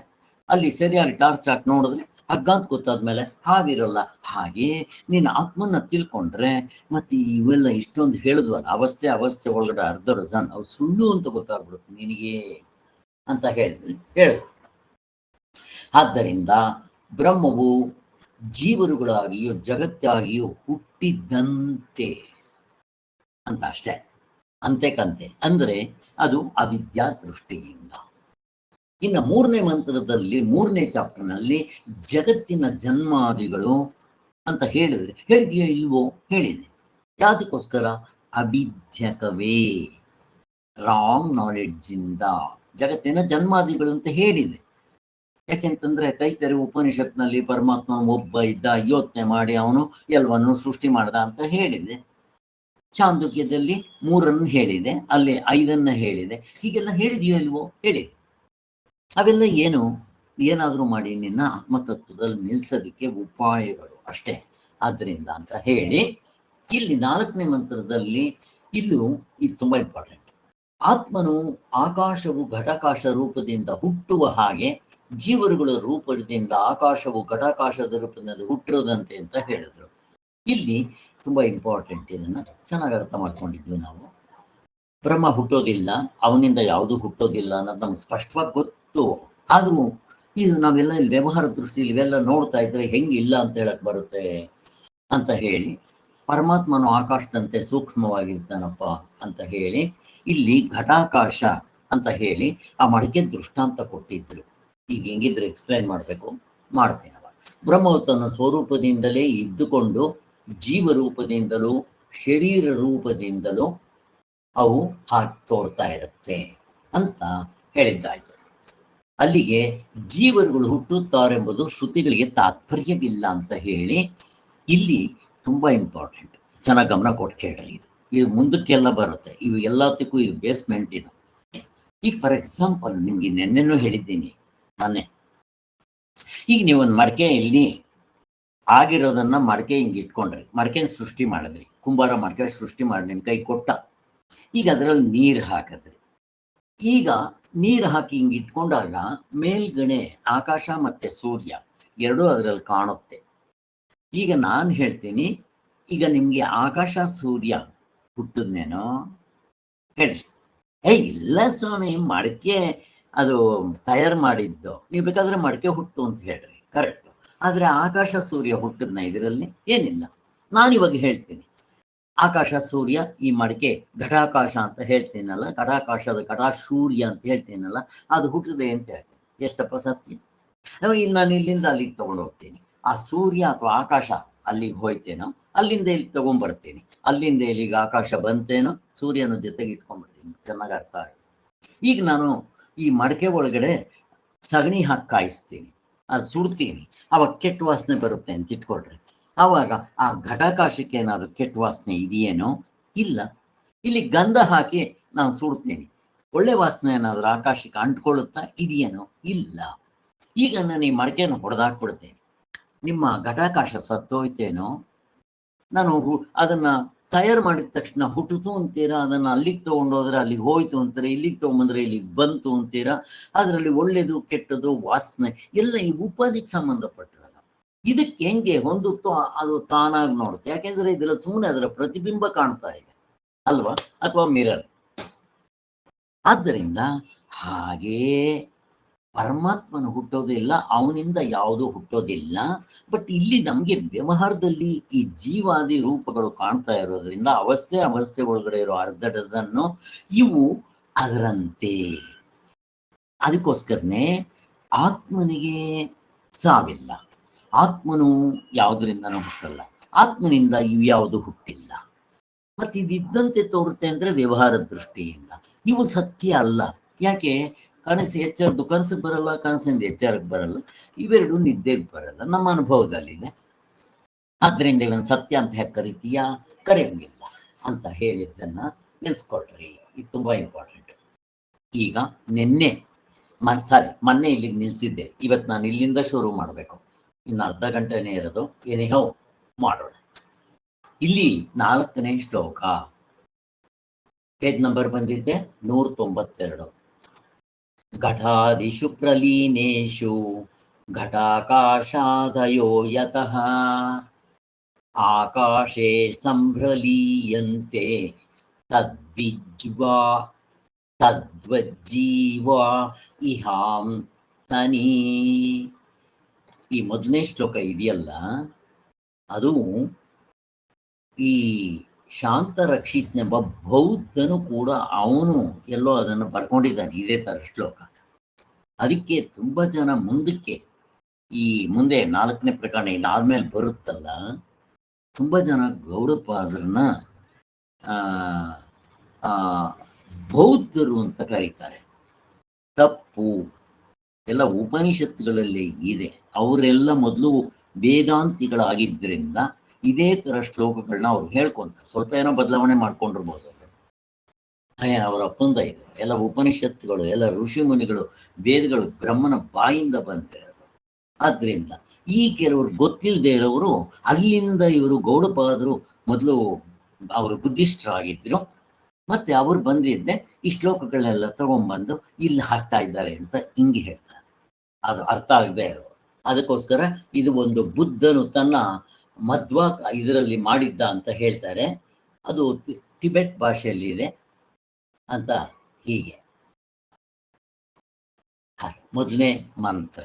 ಅಲ್ಲಿ ಸರಿಯಾಗಿ ಟಾರ್ಚ್ ಹಾಕಿ ನೋಡಿದ್ರೆ ಹಗ್ಗ ಅಂತ ಗೊತ್ತಾದ್ಮೇಲೆ ಹಾವಿರಲ್ಲ. ಹಾಗೆ ನೀನು ಆತ್ಮನ್ನ ತಿಳ್ಕೊಂಡ್ರೆ ಮತ್ತೆ ಇವೆಲ್ಲ ಇಷ್ಟೊಂದು ಹೇಳಿದ್ವಲ್ಲ, ಅವಸ್ಥೆ ಒಳಗಡೆ ಅರ್ಧ ಡಜನ್ ಅವು ಸುಳ್ಳು ಅಂತ ಗೊತ್ತಾಗ್ಬಿಡುತ್ತೆ ನಿನಗೆ ಅಂತ ಹೇಳಿದ್ರು. ಆದ್ದರಿಂದ ಬ್ರಹ್ಮವು ಜೀವರುಗಳಾಗಿಯೂ ಜಗತ್ತಾಗಿಯೂ ಹುಟ್ಟಿದಂತೆ ಅಂತ ಅಷ್ಟೇ, ಅಂತೆ ಅಂದ್ರೆ ಅದು ಅವಿದ್ಯಾ ದೃಷ್ಟಿಯಿಂದ. ಇನ್ನು 3ನೇ ಮಂತ್ರದಲ್ಲಿ 3ನೇ ಚಾಪ್ಟರ್ನಲ್ಲಿ ಜಗತ್ತಿನ ಜನ್ಮಾದಿಗಳು ಅಂತ ಹೇಳಿದ್ಯಾ ಇಲ್ವೋ? ಹೇಳಿದೆ. ಯಾವ್ದಕ್ಕೋಸ್ಕರ? ಅವಿದ್ಯಕವೇ, ರಾಂಗ್ ನಾಲೆಡ್ಜ್ ಇಂದ ಜಗತ್ತಿನ ಜನ್ಮಾದಿಗಳು ಅಂತ ಹೇಳಿದೆ. ಯಾಕೆಂತಂದ್ರೆ ತೈತರಿ ಉಪನಿಷತ್ನಲ್ಲಿ ಪರಮಾತ್ಮ ಒಬ್ಬ ಇದ್ದ, ಯೋಚನೆ ಮಾಡಿ ಅವನು ಎಲ್ಲವನ್ನು ಸೃಷ್ಟಿ ಮಾಡ್ದ ಅಂತ ಹೇಳಿದೆ. ಚಾಂದೋಗ್ಯದಲ್ಲಿ 3 ಹೇಳಿದೆ, ಅಲ್ಲಿ 5 ಹೇಳಿದೆ. ಹೀಗೆಲ್ಲ ಹೇಳಿದೆಯೋ ಇಲ್ವೋ? ಹೇಳಿದೆ. ಅವೆಲ್ಲ ಏನಾದರೂ ಮಾಡಿ ನಿನ್ನ ಆತ್ಮತತ್ವದಲ್ಲಿ ನಿಲ್ಸೋದಕ್ಕೆ ಉಪಾಯಗಳು ಅಷ್ಟೇ. ಆದ್ರಿಂದ ಅಂತ ಹೇಳಿ ಇಲ್ಲಿ 4ನೇ ಮಂತ್ರದಲ್ಲಿ ಇಲ್ಲೂ ಇದು ತುಂಬಾ ಇಂಪಾರ್ಟೆಂಟ್. ಆತ್ಮನು ಆಕಾಶವು ಘಟಾಕಾಶ ರೂಪದಿಂದ ಹುಟ್ಟುವ ಹಾಗೆ ಜೀವರುಗಳ ರೂಪದಿಂದ ಆಕಾಶವು ಘಟಾಕಾಶದ ರೂಪದಲ್ಲಿ ಹುಟ್ಟಿರೋದಂತೆ ಅಂತ ಹೇಳಿದ್ರು. ಇಲ್ಲಿ ತುಂಬಾ ಇಂಪಾರ್ಟೆಂಟ್. ಇದನ್ನ ಚೆನ್ನಾಗಿ ಅರ್ಥ ಮಾಡ್ಕೊಂಡಿದ್ವಿ ನಾವು. ಬ್ರಹ್ಮ ಹುಟ್ಟೋದಿಲ್ಲ, ಅವನಿಂದ ಯಾವುದು ಹುಟ್ಟೋದಿಲ್ಲ ಅನ್ನೋದು ನಮ್ಗೆ ಸ್ಪಷ್ಟವಾಗಿ ಗೊತ್ತು. ಆದ್ರೂ ಇದು ನಾವೆಲ್ಲ ಇಲ್ಲಿ ವ್ಯವಹಾರ ದೃಷ್ಟಿಯಲ್ಲಿ ಇವೆಲ್ಲ ನೋಡ್ತಾ ಇದ್ರೆ ಹೆಂಗಿಲ್ಲ ಅಂತ ಹೇಳಕ್ ಬರುತ್ತೆ ಅಂತ ಹೇಳಿ, ಪರಮಾತ್ಮನು ಆಕಾಶದಂತೆ ಸೂಕ್ಷ್ಮವಾಗಿರ್ತಾನಪ್ಪ ಅಂತ ಹೇಳಿ ಇಲ್ಲಿ ಘಟಾಕಾಶ ಅಂತ ಹೇಳಿ ಆ ಮಡಿಕೆ ದೃಷ್ಟಾಂತ ಕೊಟ್ಟಿದ್ರು. ಈಗ ಹೆಂಗಿದ್ರೆ ಎಕ್ಸ್ಪ್ಲೈನ್ ಮಾಡಬೇಕು, ಮಾಡ್ತೇನವ. ಬ್ರಹ್ಮವು ತನ್ನ ಸ್ವರೂಪದಿಂದಲೇ ಇದ್ದುಕೊಂಡು ಜೀವರೂಪದಿಂದಲೂ ಶರೀರ ರೂಪದಿಂದಲೂ ಅವು ಹಾಗೆ ತೋರ್ತಾ ಇರುತ್ತೆ ಅಂತ ಹೇಳಿದ್ದಾಯ್ತು. ಅಲ್ಲಿಗೆ ಜೀವರುಗಳು ಹುಟ್ಟುತ್ತಾರೆಂಬುದು ಶ್ರುತಿಗಳಿಗೆ ತಾತ್ಪರ್ಯವಿಲ್ಲ ಅಂತ ಹೇಳಿ ಇಲ್ಲಿ ತುಂಬಾ ಇಂಪಾರ್ಟೆಂಟ್. ಚೆನ್ನಾಗಿ ಗಮನ ಕೊಟ್ಟು ಕೇಳ್ರಿ. ಇದು ಮುಂದಕ್ಕೆಲ್ಲ ಬರುತ್ತೆ. ಇವು ಎಲ್ಲದಕ್ಕೂ ಇದು ಬೇಸ್ಮೆಂಟ್ ಇದು. ಈಗ ಫಾರ್ ಎಕ್ಸಾಂಪಲ್ ನಿಮ್ಗೆ ನೆನ್ನೆನೂ ಹೇಳಿದ್ದೀನಿ ಮೊನ್ನೆ. ಈಗ ನೀವೊಂದು ಮಡಕೆಯಲ್ಲಿ ಆಗಿರೋದನ್ನ ಮಡಕೆ ಹಿಂಗೆ ಇಟ್ಕೊಂಡ್ರಿ, ಮಡಕೆ ಸೃಷ್ಟಿ ಮಾಡಿದ್ರಿ, ಕುಂಬಾರ ಮಡಕೆ ಸೃಷ್ಟಿ ಮಾಡಿ ನಿಮ್ಮ ಕೈ ಕೊಟ್ಟ. ಈಗ ಅದರಲ್ಲಿ ನೀರು ಹಾಕಿದ್ರಿ. ಈಗ ನೀರು ಹಾಕಿ ಹಿಂಗೆ ಇಟ್ಕೊಂಡಾಗ ಮೇಲ್ಗಡೆ ಆಕಾಶ ಮತ್ತೆ ಸೂರ್ಯ ಎರಡೂ ಅದರಲ್ಲಿ ಕಾಣುತ್ತೆ. ಈಗ ನಾನು ಹೇಳ್ತೀನಿ, ಈಗ ನಿಮ್ಗೆ ಆಕಾಶ ಸೂರ್ಯ ಹುಟ್ಟಿದ್ನೇನೋ ಹೇಳ್ರಿ. ಇಲ್ಲ ಸ್ವಾಮಿ, ಮಡಕೆ ಅದು ತಯಾರು ಮಾಡಿದ್ದು, ನೀವು ಬೇಕಾದ್ರೆ ಮಡಕೆ ಹುಟ್ಟು ಅಂತ ಹೇಳ್ರಿ, ಕರೆಕ್ಟ್. ಆದ್ರೆ ಆಕಾಶ ಸೂರ್ಯ ಹುಟ್ಟಿದ್ನ ಇದರಲ್ಲಿ ಏನಿಲ್ಲ. ನಾನಿವಾಗ ಹೇಳ್ತೀನಿ ಆಕಾಶ ಸೂರ್ಯ, ಈ ಮಡಕೆ ಘಟಾಕಾಶ ಅಂತ ಹೇಳ್ತೀನಲ್ಲ, ಘಟಾಕಾಶದ ಘಟ ಸೂರ್ಯ ಅಂತ ಹೇಳ್ತೀನಲ್ಲ, ಅದು ಹುಟ್ಟಿದೆ ಅಂತ ಹೇಳ್ತೀನಿ. ಎಷ್ಟಪ್ಪ ಸತ್ಯ? ಇಲ್ಲಿ ನಾನು ಇಲ್ಲಿಂದ ಅಲ್ಲಿಗೆ ತಗೊಂಡು ಹೋಗ್ತೀನಿ. ಆ ಸೂರ್ಯ ಅಥವಾ ಆಕಾಶ ಅಲ್ಲಿಗೆ ಹೋಯ್ತೇನೋ, ಅಲ್ಲಿಂದ ಇಲ್ಲಿಗೆ ತಗೊಂಡ್ಬರ್ತೀನಿ, ಅಲ್ಲಿಂದ ಇಲ್ಲಿಗೆ ಆಕಾಶ ಬಂತೇನೋ, ಸೂರ್ಯನ ಜೊತೆಗೆ ಇಟ್ಕೊಂಡ್ಬರ್ತೀನಿ. ಚೆನ್ನಾಗಿ ಅರ್ಥ ಆಗಿದೆ. ಈಗ ನಾನು ಈ ಮಡಕೆ ಒಳಗಡೆ ಸಗಣಿ ಹಾಕಿ ಕಾಯಿಸ್ತೀನಿ, ಅದು ಸುಡ್ತೀನಿ, ಅವಾಗ ಕೆಟ್ಟ ವಾಸನೆ ಬರುತ್ತೆ ಅಂತ ಇಟ್ಕೊಳ್ರಿ. ಆವಾಗ ಆ ಘಟಾಕಾಶಕ್ಕೆ ಏನಾದ್ರು ಕೆಟ್ಟ ವಾಸನೆ ಇದೆಯೇನೋ? ಇಲ್ಲ. ಇಲ್ಲಿ ಗಂಧ ಹಾಕಿ ನಾನು ಸುಡ್ತೀನಿ, ಒಳ್ಳೆ ವಾಸನೆ ಏನಾದ್ರು ಆಕಾಶಕ್ಕೆ ಅಂಟ್ಕೊಳ್ಳುತ್ತಾ ಇದೆಯೇನೋ? ಇಲ್ಲ. ಈಗ ನಾನು ಈ ಮಡಕೆಯನ್ನು ಹೊಡೆದಾಕ್ಬಿಡ್ತೇನೆ, ನಿಮ್ಮ ಘಟಾಕಾಶ ಸತ್ತೋಯ್ತೇನೋ? ನಾನು ಅದನ್ನ ತಯಾರು ಮಾಡಿದ ತಕ್ಷಣ ಹುಟ್ಟಿತು ಅಂತೀರಾ, ಅದನ್ನ ಅಲ್ಲಿಗೆ ತಗೊಂಡೋದ್ರೆ ಅಲ್ಲಿಗೆ ಹೋಯ್ತು ಅಂತೀರಾ, ಇಲ್ಲಿಗೆ ತಗೊಂಡ್ಬಂದ್ರೆ ಇಲ್ಲಿಗೆ ಬಂತು ಅಂತೀರಾ. ಅದರಲ್ಲಿ ಒಳ್ಳೇದು ಕೆಟ್ಟದ್ದು ವಾಸನೆ ಎಲ್ಲ ಈ ಉಪಾಧಿಗೆ ಸಂಬಂಧಪಟ್ಟಿರಲ್ಲ. ಇದಕ್ಕೆ ಹೆಂಗೆ ಹೊಂದುತ್ತೋ ಅದು ತಾನಾಗಿ ನೋಡುತ್ತೆ. ಯಾಕೆಂದ್ರೆ ಇದೆಲ್ಲ ಸುಮ್ಮನೆ ಅದರ ಪ್ರತಿಬಿಂಬ ಕಾಣ್ತಾ ಇದೆ ಅಲ್ವಾ, ಅಥವಾ ಮಿರರ್. ಆದ್ದರಿಂದ ಹಾಗೇ ಪರಮಾತ್ಮನ ಹುಟ್ಟೋದಿಲ್ಲ, ಅವನಿಂದ ಯಾವುದೂ ಹುಟ್ಟೋದಿಲ್ಲ. ಬಟ್ ಇಲ್ಲಿ ನಮ್ಗೆ ವ್ಯವಹಾರದಲ್ಲಿ ಈ ಜೀವಾದಿ ರೂಪಗಳು ಕಾಣ್ತಾ ಇರೋದ್ರಿಂದ ಅವಸ್ಥೆ ಒಳಗಡೆ ಇರೋ 1/2 ಡಜನ್ನು ಇವು ಅದರಂತೆ. ಅದಕ್ಕೋಸ್ಕರನೇ ಆತ್ಮನಿಗೆ ಸಾವಿಲ್ಲ. ಆತ್ಮನು ಯಾವುದರಿಂದನೂ ಹುಟ್ಟಲ್ಲ, ಆತ್ಮನಿಂದ ಇವು ಯಾವುದು ಹುಟ್ಟಿಲ್ಲ. ಮತ್ತೆ ಇದಿದ್ದಂತೆ ತೋರುತ್ತೆ ಅಂದ್ರೆ ವ್ಯವಹಾರ ದೃಷ್ಟಿಯಿಂದ ಇವು ಸತ್ಯ ಅಲ್ಲ. ಯಾಕೆ? ಕನಸು ಎಚ್ಚರದ್ದು ಕನಸಿಗೆ ಬರಲ್ಲ, ಕನಸಿಂದ ಎಚ್ಚರಕ್ಕೆ ಬರಲ್ಲ, ಇವೆರಡು ನಿದ್ದೆಗೆ ಬರಲ್ಲ, ನಮ್ಮ ಅನುಭವದಲ್ಲಿದೆ. ಆದ್ರಿಂದ ಇವನ್ ಸತ್ಯ ಅಂತ ಹೇಗೆ ಕರಿತೀಯಾ? ಕರೆಯಂಗಿಲ್ಲ ಅಂತ ಹೇಳಿದ್ದನ್ನ ನಿಲ್ಸ್ಕೊಳ್ರಿ. ಇದು ತುಂಬಾ ಇಂಪಾರ್ಟೆಂಟ್. ಈಗ ಮೊನ್ನೆ ಇಲ್ಲಿಗೆ ನಿಲ್ಸಿದ್ದೆ, ಇವತ್ತು ನಾನು ಇಲ್ಲಿಂದ ಶುರು ಮಾಡಬೇಕು. ಇನ್ನು ಅರ್ಧ ಗಂಟೆನೇ ಇರೋದು, ಏನಿಹೋ ಮಾಡೋಣ. ಇಲ್ಲಿ 4ನೇ ಶ್ಲೋಕ, ಪೇಜ್ ನಂಬರ್ ಬಂದಿದ್ದೆ 192. ಘಟಾದಿಷು ಪ್ರಲೀನೇಷು ಘಟಾಕಾಶಾದಯೋ ಯತಃ ಆಕಾಶೇ ಸಂಭ್ರಲೀಯಂತೆ ತದ್ವಜ್ಜೀವ ಇಹಾಂ ತನಿ. ಈ ಮೊದಲನೇ ಶ್ಲೋಕ ಇದೆಯಲ್ಲ, ಅದು ಈ ಶಾಂತ ರಕ್ಷಿತ್ನೆಂಬ ಬೌದ್ಧನು ಕೂಡ ಅವನು ಎಲ್ಲೋ ಅದನ್ನು ಬರ್ಕೊಂಡಿದ್ದಾನೆ, ಇದೇ ತರ ಶ್ಲೋಕ. ಅದಕ್ಕೆ ತುಂಬಾ ಜನ ಮುಂದಕ್ಕೆ ಈ ಮುಂದೆ 4ನೇ ಪ್ರಕರಣ ಇದಾದ್ಮೇಲೆ ಬರುತ್ತಲ್ಲ, ತುಂಬಾ ಜನ ಗೌಡಪಾದರನ್ನ ಆ ಆ ಬೌದ್ಧರು ಅಂತ ಕರೀತಾರೆ. ತಪ್ಪು. ಎಲ್ಲ ಉಪನಿಷತ್ತುಗಳಲ್ಲಿ ಇದೆ. ಅವರೆಲ್ಲ ಮೊದಲು ವೇದಾಂತಿಗಳಾಗಿದ್ದರಿಂದ ಇದೇ ತರ ಶ್ಲೋಕಗಳನ್ನ ಅವ್ರು ಹೇಳ್ಕೊಂತಾರೆ. ಸ್ವಲ್ಪ ಏನೋ ಬದಲಾವಣೆ ಮಾಡ್ಕೊಂಡಿರ್ಬೋದು. ಅವರ ಅಪ್ಪಂದ ಇದು ಎಲ್ಲ ಉಪನಿಷತ್ತುಗಳು, ಎಲ್ಲ ಋಷಿ ಮುನಿಗಳು, ವೇದಗಳು ಬ್ರಹ್ಮನ ಬಾಯಿಂದ ಬಂದಿರೋದು. ಆದ್ರಿಂದ ಈ ಕೆಲವರು ಗೊತ್ತಿಲ್ಲದೆ ಇರೋರು ಅಲ್ಲಿಂದ ಇವರು ಗೌಡಪಾದರು ಮೊದಲು ಅವರು ಬುದ್ಧಿಷ್ಠರಾಗಿದ್ರು. ಮತ್ತೆ ಅವ್ರು ಬಂದಿದ್ದೆ ಈ ಶ್ಲೋಕಗಳನ್ನೆಲ್ಲ ತಗೊಂಡ್ಬಂದು ಇಲ್ಲಿ ಹಾಕ್ತಾ ಇದ್ದಾರೆ ಅಂತ ಹಿಂಗೆ ಹೇಳ್ತಾರೆ. ಅದು ಅರ್ಥ ಆಗದೆ ಇರೋ, ಅದಕ್ಕೋಸ್ಕರ ಇದು ಒಂದು ಬುದ್ಧನು ತನ್ನ ಮಧ್ವ ಇದರಲ್ಲಿ ಮಾಡಿದ್ದ ಅಂತ ಹೇಳ್ತಾರೆ. ಅದು ಟಿಬೆಟ್ ಭಾಷೆಯಲ್ಲಿ ಇದೆ ಅಂತ. ಹೀಗೆ ಮೊದಲನೇ ಮಂತ್ರ.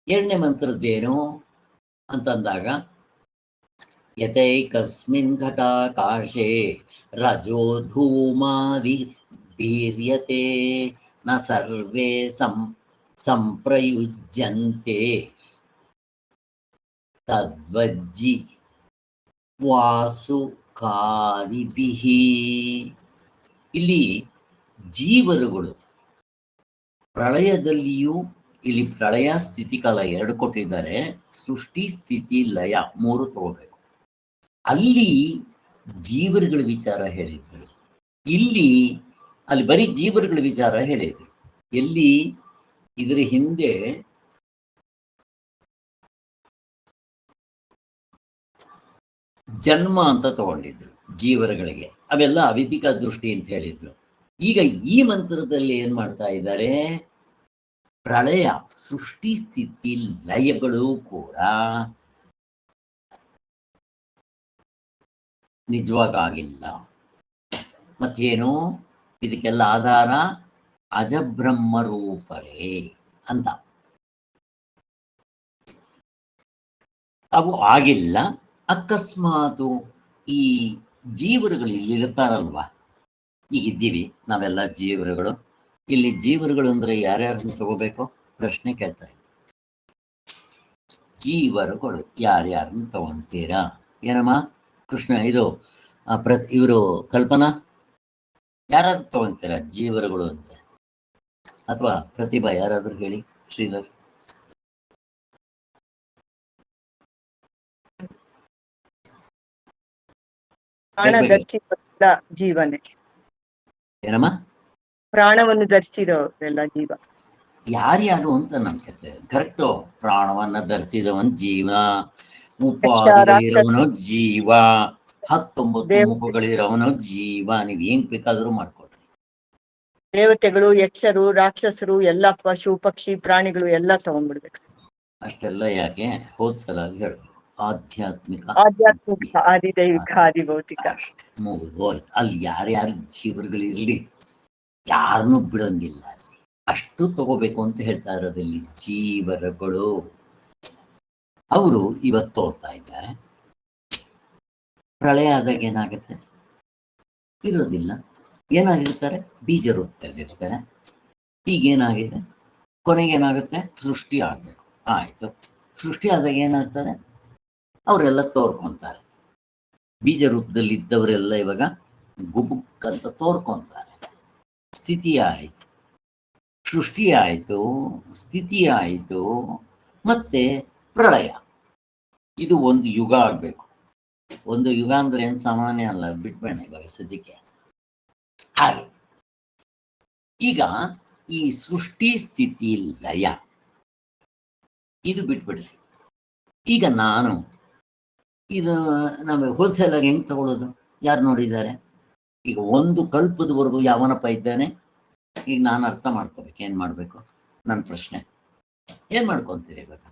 ಎರಡನೇ ಮಂತ್ರದ್ದೇನು ಅಂತಂದಾಗ, ಯತೈಕಸ್ಮಿನ್ ಘಟಾಕಾಶೆ ರಜೋ ಧೂಮಾದಿ ವೀರ್ಯತೆ ನ ಸರ್ವೇ ಸಂಪ್ರಯುಜ್ಯಂತೆ ತದ್ವಜ್ಜಿ ವಾಸು ಕಾಲಿಭಿಹಿ. ಇಲ್ಲಿ ಜೀವರುಗಳು ಪ್ರಳಯದಲ್ಲಿಯೂ, ಇಲ್ಲಿ ಪ್ರಳಯ ಸ್ಥಿತಿಕಾಲ 2 ಕೊಟ್ಟಿದ್ದಾರೆ. ಸೃಷ್ಟಿ ಸ್ಥಿತಿ ಲಯ 3 ತಗೋಬೇಕು. ಅಲ್ಲಿ ಜೀವರುಗಳ ವಿಚಾರ ಹೇಳಿದ್ರು, ಅಲ್ಲಿ ಬರೀ ಜೀವರುಗಳ ವಿಚಾರ ಹೇಳಿದ್ರು. ಎಲ್ಲಿ ಇದರ ಹಿಂದೆ ಜನ್ಮ ಅಂತ ತಗೊಂಡಿದ್ರು ಜೀವರುಗಳಿಗೆ, ಅವೆಲ್ಲ ಅವಿಧಿಕ ದೃಷ್ಟಿ ಅಂತ ಹೇಳಿದ್ರು. ಈಗ ಈ ಮಂತ್ರದಲ್ಲಿ ಏನ್ ಮಾಡ್ತಾ ಇದ್ದಾರೆ, ಪ್ರಳಯ ಸೃಷ್ಟಿ ಸ್ಥಿತಿ ಲಯಗಳು ಕೂಡ ನಿಜವಾಗಿಲ್ಲ. ಮತ್ತೇನು ಇದಕ್ಕೆಲ್ಲ ಆಧಾರ ಅಜಬ್ರಹ್ಮ ರೂಪರೇ ಅಂತ. ಅವು ಆಗಿಲ್ಲ. ಅಕಸ್ಮಾತು ಈ ಜೀವರುಗಳು ಇಲ್ಲಿ ಇರ್ತಾರಲ್ವಾ, ಈಗ ಇದ್ದೀವಿ ನಾವೆಲ್ಲ ಜೀವರುಗಳು. ಇಲ್ಲಿ ಜೀವರುಗಳು ಅಂದ್ರೆ ಯಾರ್ಯಾರನ್ನ ತಗೋಬೇಕು ಪ್ರಶ್ನೆ ಕೇಳ್ತಾ ಇದ್ದೀವಿ. ಜೀವರುಗಳು ಯಾರ್ಯಾರನ್ನ ತಗೊಂತೀರಾ? ಏನಮ್ಮ ಕೃಷ್ಣ, ಇದು ಇವರು ಕಲ್ಪನಾ, ಯಾರಾದ್ರೂ ತಗೊಂತೀರಾ ಜೀವರುಗಳು ಅಂತ? ಅಥವಾ ಪ್ರತಿಭಾ ಯಾರಾದ್ರೂ ಹೇಳಿ. ಶ್ರೀಧರ್, ಜೀವನೇ. ಏನಮ್ಮ? ಪ್ರಾಣವನ್ನು ಧರಿಸಿರೋರೆಲ್ಲ ಜೀವ. ಯಾರ್ಯಾರು ಅಂತ ನನ್ ಕತೆ ಕರೆಕ್ಟು. ಪ್ರಾಣವನ್ನ ಧರಿಸಿದವನ್ ಜೀವ, ಉಪಾಧಿಗಳಿರೋವನು ಜೀವ, 19 ಮುಖಗಳಿರೋವನು ಜೀವ. ನೀವ್ ಏನ್ ಬೇಕಾದ್ರೂ ಮಾಡ್ಕೊಡ್ರಿ. ದೇವತೆಗಳು, ಯಕ್ಷರು, ರಾಕ್ಷಸರು ಎಲ್ಲ, ಪಶು ಪಕ್ಷಿ ಪ್ರಾಣಿಗಳು ಎಲ್ಲ ತಗೊಂಡ್ಬಿಡ್ಬೇಕು. ಅಷ್ಟೆಲ್ಲ ಯಾಕೆ? ಹೋದ್ಸಲ ಹೇಳು, ಆಧ್ಯಾತ್ಮಿಕ ಆದಿದೈವಿಕ ಆದಿಭೌತಿಕ ಮುಗಿದೋಯ್ತು. ಅಲ್ಲಿ ಯಾರ್ಯಾರು ಜೀವರುಗಳಿರ್ಲಿ ಯಾರನ್ನೂ ಬಿಡಂಗಿಲ್ಲ. ಅಲ್ಲಿ ಅಷ್ಟು ತಗೋಬೇಕು ಅಂತ ಹೇಳ್ತಾ ಇರೋದಲ್ಲಿ ಜೀವರುಗಳು. ಅವರು ಇವತ್ತು ತೋರ್ತಾ ಇದ್ದಾರೆ. ಪ್ರಳಯ ಆದಾಗ ಏನಾಗುತ್ತೆ? ಇರೋದಿಲ್ಲ. ಏನಾಗಿರ್ತಾರೆ? ಬೀಜ ರೂಪದಲ್ಲಿರ್ತಾರೆ. ಈಗೇನಾಗಿದೆ? ಕೊನೆಗೇನಾಗುತ್ತೆ? ಸೃಷ್ಟಿ ಆಗ್ಬೇಕು. ಆಯ್ತು, ಸೃಷ್ಟಿ ಆದಾಗ ಏನಾಗ್ತಾರೆ? ಅವರೆಲ್ಲ ತೋರ್ಕೊಂತಾರೆ. ಬೀಜ ರೂಪದಲ್ಲಿ ಇದ್ದವರೆಲ್ಲ ಇವಾಗ ಗುಬುಕ್ ಅಂತ ತೋರ್ಕೊಂತಾರೆ. ಸ್ಥಿತಿ ಆಯಿತು, ಸೃಷ್ಟಿ ಆಯಿತು, ಸ್ಥಿತಿ ಆಯಿತು, ಮತ್ತೆ ಪ್ರಳಯ. ಇದು ಒಂದು ಯುಗ ಆಗ್ಬೇಕು. ಒಂದು ಯುಗ ಅಂದ್ರೆ ಏನ್ ಸಾಮಾನ್ಯ ಅಲ್ಲ, ಬಿಟ್ಬೇಡ ಇವಾಗ ಸದ್ಯಕ್ಕೆ. ಹಾಗೆ ಈಗ ಈ ಸೃಷ್ಟಿ ಸ್ಥಿತಿ ಲಯ ಇದು ಬಿಟ್ಬಿಡ್ರಿ. ಈಗ ನಾನು ಇದು ನಮಗೆ ಹೋಲ್ಸೇಲ್ ಆಗಿ ಹೆಂಗ್ ತಗೊಳ್ಳೋದು? ಯಾರು ನೋಡಿದ್ದಾರೆ? ಈಗ ಒಂದು ಕಲ್ಪದವರೆಗೂ ಯಾವನಪ್ಪ ಇದ್ದಾನೆ? ಈಗ ನಾನು ಅರ್ಥ ಮಾಡ್ಕೋಬೇಕು. ಏನ್ ಮಾಡ್ಬೇಕು? ನನ್ನ ಪ್ರಶ್ನೆ, ಏನ್ ಮಾಡ್ಕೊಂತೀರಿ ಇವಾಗ?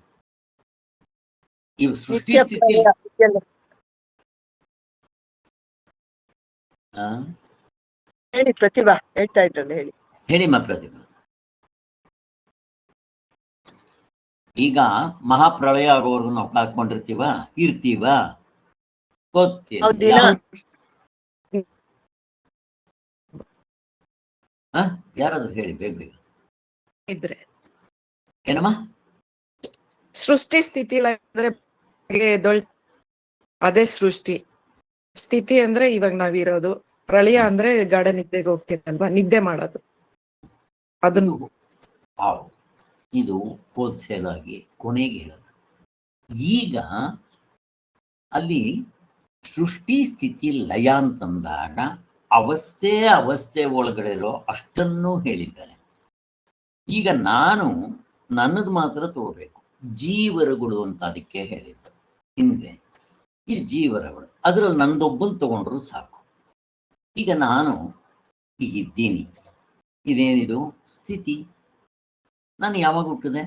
ಇವ್ ಸೃಷ್ಟಿ ಸ್ಥಿತಿ ಹೇಳಿ ಪ್ರತಿಭಾ, ಹೇಳ್ತಾ ಇದ್ರಲ್ಲ, ಹೇಳಿ ಹೇಳಿಮ್ಮ ಪ್ರತಿಭಾ. ಈಗ ಮಹಾಪ್ರಳಯ ಆಗೋವರೆಗೂ ನಾವು ಕಾಕೊಂಡಿರ್ತೀವ, ಇರ್ತೀವ? ಗೊತ್ತಿಲ್ಲ. ಯಾರಾದ್ರೂ ಹೇಳಿ ಬೇಗ ಬೇಗ. ಇದ್ರೆ ಏನಮ್ಮ? ಸೃಷ್ಟಿ ಸ್ಥಿತಿ ಲಯ ಅಂದ್ರೆ ಅದೇ ಸೃಷ್ಟಿ. ಸ್ಥಿತಿ ಅಂದ್ರೆ ಇವಾಗ ನಾವಿರೋದು. ಪ್ರಳಯ ಅಂದ್ರೆ ಗಾಢ ನಿದ್ದೆಗೆ ಹೋಗ್ತೀರಲ್ವಾ, ನಿದ್ದೆ ಮಾಡೋದು ಅದನ್ನು. ಇದು ಹೋಲ್ಸೇಲ್ ಆಗಿ ಕೊನೆಗೆ ಹೇಳೋದು. ಈಗ ಅಲ್ಲಿ ಸೃಷ್ಟಿ ಸ್ಥಿತಿ ಲಯ ಅಂತಂದಾಗ ಅವಸ್ಥೆ ಒಳಗಡೆ ಇರೋ ಅಷ್ಟನ್ನು ಹೇಳಿದ್ದಾರೆ. ಈಗ ನಾನು ನನ್ನದು ಮಾತ್ರ ತಗೋಬೇಕು. ಜೀವರಗಳು ಅಂತ ಅದಕ್ಕೆ ಹೇಳಿದ್ದು ಹಿಂದೆ. ಈ ಜೀವರಗಳು ಅದರಲ್ಲಿ ನಂದೊಬ್ಬನ್ ತಗೊಂಡ್ರು ಸಾಕು. ಈಗ ನಾನು ಈಗಿದ್ದೀನಿ, ಇದೇನಿದು ಸ್ಥಿತಿ. ನಾನು ಯಾವಾಗ ಹುಟ್ಟಿದೆ?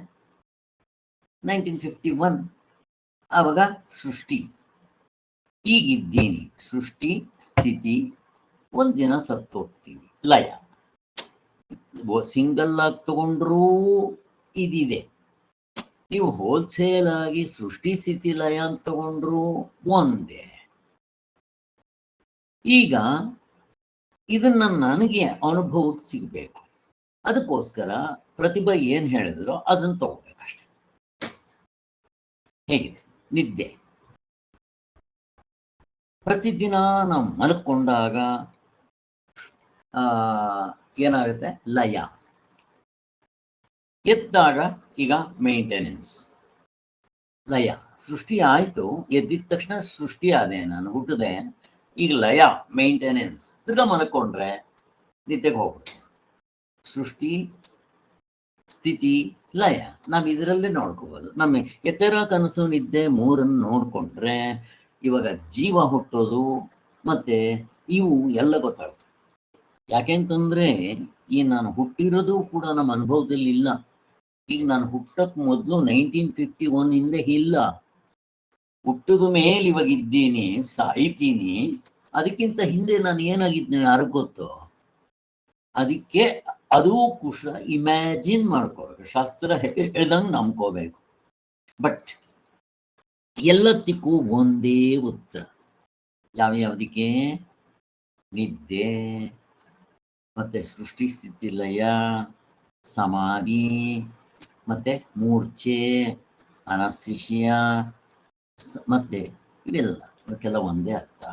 1951. ಆವಾಗ ಸೃಷ್ಟಿ. ಈಗಿದ್ದೀನಿ, ಸೃಷ್ಟಿ ಸ್ಥಿತಿ. ಒಂದಿನ ಸತ್ತೋಗ್ತೀವಿ, ಲಯ. ಸಿಂಗಲ್ ಆಗಿ ತಗೊಂಡ್ರೂ ಇದಿದೆ. ನೀವು ಹೋಲ್ಸೇಲ್ ಆಗಿ ಸೃಷ್ಟಿ ಸ್ಥಿತಿ ಲಯ ಅಂತ ತಗೊಂಡ್ರು ಒಂದೇ. ಈಗ ಇದನ್ನ ನನಗೆ ಅನುಭವಕ್ಕೆ ಸಿಗ್ಬೇಕು. ಅದಕ್ಕೋಸ್ಕರ ಪ್ರತಿಭಾ ಏನ್ ಹೇಳಿದ್ರು ಅದನ್ನ ತಗೋಬೇಕಷ್ಟೆ. ಹೇಗಿದೆ ನಿದ್ದೆ? ಪ್ರತಿದಿನ ನಾವು ಮಲ್ಕೊಂಡಾಗ ಏನಾಗುತ್ತೆ? ಲಯ. ಎದ್ದಾಗ ಈಗ ಮೇಂಟೆನೆನ್ಸ್, ಲಯ. ಸೃಷ್ಟಿ ಆಯ್ತು, ಎದ್ದಿದ ತಕ್ಷಣ ಸೃಷ್ಟಿ ಆದೆ, ನಾನು ಹುಟ್ಟಿದೆ. ಈಗ ಲಯ, ಮೇಂಟೆನೆನ್ಸ್. ತಿರ್ಗಾ ಮಲ್ಕೊಂಡ್ರೆ ನಿದ್ದೆಗೆ ಹೋಗ್ಬಿಡುತ್ತೆ. ಸೃಷ್ಟಿ ಸ್ಥಿತಿ ಲಯ ನಾವು ಇದರಲ್ಲೇ ನೋಡ್ಕೋಬೋದು. ನಮ್ಮ ಎತ್ತರ ಕನಸು ನಿದ್ದೆ ಮೂರನ್ನು ನೋಡ್ಕೊಂಡ್ರೆ ಇವಾಗ ಜೀವ ಹುಟ್ಟೋದು ಮತ್ತೆ ಇವು ಎಲ್ಲ ಗೊತ್ತಾಗುತ್ತೆ. ಯಾಕೆಂತಂದ್ರೆ ಈ ನಾನು ಹುಟ್ಟಿರೋದು ಕೂಡ ನಮ್ಮ ಅನುಭವದಲ್ಲಿ ಇಲ್ಲ. ಈಗ ನಾನು ಹುಟ್ಟಕ್ ಮೊದಲು 1951 ಹಿಂದೆ ಇಲ್ಲ. ಹುಟ್ಟಿದ ಮೇಲೆ ಇವಾಗ ಇದ್ದೀನಿ, ಸಾಯ್ತೀನಿ. ಅದಕ್ಕಿಂತ ಹಿಂದೆ ನಾನು ಏನಾಗಿದ್ದೆ ಯಾರಿಗ್ ಗೊತ್ತು? ಅದಕ್ಕೆ ಅದು ಕುಶ ಇಮ್ಯಾಜಿನ್ ಮಾಡ್ಕೋಬೇಕು. ಶಾಸ್ತ್ರ ಹೇಳ್ದಂಗೆ ನಂಬ್ಕೋಬೇಕು. ಬಟ್ ಎಲ್ಲದಕ್ಕೂ ಒಂದೇ ಉತ್ತರ. ಯಾವ್ಯಾವುದಕ್ಕೆ? ನಿದ್ದೆ ಮತ್ತೆ ಸೃಷ್ಟಿ ಸ್ಥಿತಿ ಲಯ, ಸಮಾಧಿ ಮತ್ತೆ ಮೂರ್ಛೆ, ಅನಸ್ಥಿಷಿಯಾ ಮತ್ತೆ ಇವಕ್ಕೆಲ್ಲ ಒಂದೇ ಅರ್ಥ.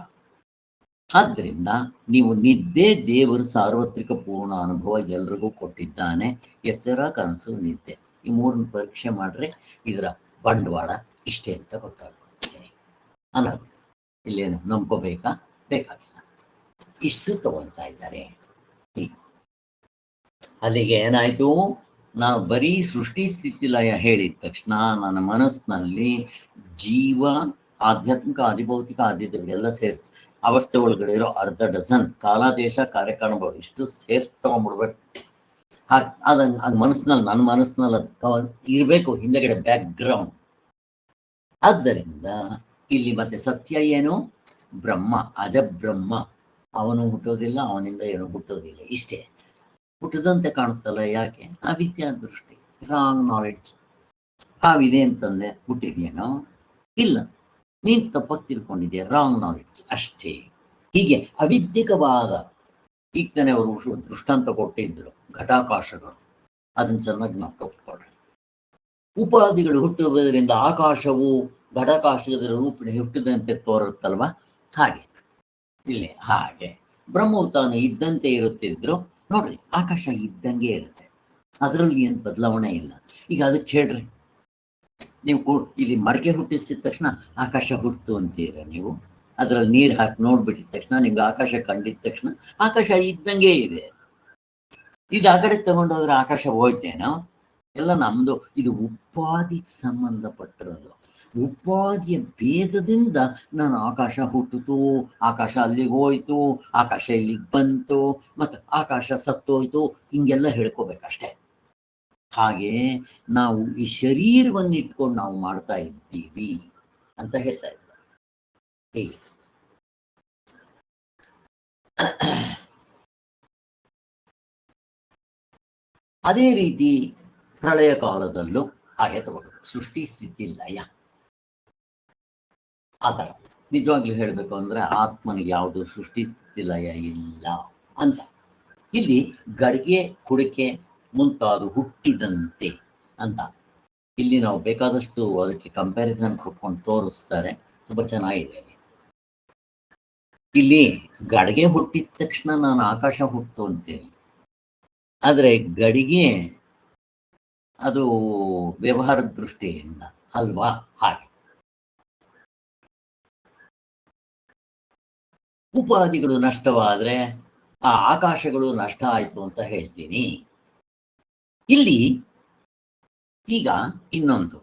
ಆದ್ದರಿಂದ ನೀವು ನಿದ್ದೆ ದೇವರು ಸಾರ್ವತ್ರಿಕ ಪೂರ್ಣ ಅನುಭವ ಎಲ್ರಿಗೂ ಕೊಟ್ಟಿದ್ದಾನೆ. ಎಚ್ಚರ ಕನಸು ನಿದ್ದೆ ಈ ಮೂರನ್ನು ಪರೀಕ್ಷೆ ಮಾಡ್ರೆ ಇದರ ಬಂಡವಾಳ ಇಷ್ಟೇ ಅಂತ ಗೊತ್ತಾಗುತ್ತೆ ಅನ್ನೋದು. ಇಲ್ಲೇನು ನಂಬ್ಕೋಬೇಕಾ? ಬೇಕಾಗಿಲ್ಲ. ಇಷ್ಟು ತಗೊಳ್ತಾ ಇದ್ದಾರೆ. ಅಲ್ಲಿಗೆ ಏನಾಯ್ತು? ನಾವು ಬರೀ ಸೃಷ್ಟಿ ಸ್ಥಿತಿ ಲಯ ಹೇಳಿದ ತಕ್ಷಣ ನನ್ನ ಮನಸ್ಸಿನಲ್ಲಿ ಜೀವ, ಆಧ್ಯಾತ್ಮಿಕ, ಆದಿಭೌತಿಕ, ಆದಿದೆಲ್ಲ ಸೇರಿಸ್ತು. ಅವಸ್ಥೆ ಒಳಗಡೆ ಇರೋ ಅರ್ಧ ಡಜನ್ ಕಾಲ ದೇಶ ಕಾರ್ಯಕಾರಣಗಳು ಇಷ್ಟು ಸೇರ್ಸಿ ತಗೊಂಡ್ಬಿಡ್ಬೇಕು. ಅದಂಗೆ ಅದು ಮನಸ್ಸಿನಲ್ಲಿ, ನನ್ನ ಮನಸ್ಸಿನಲ್ಲಿ ಅದು ಇರಬೇಕು ಹಿಂದೆಗಡೆ ಬ್ಯಾಕ್ ಗ್ರೌಂಡ್. ಆದ್ದರಿಂದ ಇಲ್ಲಿ ಮತ್ತೆ ಸತ್ಯ ಏನು? ಬ್ರಹ್ಮ, ಅಜಬ್ರಹ್ಮ. ಅವನು ಹುಟ್ಟೋದಿಲ್ಲ, ಅವನಿಂದ ಏನು ಹುಟ್ಟೋದಿಲ್ಲ. ಇಷ್ಟೇ. ಹುಟ್ಟದಂತೆ ಕಾಣುತ್ತಲ್ಲ. ಯಾಕೆ? ಅವಿದ್ಯಾ ದೃಷ್ಟಿ, ರಾಂಗ್ ನಾಲೆಡ್ಜ್. ಹಾವಿದೆ ಅಂತಂದೆ, ಹುಟ್ಟಿದ್ಯೇನೋ? ಇಲ್ಲ, ನೀನ್ ತಪ್ಪಾಗಿ ತಿಳ್ಕೊಂಡಿದ್ಯಾ, ರಾಂಗ್ ನಾಲೆಡ್ಜ್ ಅಷ್ಟೇ. ಹೀಗೆ ಅವಿದ್ಯಕವಾದ. ಈಗ ತಾನೇ ಅವರು ದೃಷ್ಟಾಂತ ಕೊಟ್ಟಿದ್ರು, ಘಟಾಕಾಶಗಳು. ಅದನ್ನ ಚೆನ್ನಾಗಿ ನಾವು ತಪ್ಪಿಕೊಡ್ರಿ. ಉಪಾಧಿಗಳು ಹುಟ್ಟುವುದರಿಂದ ಆಕಾಶವು ಘಟಾಕಾಶದ ರೂಪಿಣಿ ಹುಟ್ಟಿದಂತೆ ತೋರುತ್ತಲ್ವ, ಹಾಗೆ ಇಲ್ಲಿ ಹಾಗೆ ಬ್ರಹ್ಮವು ತಾನು ಇದ್ದಂತೆ ಇರುತ್ತಿದ್ರು. ನೋಡ್ರಿ, ಆಕಾಶ ಇದ್ದಂಗೆ ಇರುತ್ತೆ, ಅದರಲ್ಲಿ ಏನು ಬದಲಾವಣೆ ಇಲ್ಲ. ಈಗ ಅದಕ್ಕೆ ಹೇಳ್ರಿ, ನೀವು ಇಲ್ಲಿ ಮಡಕೆ ಹುಟ್ಟಿಸಿದ ತಕ್ಷಣ ಆಕಾಶ ಹುಟ್ಟಿತು ಅಂತೀರ. ನೀವು ಅದರಲ್ಲಿ ನೀರು ಹಾಕಿ ನೋಡ್ಬಿಟ್ಟಿದ ತಕ್ಷಣ ನಿಮ್ಗೆ ಆಕಾಶ ಕಂಡಿದ ತಕ್ಷಣ ಆಕಾಶ ಇದ್ದಂಗೆ ಇದೆ. ಇದು ಆ ಕಡೆ ತಗೊಂಡೋದ್ರೆ ಆಕಾಶ ಹೋಯ್ತೇನೋ? ಎಲ್ಲ ನಮ್ದು. ಇದು ಉಪಾಧಿಗೆ ಸಂಬಂಧಪಟ್ಟಿರೋದು. ಉಪಾಧಿಯ ಭೇದದಿಂದ ನಾನು ಆಕಾಶ ಹುಟ್ಟಿತು, ಆಕಾಶ ಅಲ್ಲಿಗೆ ಹೋಯ್ತು, ಆಕಾಶ ಇಲ್ಲಿಗೆ ಬಂತು, ಮತ್ತು ಆಕಾಶ ಸತ್ತೋಯ್ತು, ಹಿಂಗೆಲ್ಲ ಹೇಳ್ಕೋಬೇಕಷ್ಟೆ. ಹಾಗೆ ನಾವು ಈ ಶರೀರವನ್ನು ಇಟ್ಕೊಂಡು ನಾವು ಮಾಡ್ತಾ ಇದ್ದೀವಿ ಅಂತ ಹೇಳ್ತಾ ಇದ್ದಾರೆ. ಹೀಗೆ ಅದೇ ರೀತಿ ಪ್ರಳಯ ಕಾಲದಲ್ಲೂ ಹಾಗೆ ತಗೋಬೇಕು. ಸೃಷ್ಟಿ ಸ್ಥಿತಿ ಲಯ ಆ ಥರ. ನಿಜವಾಗ್ಲೂ ಹೇಳಬೇಕು ಅಂದ್ರೆ ಆತ್ಮನಿಗೆ ಯಾವುದು ಸೃಷ್ಟಿ ಸ್ಥಿತಿ ಲಯ ಇಲ್ಲ ಅಂತ. ಇಲ್ಲಿ ಗಡಿಗೆ ಕುಡಿಕೆ ಮುಂತಾದ ಹುಟ್ಟಿದಂತೆ ಅಂತ. ಇಲ್ಲಿ ನಾವು ಬೇಕಾದಷ್ಟು ಅದಕ್ಕೆ ಕಂಪ್ಯಾರಿಸನ್ ಕೊಟ್ಕೊಂಡು ತೋರಿಸ್ತಾರೆ, ತುಂಬ ಚೆನ್ನಾಗಿದೆ. ಇಲ್ಲಿ ಗಡಿಗೆ ಹುಟ್ಟಿದ ತಕ್ಷಣ ನಾನು ಆಕಾಶ ಹುಟ್ಟು ಅಂತೇನೆ, ಆದರೆ ಗಡಿಗೆ ಅದು ವ್ಯವಹಾರದ ದೃಷ್ಟಿಯಿಂದ ಅಲ್ವಾ? ಹಾಗೆ ಉಪಾಧಿಗಳು ನಷ್ಟವಾದ್ರೆ ಆ ಆಕಾಶಗಳು ನಷ್ಟ ಆಯ್ತು ಅಂತ ಹೇಳ್ತೀನಿ. ಇಲ್ಲಿ ಈಗ ಇನ್ನೊಂದು,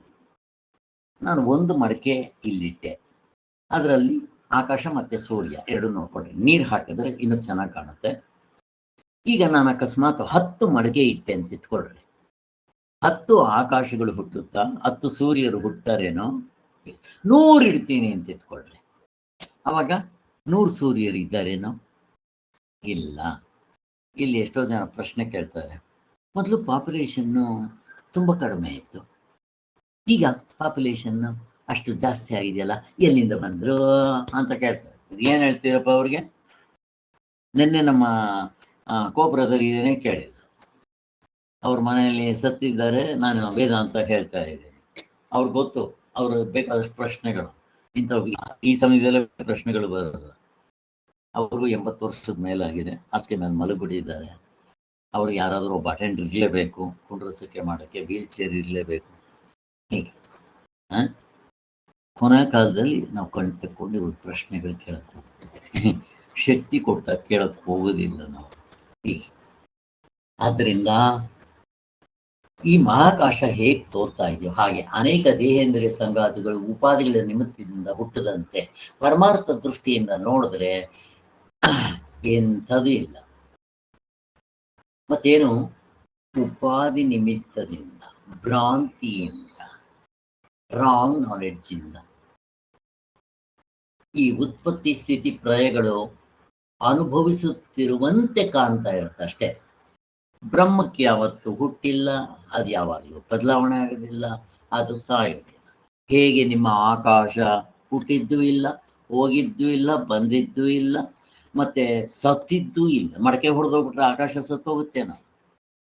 ನಾನು ಒಂದು ಮಡಕೆ ಇಲ್ಲಿಟ್ಟೆ, ಅದರಲ್ಲಿ ಆಕಾಶ ಮತ್ತೆ ಸೂರ್ಯ ಎರಡು ನೋಡ್ಕೊಂಡ್ರೆ, ನೀರು ಹಾಕಿದ್ರೆ ಇನ್ನೂ ಚೆನ್ನಾಗಿ ಕಾಣುತ್ತೆ. ಈಗ ನಾನು ಅಕಸ್ಮಾತ್ 10 ಮಡಕೆ ಇಟ್ಟೆ ಅಂತ ಇಟ್ಕೊಳ್ರಿ, 10 ಆಕಾಶಗಳು ಹುಟ್ಟುತ್ತಾ 10 ಸೂರ್ಯರು ಹುಟ್ಟುತ್ತಾರೇನೋ? 100 ಇಡ್ತೀನಿ ಅಂತ ಇಟ್ಕೊಳ್ರಿ, ಅವಾಗ 100 ಸೂರ್ಯರು ಇದ್ದಾರೇನೋ? ಇಲ್ಲ. ಇಲ್ಲಿ ಎಷ್ಟೋ ಜನ ಪ್ರಶ್ನೆ ಕೇಳ್ತಾರೆ, ಮೊದಲು ಪಾಪ್ಯುಲೇಷನ್ನು ತುಂಬ ಕಡಿಮೆ ಇತ್ತು, ಈಗ ಪಾಪ್ಯುಲೇಷನ್ನು ಅಷ್ಟು ಜಾಸ್ತಿ ಆಗಿದೆಯಲ್ಲ, ಎಲ್ಲಿಂದ ಬಂದರು ಅಂತ ಕೇಳ್ತಾರೆ. ಏನು ಹೇಳ್ತೀರಪ್ಪ ಅವ್ರಿಗೆ? ನಿನ್ನೆ ನಮ್ಮ ಕೋಬ್ರದರ್ ಇದನ್ನೇ ಕೇಳಿದ್ರು, ಅವ್ರ ಮನೆಯಲ್ಲಿ ಸತ್ತಿದ್ದಾರೆ, ನಾನು ವೇದಾಂತ ಹೇಳ್ತಾ ಇದ್ದೇನೆ. ಅವ್ರಿಗೆ ಗೊತ್ತು, ಅವರು ಬೇಕಾದಷ್ಟು ಪ್ರಶ್ನೆಗಳು ಇಂಥವು ಈ ಸಮಯದಲ್ಲೇ ಪ್ರಶ್ನೆಗಳು ಬರೋದು. ಅವ್ರಿಗೂ 80 ವರ್ಷದ ಮೇಲಾಗಿದೆ, ಹಾಸಿಗೆ ಮೇಲೆ ಮಲಗಿಬಿಟ್ಟಿದ್ದಾರೆ. ಅವ್ರಿಗೆ ಯಾರಾದರೂ ಒಬ್ಬ ಅಟೆಂಡರ್ ಇರಲೇಬೇಕು, ಕುಂಡ್ರಸಕ್ಕೆ ಮಾಡೋಕ್ಕೆ ವೀಲ್ ಚೇರ್ ಇರಲೇಬೇಕು. ಹೀಗೆ ಕೊನೆ ಕಾಲದಲ್ಲಿ ನಾವು ಕಣ್ ತಕ್ಕೊಂಡು ಇವ್ರ ಪ್ರಶ್ನೆಗಳು ಕೇಳಕ್ಕೆ ಹೋಗ್ತೀವಿ, ಶಕ್ತಿ ಕೊಟ್ಟ ಕೇಳಕ್ಕೆ ಹೋಗೋದಿಲ್ಲ ನಾವು. ಹೀಗೆ ಆದ್ದರಿಂದ ಈ ಮಹಾಕಾಶ ಹೇಗೆ ತೋರ್ತಾ ಇದೆಯೋ ಹಾಗೆ ಅನೇಕ ದೇಹೇಂದ್ರಿಯ ಸಂಗಾತಿಗಳು ಉಪಾಧಿಗಳ ನಿಮಿತ್ತದಿಂದ ಹುಟ್ಟದಂತೆ ಪರಮಾರ್ಥ ದೃಷ್ಟಿಯಿಂದ ನೋಡಿದ್ರೆ ಎಂಥದೂ ಇಲ್ಲ. ಮತ್ತೇನು? ಉಪಾಧಿ ನಿಮಿತ್ತದಿಂದ, ಭ್ರಾಂತಿಯಿಂದ, ರಾಂಗ್ ನಾಲೆಡ್ಜ್ ಇಂದ ಈ ಉತ್ಪತ್ತಿ ಸ್ಥಿತಿ ಪ್ರಳಯಗಳು ಅನುಭವಿಸುತ್ತಿರುವಂತೆ ಕಾಣ್ತಾ ಇರುತ್ತೆ ಅಷ್ಟೇ. ಬ್ರಹ್ಮಕ್ಕೆ ಯಾವತ್ತು ಹುಟ್ಟಿಲ್ಲ, ಅದು ಯಾವಾಗಲೂ ಬದಲಾವಣೆ ಆಗೋದಿಲ್ಲ, ಅದು ಸಾಯೋದಿಲ್ಲ. ಹೇಗೆ ನಿಮ್ಮ ಆಕಾಶ ಹುಟ್ಟಿದ್ದೂ ಇಲ್ಲ, ಹೋಗಿದ್ದೂ ಇಲ್ಲ, ಬಂದಿದ್ದೂ ಇಲ್ಲ, ಮತ್ತೆ ಸತ್ತಿದ್ದೂ ಇಲ್ಲ. ಮಡಕೆ ಹೊಡೆದೋಗ್ಬಿಟ್ರೆ ಆಕಾಶ ಸತ್ತೋಗುತ್ತೇನೋ.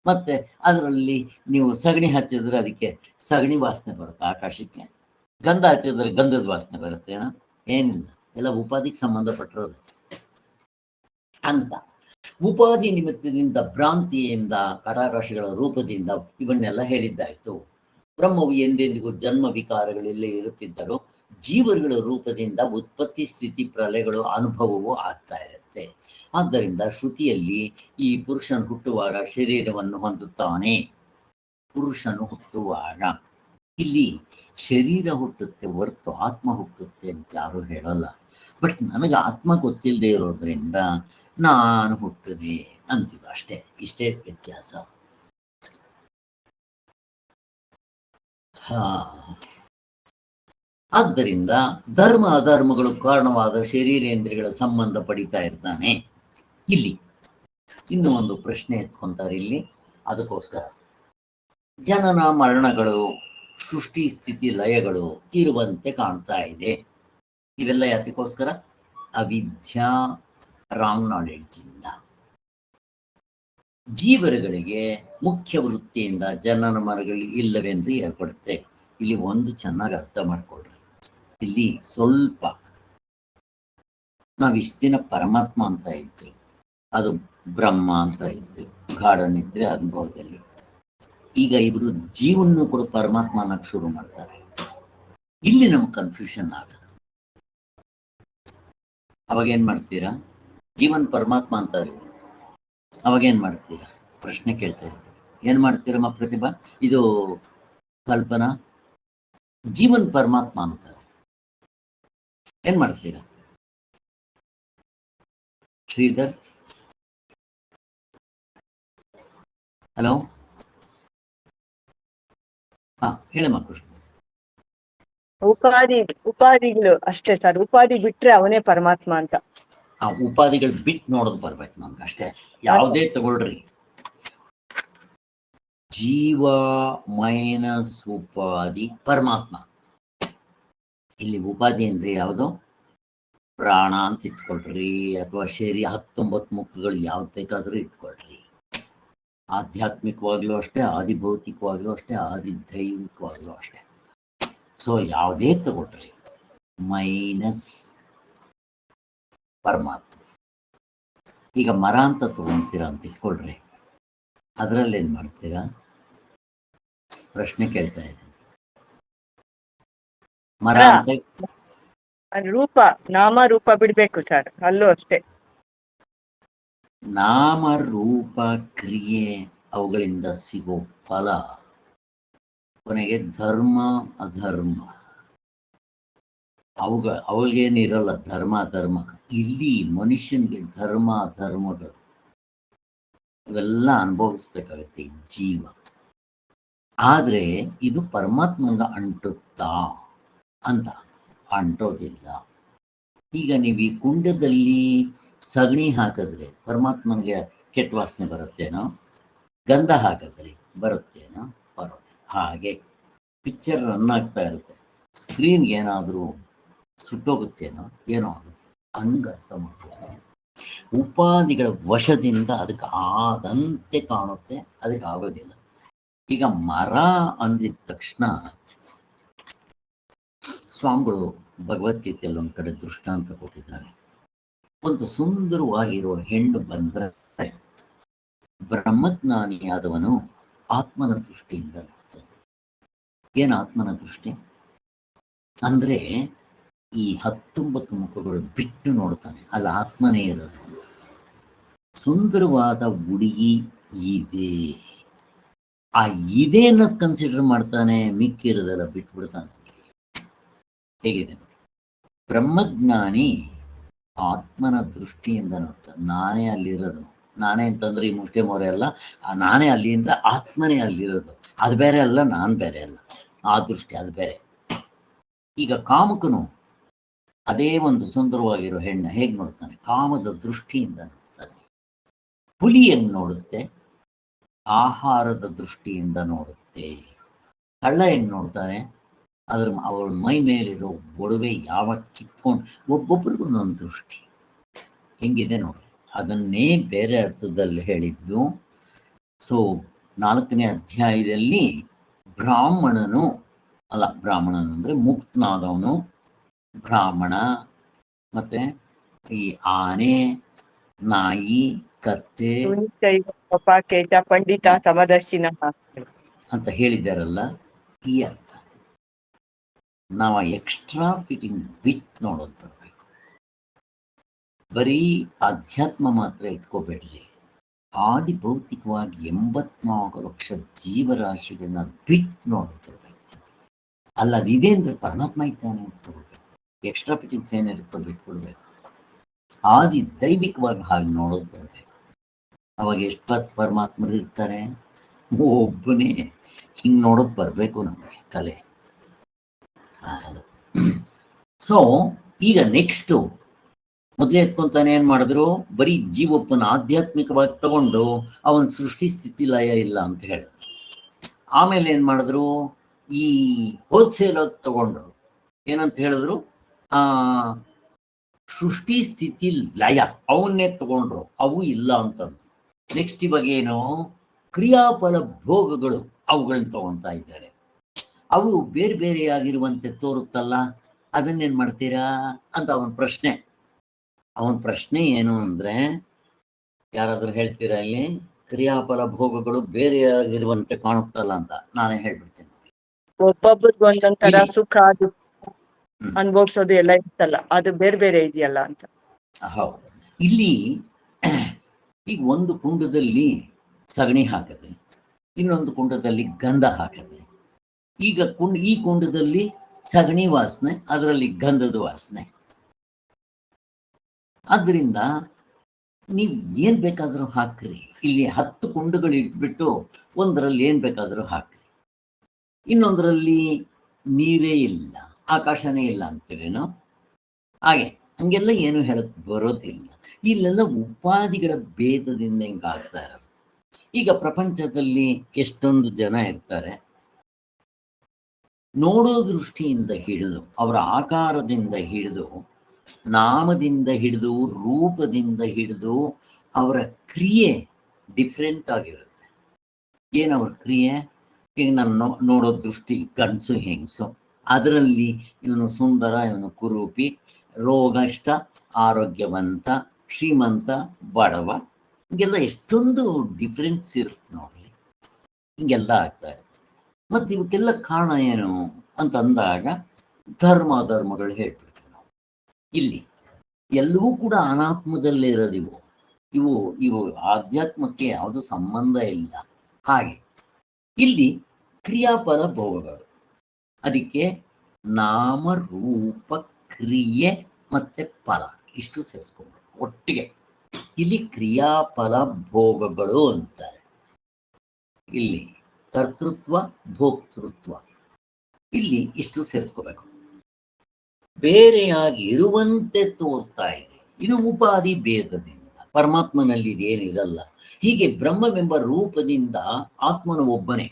ಮತ್ತೆ ಅದರಲ್ಲಿ ನೀವು ಸಗಣಿ ಹಚ್ಚಿದ್ರೆ ಅದಕ್ಕೆ ಸಗಣಿ ವಾಸನೆ ಬರುತ್ತೆ ಆಕಾಶಕ್ಕೆ, ಗಂಧ ಹಚ್ಚಿದ್ರೆ ಗಂಧದ ವಾಸನೆ ಬರುತ್ತೇನೋ? ಏನಿಲ್ಲ, ಎಲ್ಲ ಉಪಾಧಿಗೆ ಸಂಬಂಧಪಟ್ಟಿರೋದು ಅಂತ. ಉಪಾಧಿ ನಿಮಿತ್ತದಿಂದ, ಭ್ರಾಂತಿಯಿಂದ, ಕಟಾಕಾಶಗಳ ರೂಪದಿಂದ ಇವನ್ನೆಲ್ಲ ಹೇಳಿದ್ದಾಯ್ತು. ಬ್ರಹ್ಮವು ಎಂದೆಂದಿಗೂ ಜನ್ಮ ವಿಕಾರಗಳಲ್ಲೇ ಇರುತ್ತಿದ್ದರೂ ಜೀವರುಗಳ ರೂಪದಿಂದ ಉತ್ಪತ್ತಿ ಸ್ಥಿತಿ ಪ್ರಳಯಗಳು ಅನುಭವವೂ ಆಗ್ತಾ ಇರುತ್ತೆ. ಆದ್ದರಿಂದ ಶ್ರುತಿಯಲ್ಲಿ ಈ ಪುರುಷನು ಹುಟ್ಟುವಾಗ ಶರೀರವನ್ನು ಹೊಂದುತ್ತಾನೆ, ಪುರುಷನು ಹುಟ್ಟುವಾಗ. ಇಲ್ಲಿ ಶರೀರ ಹುಟ್ಟುತ್ತೆ ಹೊರತು ಆತ್ಮ ಹುಟ್ಟುತ್ತೆ ಅಂತ ಯಾರು ಹೇಳಲ್ಲ. ಬಟ್ ನನಗೆ ಆತ್ಮ ಗೊತ್ತಿಲ್ಲದೆ ಇರೋದ್ರಿಂದ ನಾನು ಹುಟ್ಟಿದೆ ಅಂತೀವಿ ಅಷ್ಟೇ, ಇಷ್ಟೇ ವ್ಯತ್ಯಾಸ. ಆದ್ದರಿಂದ ಧರ್ಮ ಅಧರ್ಮಗಳು ಕಾರಣವಾದ ಶರೀರೇಂದ್ರಿಯಗಳ ಸಂಬಂಧ ಪಡಿತಾ ಇರ್ತಾನೆ. ಇಲ್ಲಿ ಇನ್ನು ಒಂದು ಪ್ರಶ್ನೆ ಎತ್ಕೊಂತಾರೆ ಇಲ್ಲಿ, ಅದಕ್ಕೋಸ್ಕರ ಜನನ ಮರಣಗಳು, ಸೃಷ್ಟಿ ಸ್ಥಿತಿ ಲಯಗಳು ಇರುವಂತೆ ಕಾಣ್ತಾ ಇದೆ. ಇವೆಲ್ಲ ಯಾತಕ್ಕೋಸ್ಕರ? ಅವಿದ್ಯಾ, ರಾಂಗ್ ನಾಲೆಡ್ಜ್ ಇಂದ. ಜೀವರುಗಳಿಗೆ ಮುಖ್ಯ ವೃತ್ತಿಯಿಂದ ಜನನ ಮರಣಗಳು ಇಲ್ಲವೆಂದು ಹೇಳ್ಕೊಡುತ್ತೆ. ಇಲ್ಲಿ ಒಂದು ಚೆನ್ನಾಗಿ ಅರ್ಥ ಮಾಡ್ಕೊಳ್ರಿ, ಇಲ್ಲಿ ಸ್ವಲ್ಪ ನಾವು ಇಷ್ಟು ದಿನ ಪರಮಾತ್ಮ ಅಂತ ಇದ್ವಿ, ಅದು ಬ್ರಹ್ಮ ಅಂತ ಇದ್ವಿ ಗಾಢ ನಿದ್ರೆ ಅನುಭವದಲ್ಲಿ. ಈಗ ಇವರು ಜೀವನ ಕೂಡ ಪರಮಾತ್ಮ ಅನ್ನೋಕೆ ಶುರು ಮಾಡ್ತಾರೆ. ಇಲ್ಲಿ ನಮ್ಗೆ ಕನ್ಫ್ಯೂಷನ್ ಆಗದು. ಅವಾಗೇನ್ ಮಾಡ್ತೀರಾ? ಜೀವನ್ ಪರಮಾತ್ಮ ಅಂತಾರೆ, ಅವಾಗೇನ್ ಮಾಡ್ತೀರಾ? ಪ್ರಶ್ನೆ ಕೇಳ್ತಾ ಇದ್ದೀರಿ. ಏನ್ ಮಾಡ್ತೀರಮ್ಮ ಪ್ರತಿಭಾ? ಇದು ಕಲ್ಪನಾ, ಜೀವನ್ ಪರಮಾತ್ಮ ಅಂತಾರೆ, ಏನ್ ಮಾಡ್ತೀರಾ? ಶ್ರೀಧರ್, ಹಲೋ, ಹೇಳಮ್ಮ ಕೃಷ್ಣ. ಉಪಾಧಿಗಳು ಅಷ್ಟೇ ಸರ್, ಉಪಾಧಿ ಬಿಟ್ರೆ ಅವನೇ ಪರಮಾತ್ಮ ಅಂತ. ಆ ಉಪಾಧಿಗಳು ಬಿಟ್ಟು ನೋಡೋದು ಬರ್ಬೇಕು ನಮ್ಗೆ ಅಷ್ಟೇ. ಯಾವುದೇ ತಗೊಳ್ರಿ, ಜೀವ ಮೈನಸ್ ಉಪಾಧಿ ಪರಮಾತ್ಮ. ಇಲ್ಲಿ ಉಪಾಧಿ ಅಂದ್ರೆ ಯಾವುದು? ಪ್ರಾಣ ಅಂತ ಇಟ್ಕೊಳ್ರಿ, ಅಥವಾ ಶರೀರ 19 ಮುಖಗಳು ಯಾವ್ದು ಬೇಕಾದ್ರೂ ಇಟ್ಕೊಳ್ರಿ. ಆಧ್ಯಾತ್ಮಿಕವಾಗ್ಲೂ ಅಷ್ಟೇ, ಆದಿಭೌತಿಕವಾಗ್ಲೂ ಅಷ್ಟೇ, ಆದಿದೈವಿಕವಾಗ್ಲೂ ಅಷ್ಟೇ. ಸೊ ಯಾವುದೇ ತಗೊಟ್ರಿ ಮೈನಸ್ ಪರಮಾತ್ಮ. ಈಗ ಮರ ಅಂತ ತಗೊಂತೀರಾ ಅಂತ ಇಟ್ಕೊಳ್ರಿ, ಅದರಲ್ಲಿ ಏನು ಮಾಡ್ತೀರಾ? ಪ್ರಶ್ನೆ ಕೇಳ್ತಾ ಇದ್ದೀನಿ. ಮರ ಅಂತ ರೂಪ, ನಾಮ ರೂಪ ಬಿಡ್ಬೇಕು ಸರ್, ಅಲ್ಲೂ ಅಷ್ಟೇ. ನಾಮ ರೂಪ ಕ್ರಿಯೆ ಅವುಗಳಿಂದ ಸಿಗೋ ಫಲ ಕೊನೆಗೆ ಧರ್ಮ ಅಧರ್ಮ, ಅವಳಿಗೇನಿರಲ್ಲ ಧರ್ಮ ಧರ್ಮ. ಇಲ್ಲಿ ಮನುಷ್ಯನಿಗೆ ಧರ್ಮ ಧರ್ಮಗಳು ಇವೆಲ್ಲ ಅನುಭವಿಸ್ಬೇಕಾಗತ್ತೆ ಜೀವ. ಆದರೆ ಇದು ಪರಮಾತ್ಮನಿಗೆ ಅಂಟುತ್ತಾ ಅಂತ? ಅಂಟೋದಿಲ್ಲ. ಈಗ ನೀವು ಈ ಕುಂಡದಲ್ಲಿ ಸಗಣಿ ಹಾಕಿದ್ರೆ ಪರಮಾತ್ಮನಿಗೆ ಕೆಟ್ಟ ವಾಸನೆ ಬರುತ್ತೇನೋ? ಗಂಧ ಹಾಕಿದ್ರೆ ಬರುತ್ತೇನೋ? ಬರೋದಿಲ್ಲ. ಹಾಗೆ ಪಿಕ್ಚರ್ ರನ್ ಆಗ್ತಾ ಇರುತ್ತೆ, ಸ್ಕ್ರೀನ್ಗೆ ಏನಾದರೂ ಸುಟ್ಟೋಗುತ್ತೇನೋ? ಏನೋ ಆಗುತ್ತೆ. ಹಂಗೆ ಅರ್ಥ ಮಾಡ್ತಾರೆ. ಉಪಾಧಿಗಳ ವಶದಿಂದ ಅದಕ್ಕೆ ಆದಂತೆ ಕಾಣುತ್ತೆ, ಅದಕ್ಕೆ ಆಗೋದಿಲ್ಲ. ಈಗ ಮರ ಅಂದಿದ ತಕ್ಷಣ ಸ್ವಾಮಿಗಳು ಭಗವದ್ಗೀತೆಯಲ್ಲಿ ಒಂದು ಕಡೆ ದೃಷ್ಟಾಂತ ಕೊಟ್ಟಿದ್ದಾರೆ. ಒಂದು ಸುಂದರವಾಗಿರುವ ಹೆಣ್ಣು ಬಂದರೆ ಬ್ರಹ್ಮಜ್ಞಾನಿಯಾದವನು ಆತ್ಮನ ದೃಷ್ಟಿಯಿಂದ ನೋಡ್ತಾನೆ. ಏನು ಆತ್ಮನ ದೃಷ್ಟಿ ಅಂದರೆ ಈ 19 ಮುಖಗಳು ಬಿಟ್ಟು ನೋಡ್ತಾನೆ, ಅಲ್ಲಿ ಆತ್ಮನೇ ಇರೋದು. ಸುಂದರವಾದ ಹುಡುಗಿ ಇದೆ, ಆ ಇದೇನ ಕನ್ಸಿಡರ್ ಮಾಡ್ತಾನೆ, ಮಿಕ್ಕಿರೋದೆಲ್ಲ ಬಿಟ್ಬಿಡ್ತಾನೆ. ಹೇಗಿದೆ? ಬ್ರಹ್ಮಜ್ಞಾನಿ ಆತ್ಮನ ದೃಷ್ಟಿಯಿಂದ ನೋಡ್ತಾನೆ. ನಾನೇ ಅಲ್ಲಿರೋದು, ನಾನೇ ಅಂತಂದ್ರೆ ಈ ಮುಷ್ಟಿ ಮೊರೆ ಅಲ್ಲ, ನಾನೇ ಅಲ್ಲಿಂದ ಆತ್ಮನೇ ಅಲ್ಲಿರೋದು, ಅದು ಬೇರೆ ಅಲ್ಲ, ನಾನು ಬೇರೆ ಅಲ್ಲ. ಆ ದೃಷ್ಟಿ ಅದು ಬೇರೆ. ಈಗ ಕಾಮಕನು ಅದೇ ಒಂದು ಸುಂದರವಾಗಿರೋ ಹೆಣ್ಣು ಹೇಗೆ ನೋಡ್ತಾನೆ? ಕಾಮದ ದೃಷ್ಟಿಯಿಂದ ನೋಡ್ತಾನೆ. ಹುಲಿ ಹೆಂಗ್ ನೋಡುತ್ತೆ? ಆಹಾರದ ದೃಷ್ಟಿಯಿಂದ ನೋಡುತ್ತೆ. ಕಳ್ಳ ಹೆಂಗ್ ನೋಡ್ತಾನೆ? ಅವಳ ಮೈ ಮೇಲಿರೋ ಒಡವೆ ಯಾವಾಗ ಕಿತ್ಕೊಂಡು, ಒಬ್ಬೊಬ್ರಿಗೂ ಒಂದೊಂದು ದೃಷ್ಟಿ ಹೆಂಗಿದೆ ನೋಡಿ. ಅದನ್ನೇ ಬೇರೆ ಅರ್ಥದಲ್ಲಿ ಹೇಳಿದ್ದು. ಸೊ 4ನೇ ಅಧ್ಯಾಯದಲ್ಲಿ ಬ್ರಾಹ್ಮಣನು ಅಂದರೆ ಮುಕ್ತನಾದವನು ಬ್ರಾಹ್ಮಣ, ಮತ್ತೆ ಈ ಆನೆ, ನಾಯಿ, ಕತ್ತೆ ಕೇಟ ಪಂಡಿತ ಸಮದರ್ಶಿನ ಅಂತ ಹೇಳಿದ್ದಾರಲ್ಲ, ಈ ಅರ್ಥ. ನಾವು ಎಕ್ಸ್ಟ್ರಾ ಫಿಟ್ಟಿಂಗ್ ಬಿಟ್ ನೋಡೋದು ಬರಬೇಕು. ಬರೀ ಅಧ್ಯಾತ್ಮ ಮಾತ್ರ ಇಟ್ಕೋಬೇಡ್ರಿ. ಆದಿ ಭೌತಿಕವಾಗಿ 84 ಲಕ್ಷ ಜೀವರಾಶಿಗಳನ್ನ ಬಿಟ್ಟು ನೋಡೋದು ಬರಬೇಕು. ಅಲ್ಲ ಅದಿದೆ ಅಂದ್ರೆ ಪರಮಾತ್ಮ ಇದ್ದಾನೆ ಅಂತ ತಗೋಬೇಕು. ಎಕ್ಸ್ಟ್ರಾ ಫಿಟ್ಟಿಂಗ್ಸ್ ಏನಿರುತ್ತೋ ಬಿಟ್ಕೊಡ್ಬೇಕು. ಆದಿ ದೈವಿಕವಾಗಿ ಹಾಗೆ ನೋಡೋದು ಬರಬೇಕು. ಅವಾಗ ಎಷ್ಟು ಪರಮಾತ್ಮರು ಇರ್ತಾರೆ? ಒಬ್ಬನೇ. ಹಿಂಗೆ ನೋಡೋದು ಬರಬೇಕು ನಮಗೆ ಕಲೆ. ಸೊ ಈಗ ನೆಕ್ಸ್ಟು ಮೊದಲೇ ಎತ್ಕೊಂತಾನೆ ಏನು ಮಾಡಿದ್ರು? ಬರೀ ಜೀವಪ್ಪನ ಆಧ್ಯಾತ್ಮಿಕವಾಗಿ ತಗೊಂಡು ಅವನ ಸೃಷ್ಟಿ ಸ್ಥಿತಿ ಲಯ ಇಲ್ಲ ಅಂತ ಹೇಳಿದ್ರು. ಆಮೇಲೆ ಏನು ಮಾಡಿದ್ರು? ಈ ಹೋಲ್ಸೇಲ್ ತಗೊಂಡ್ರು. ಏನಂತ ಹೇಳಿದ್ರು? ಸೃಷ್ಟಿ ಸ್ಥಿತಿ ಲಯ ಅವನ್ನೇ ತಗೊಂಡ್ರು, ಅವು ಇಲ್ಲ ಅಂತಂದ್ರು. ನೆಕ್ಸ್ಟ್ ಇವಾಗ ಏನು? ಕ್ರಿಯಾಫಲ ಭೋಗಗಳು ಅವುಗಳನ್ನ ತಗೊತಾ ಇದ್ದಾರೆ. ಅವು ಬೇರೆ ಬೇರೆಯಾಗಿರುವಂತೆ ತೋರುತ್ತಲ್ಲ, ಅದನ್ನೇನು ಮಾಡ್ತೀರಾ ಅಂತ ಅವನ ಪ್ರಶ್ನೆ ಏನು ಅಂದರೆ, ಯಾರಾದರೂ ಹೇಳ್ತೀರಾ ಇಲ್ಲಿ? ಕ್ರಿಯಾಫಲ ಭೋಗಗಳು ಬೇರೆಯಾಗಿರುವಂತೆ ಕಾಣುತ್ತಲ್ಲ ಅಂತ. ನಾನೇ ಹೇಳ್ಬಿಡ್ತೀನಿ. ಒಬ್ಬೊಬ್ಬರಿಗೆ ಒಂದೊಂದರ ಸುಖ ಅನುಭವಿಸೋದು ಎಲ್ಲ ಇರ್ತಲ್ಲ, ಅದು ಬೇರೆ ಬೇರೆ ಇದೆಯಲ್ಲ ಅಂತ. ಹೌದು. ಇಲ್ಲಿ ಈಗ ಒಂದು ಕುಂಡದಲ್ಲಿ ಸಗಣಿ ಹಾಕಿದ್ರೆ, ಇನ್ನೊಂದು ಕುಂಡದಲ್ಲಿ ಗಂಧ ಹಾಕಿದ್ರೆ, ಈಗ ಈ ಕುಂಡದಲ್ಲಿ ಸಗಣಿ ವಾಸನೆ, ಅದರಲ್ಲಿ ಗಂಧದ ವಾಸನೆ. ಆದ್ರಿಂದ ನೀವು ಏನ್ ಬೇಕಾದರೂ ಹಾಕ್ರಿ. ಇಲ್ಲಿ 10 ಕುಂಡಗಳು ಇಟ್ಬಿಟ್ಟು ಒಂದರಲ್ಲಿ ಏನ್ ಬೇಕಾದರೂ ಹಾಕ್ರಿ, ಇನ್ನೊಂದರಲ್ಲಿ ನೀರೇ ಇಲ್ಲ, ಆಕಾಶನೇ ಇಲ್ಲ ಅಂತೀರೇನೋ. ಹಂಗೆಲ್ಲ ಏನು ಹೇಳಕ್ ಬರೋದಿಲ್ಲ. ಇಲ್ಲೆಲ್ಲ ಉಪಾಧಿಗಳ ಭೇದದಿಂದ ಹಿಂಗಾಗ್ತಾ ಇರೋದು. ಈಗ ಪ್ರಪಂಚದಲ್ಲಿ ಎಷ್ಟೊಂದು ಜನ ಇರ್ತಾರೆ, ನೋಡೋ ದೃಷ್ಟಿಯಿಂದ ಹಿಡಿದು, ಅವರ ಆಕಾರದಿಂದ ಹಿಡಿದು, ನಾಮದಿಂದ ಹಿಡಿದು, ರೂಪದಿಂದ ಹಿಡಿದು, ಅವರ ಕ್ರಿಯೆ ಡಿಫ್ರೆಂಟ್ ಆಗಿರುತ್ತೆ. ಏನವ್ರ ಕ್ರಿಯೆ? ಈಗ ನಾನು ನೋಡೋ ದೃಷ್ಟಿ ಗಂಡಸು ಹೆಂಗಸು, ಅದರಲ್ಲಿ ಇವನು ಸುಂದರ, ಇವನು ಕುರೂಪಿ, ರೋಗಷ್ಟ, ಆರೋಗ್ಯವಂತ, ಶ್ರೀಮಂತ, ಬಡವ, ಹಿಂಗೆಲ್ಲ ಎಷ್ಟೊಂದು ಡಿಫ್ರೆನ್ಸ್ ಇರುತ್ತೆ ನೋಡ್ರಿ. ಹಿಂಗೆಲ್ಲ ಆಗ್ತಾ ಇರುತ್ತೆ. ಮತ್ತು ಇವಕ್ಕೆಲ್ಲ ಕಾರಣ ಏನು ಅಂತ ಅಂದಾಗ ಧರ್ಮಗಳು ಹೇಳ್ಬಿಡ್ತೀವಿ ನಾವು. ಇಲ್ಲಿ ಎಲ್ಲವೂ ಕೂಡ ಅನಾತ್ಮದಲ್ಲೇ ಇರೋದು. ಇವು ಇವು ಆಧ್ಯಾತ್ಮಕ್ಕೆ ಯಾವುದು ಸಂಬಂಧ ಇಲ್ಲ. ಹಾಗೆ ಇಲ್ಲಿ ಕ್ರಿಯಾಪದ ಭೋಗಗಳು, ಅದಕ್ಕೆ ನಾಮ ರೂಪ ಕ್ರಿಯೆ ಮತ್ತೆ ಫಲ ಇಷ್ಟು ಸೇರಿಸ್ಕೊಂಡು ಒಟ್ಟಿಗೆ ಇಲ್ಲಿ ಕ್ರಿಯಾಫಲ ಭೋಗಗಳು ಅಂತಾರೆ. ಇಲ್ಲಿ ಕರ್ತೃತ್ವ ಭೋಕ್ತೃತ್ವ ಇಲ್ಲಿ ಇಷ್ಟು ಸೇರಿಸ್ಕೋಬೇಕು. ಬೇರೆಯಾಗಿ ಇರುವಂತೆ ತೋರ್ತಾ ಇದೆ. ಇದು ಉಪಾಧಿ ಭೇದದಿಂದ. ಪರಮಾತ್ಮನಲ್ಲಿ ಇದೇನಿರಲ್ಲ. ಹೀಗೆ ಬ್ರಹ್ಮವೆಂಬ ರೂಪದಿಂದ ಆತ್ಮನು ಒಬ್ಬನೇ.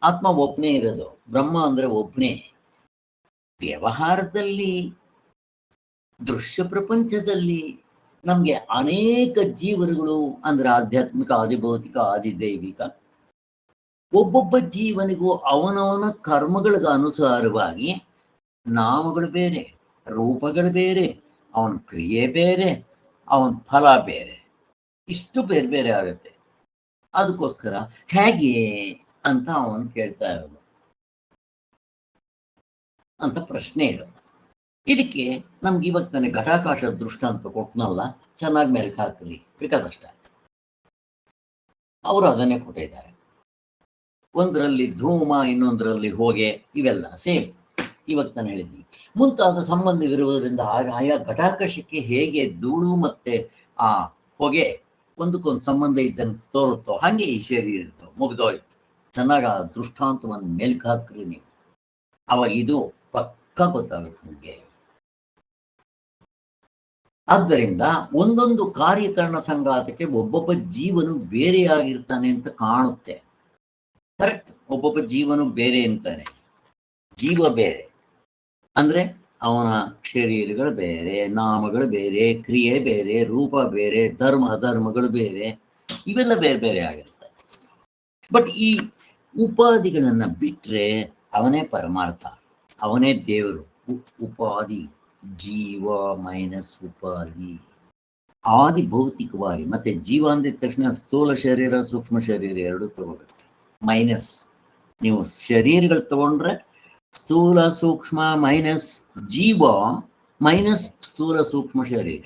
ಆತ್ಮ ಒಬ್ಬನೇ ಇರೋದು, ಬ್ರಹ್ಮ ಅಂದ್ರೆ ಒಬ್ಬನೇ. ವ್ಯವಹಾರದಲ್ಲಿ ದೃಶ್ಯ ಪ್ರಪಂಚದಲ್ಲಿ ನಮ್ಗೆ ಅನೇಕ ಜೀವರುಗಳು ಅಂದ್ರೆ ಆಧ್ಯಾತ್ಮಿಕ, ಆದಿಭೌತಿಕ, ಆದಿದೈವಿಕ, ಒಬ್ಬೊಬ್ಬ ಜೀವನಿಗೂ ಅವನವನ ಕರ್ಮಗಳಿಗೆ ಅನುಸಾರವಾಗಿ ನಾಮಗಳು ಬೇರೆ, ರೂಪಗಳು ಬೇರೆ, ಅವನ ಕ್ರಿಯೆ ಬೇರೆ, ಅವನ ಫಲ ಬೇರೆ, ಇಷ್ಟು ಬೇರೆ ಬೇರೆ ಆಗುತ್ತೆ. ಅದಕ್ಕೋಸ್ಕರ ಹೇಗೆ ಅಂತ ಅವನು ಕೇಳ್ತಾ ಇರೋದು ಅಂತ ಪ್ರಶ್ನೆ ಇರೋದು. ಇದಕ್ಕೆ ನಮ್ಗೆ ಇವಾಗ ತಾನೆ ಘಟಾಕಾಶ ದೃಷ್ಟಾಂತ ಕೊಟ್ಟನಲ್ಲ, ಚೆನ್ನಾಗಿ ಮೇಲೆ ಹಾಕಲಿ, ಬೇಕಾದಷ್ಟ ಅವರು ಅದನ್ನೇ ಕೊಟ್ಟಿದ್ದಾರೆ. ಒಂದರಲ್ಲಿ ಧೂಮ, ಇನ್ನೊಂದರಲ್ಲಿ ಹೊಗೆ, ಇವೆಲ್ಲ ಸೇಮ್. ಇವಾಗ ತಾನೆ ಹೇಳಿದ್ವಿ. ಮುಂತಾದ ಸಂಬಂಧವಿರುವುದರಿಂದ ಆಯಾ ಘಟಾಕಾಶಕ್ಕೆ ಹೇಗೆ ಧೂಳು ಮತ್ತೆ ಆ ಹೊಗೆ ಒಂದಕ್ಕೊಂದು ಸಂಬಂಧ ಇದ್ದಂಗೆ ತೋರುತ್ತೋ ಹಾಗೆ ಈ ಶರೀರ ಇರ್ತವೆ. ಮುಗ್ದೋಯ್ತು. ಚೆನ್ನಾಗಿ ಆ ದೃಷ್ಟಾಂತವನ್ನು ಮೆಲ್ಕ್ ಹಾಕ್ರಿ ನೀವು, ಅವಾಗ ಇದು ಪಕ್ಕ ಗೊತ್ತಾಗುತ್ತೆ ನಿಮಗೆ. ಆದ್ದರಿಂದ ಒಂದೊಂದು ಕಾರ್ಯಕರಣ ಸಂಘಾತಕ್ಕೆ ಒಬ್ಬೊಬ್ಬ ಜೀವನು ಬೇರೆಯಾಗಿರ್ತಾನೆ ಅಂತ ಕಾಣುತ್ತೆ. ಕರೆಕ್ಟ್, ಒಬ್ಬೊಬ್ಬ ಜೀವನು ಬೇರೆ ಅಂತಾನೆ. ಜೀವ ಬೇರೆ ಅಂದ್ರೆ ಅವನ ಶರೀರಗಳು ಬೇರೆ, ನಾಮಗಳು ಬೇರೆ, ಕ್ರಿಯೆ ಬೇರೆ, ರೂಪ ಬೇರೆ, ಧರ್ಮ ಅಧರ್ಮಗಳು ಬೇರೆ, ಇವೆಲ್ಲ ಬೇರೆ ಬೇರೆ ಆಗಿರುತ್ತೆ. ಬಟ್ ಈ ಉಪಾಧಿಗಳನ್ನ ಬಿಟ್ರೆ ಅವನೇ ಪರಮಾರ್ಥ, ಅವನೇ ದೇವರು. ಉಪಾಧಿ ಜೀವ ಮೈನಸ್ ಉಪಾಧಿ. ಆದಿ ಭೌತಿಕವಾಗಿ ಮತ್ತೆ ಜೀವ ಅಂದಿದ ತಕ್ಷಣ ಸ್ಥೂಲ ಶರೀರ ಸೂಕ್ಷ್ಮ ಶರೀರ ಎರಡು ತಗೋಬೇಕು. ಮೈನಸ್ ನೀವು ಶರೀರಗಳು ತಗೊಂಡ್ರೆ ಸ್ಥೂಲ ಸೂಕ್ಷ್ಮ ಮೈನಸ್ ಜೀವ ಮೈನಸ್ ಸ್ಥೂಲ ಸೂಕ್ಷ್ಮ ಶರೀರ.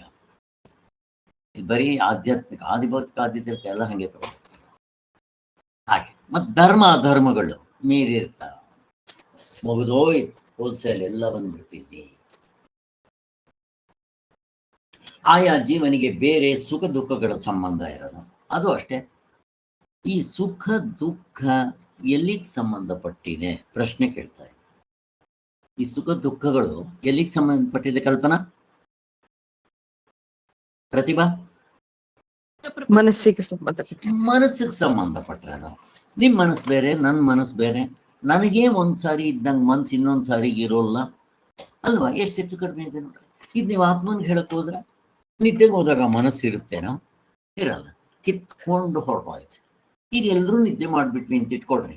ಬರೀ ಆಧ್ಯಾತ್ಮಿಕ, ಆದಿಭೌತಿಕ, ಆಧ್ಯಾತ್ಮಿಕ ಎಲ್ಲ ಹಂಗೆ ತಗೋಬೇಕು. ಹಾಗೆ ಮತ್ತೆ ಧರ್ಮ ಅಧರ್ಮಗಳು ಮೀರಿರ್ತಾವ. ಮುಗಿದೋಯ್ತು, ಹೋಲ್ಸೇಲ್ ಎಲ್ಲ ಬಂದ್ಬಿಡ್ತಿದ್ವಿ. ಆಯಾ ಜೀವನಿಗೆ ಬೇರೆ ಸುಖ ದುಃಖಗಳ ಸಂಬಂಧ ಇರೋದು. ಅದು ಅಷ್ಟೇ. ಈ ಸುಖ ದುಃಖ ಎಲ್ಲಿಗೆ ಸಂಬಂಧಪಟ್ಟಿದೆ ಪ್ರಶ್ನೆ ಕೇಳ್ತಾ ಇದೆ. ಈ ಸುಖ ದುಃಖಗಳು ಎಲ್ಲಿಗೆ ಸಂಬಂಧಪಟ್ಟಿದೆ ಕಲ್ಪನಾ? ಪ್ರತಿಭಾ? ಮನಸ್ಸಿಗೆ ಸಂಬಂಧಪಟ್ಟ. ಮನಸ್ಸಿಗೆ ಸಂಬಂಧಪಟ್ಟದ. ನಿಮ್ಮ ಮನಸ್ಸು ಬೇರೆ, ನನ್ನ ಮನಸ್ಸು ಬೇರೆ. ನನಗೇ ಒಂದ್ಸಾರಿ ಇದ್ದಂಗೆ ಮನ್ಸು ಇನ್ನೊಂದು ಸಾರಿಗೆ ಇರೋಲ್ಲ ಅಲ್ವಾ? ಎಷ್ಟು ಹೆಚ್ಚು ಕಡಿಮೆ ಇದೆ ನೋಡಿ. ಇದು ನೀವು ಆತ್ಮನಿಗೆ ಹೇಳಕ್ ಹೋದ್ರೆ ನಿದ್ದೆಗೆ ಹೋದಾಗ ಮನಸ್ಸು ಇರುತ್ತೇನೋ? ಇರಲ್ಲ, ಕಿತ್ಕೊಂಡು ಹೊರಟೋಯ್ತು. ಈಗ ಎಲ್ಲರೂ ನಿದ್ದೆ ಮಾಡಿಬಿಟ್ವಿ ಅಂತ ಇಟ್ಕೊಳ್ರಿ,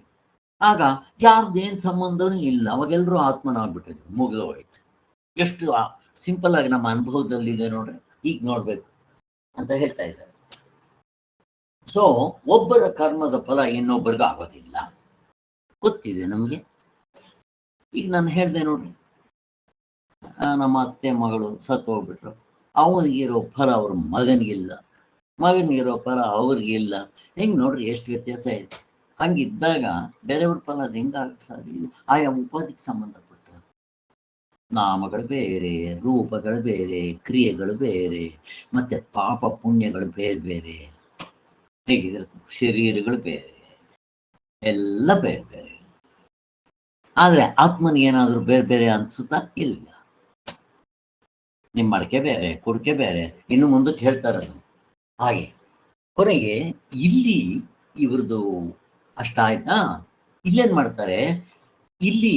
ಆಗ ಯಾರ್ದೇನು ಸಂಬಂಧನೂ ಇಲ್ಲ, ಅವಾಗೆಲ್ಲರೂ ಆತ್ಮನಾಗ್ಬಿಟ್ಟಿದ್ರು, ಮುಗಿದು ಹೋಯ್ತು. ಎಷ್ಟು ಸಿಂಪಲ್ ಆಗಿ ನಮ್ಮ ಅನುಭವದಲ್ಲಿದೆ ನೋಡ್ರಿ. ಈಗ ನೋಡ್ಬೇಕು ಅಂತ ಹೇಳ್ತಾ ಇದ್ದಾರೆ. ಸೊ ಒಬ್ಬರ ಕರ್ಮದ ಫಲ ಇನ್ನೊಬ್ಬರಿಗೆ ಆಗೋದಿಲ್ಲ, ಗೊತ್ತಿದೆ ನಮಗೆ. ಈಗ ನಾನು ಹೇಳ್ದೆ ನೋಡ್ರಿ, ನಮ್ಮ ಅತ್ತೆ ಮಗಳು ಸತ್ತು ಹೋಗ್ಬಿಟ್ರು, ಅವನಿಗಿರೋ ಫಲ ಅವ್ರ ಮಗನಿಗಿಲ್ಲ, ಮಗನಿಗಿರೋ ಫಲ ಅವ್ರಿಗಿಲ್ಲ. ಹೆಂಗೆ ನೋಡ್ರಿ ಎಷ್ಟು ವ್ಯತ್ಯಾಸ ಇದೆ. ಹಂಗಿದ್ದಾಗ ಬೇರೆಯವ್ರ ಫಲ ಅದು ಹೆಂಗಾಗಕ್ಕೆ ಸಾಧ್ಯ? ಇದು ಆಯಾ ಉಪಾಧಿಗೆ ಸಂಬಂಧಪಟ್ಟ ನಾಮಗಳು ಬೇರೆ, ರೂಪಗಳು ಬೇರೆ, ಕ್ರಿಯೆಗಳು ಬೇರೆ, ಮತ್ತೆ ಪಾಪ ಪುಣ್ಯಗಳು ಬೇರೆ ಬೇರೆ, ಹೇಗಿದ್ರೆ ಶರೀರಗಳು ಬೇರೆ, ಎಲ್ಲ ಬೇರೆ ಬೇರೆ. ಆದ್ರೆ ಆತ್ಮನಿಗೇನಾದ್ರೂ ಬೇರೆ ಬೇರೆ ಅನ್ಸುತ್ತಾ? ಇಲ್ಲ. ನಿಮ್ಮ ಮಡಕೆ ಬೇರೆ, ಕುಡಿಕೆ ಬೇರೆ, ಇನ್ನು ಮುಂದಕ್ಕೆ ಹೇಳ್ತಾರದು ಹಾಗೆ. ಕೊನೆಗೆ ಇಲ್ಲಿ ಇವ್ರದ್ದು ಅಷ್ಟಾಯ್ತಾ? ಇಲ್ಲೇನ್ ಮಾಡ್ತಾರೆ, ಇಲ್ಲಿ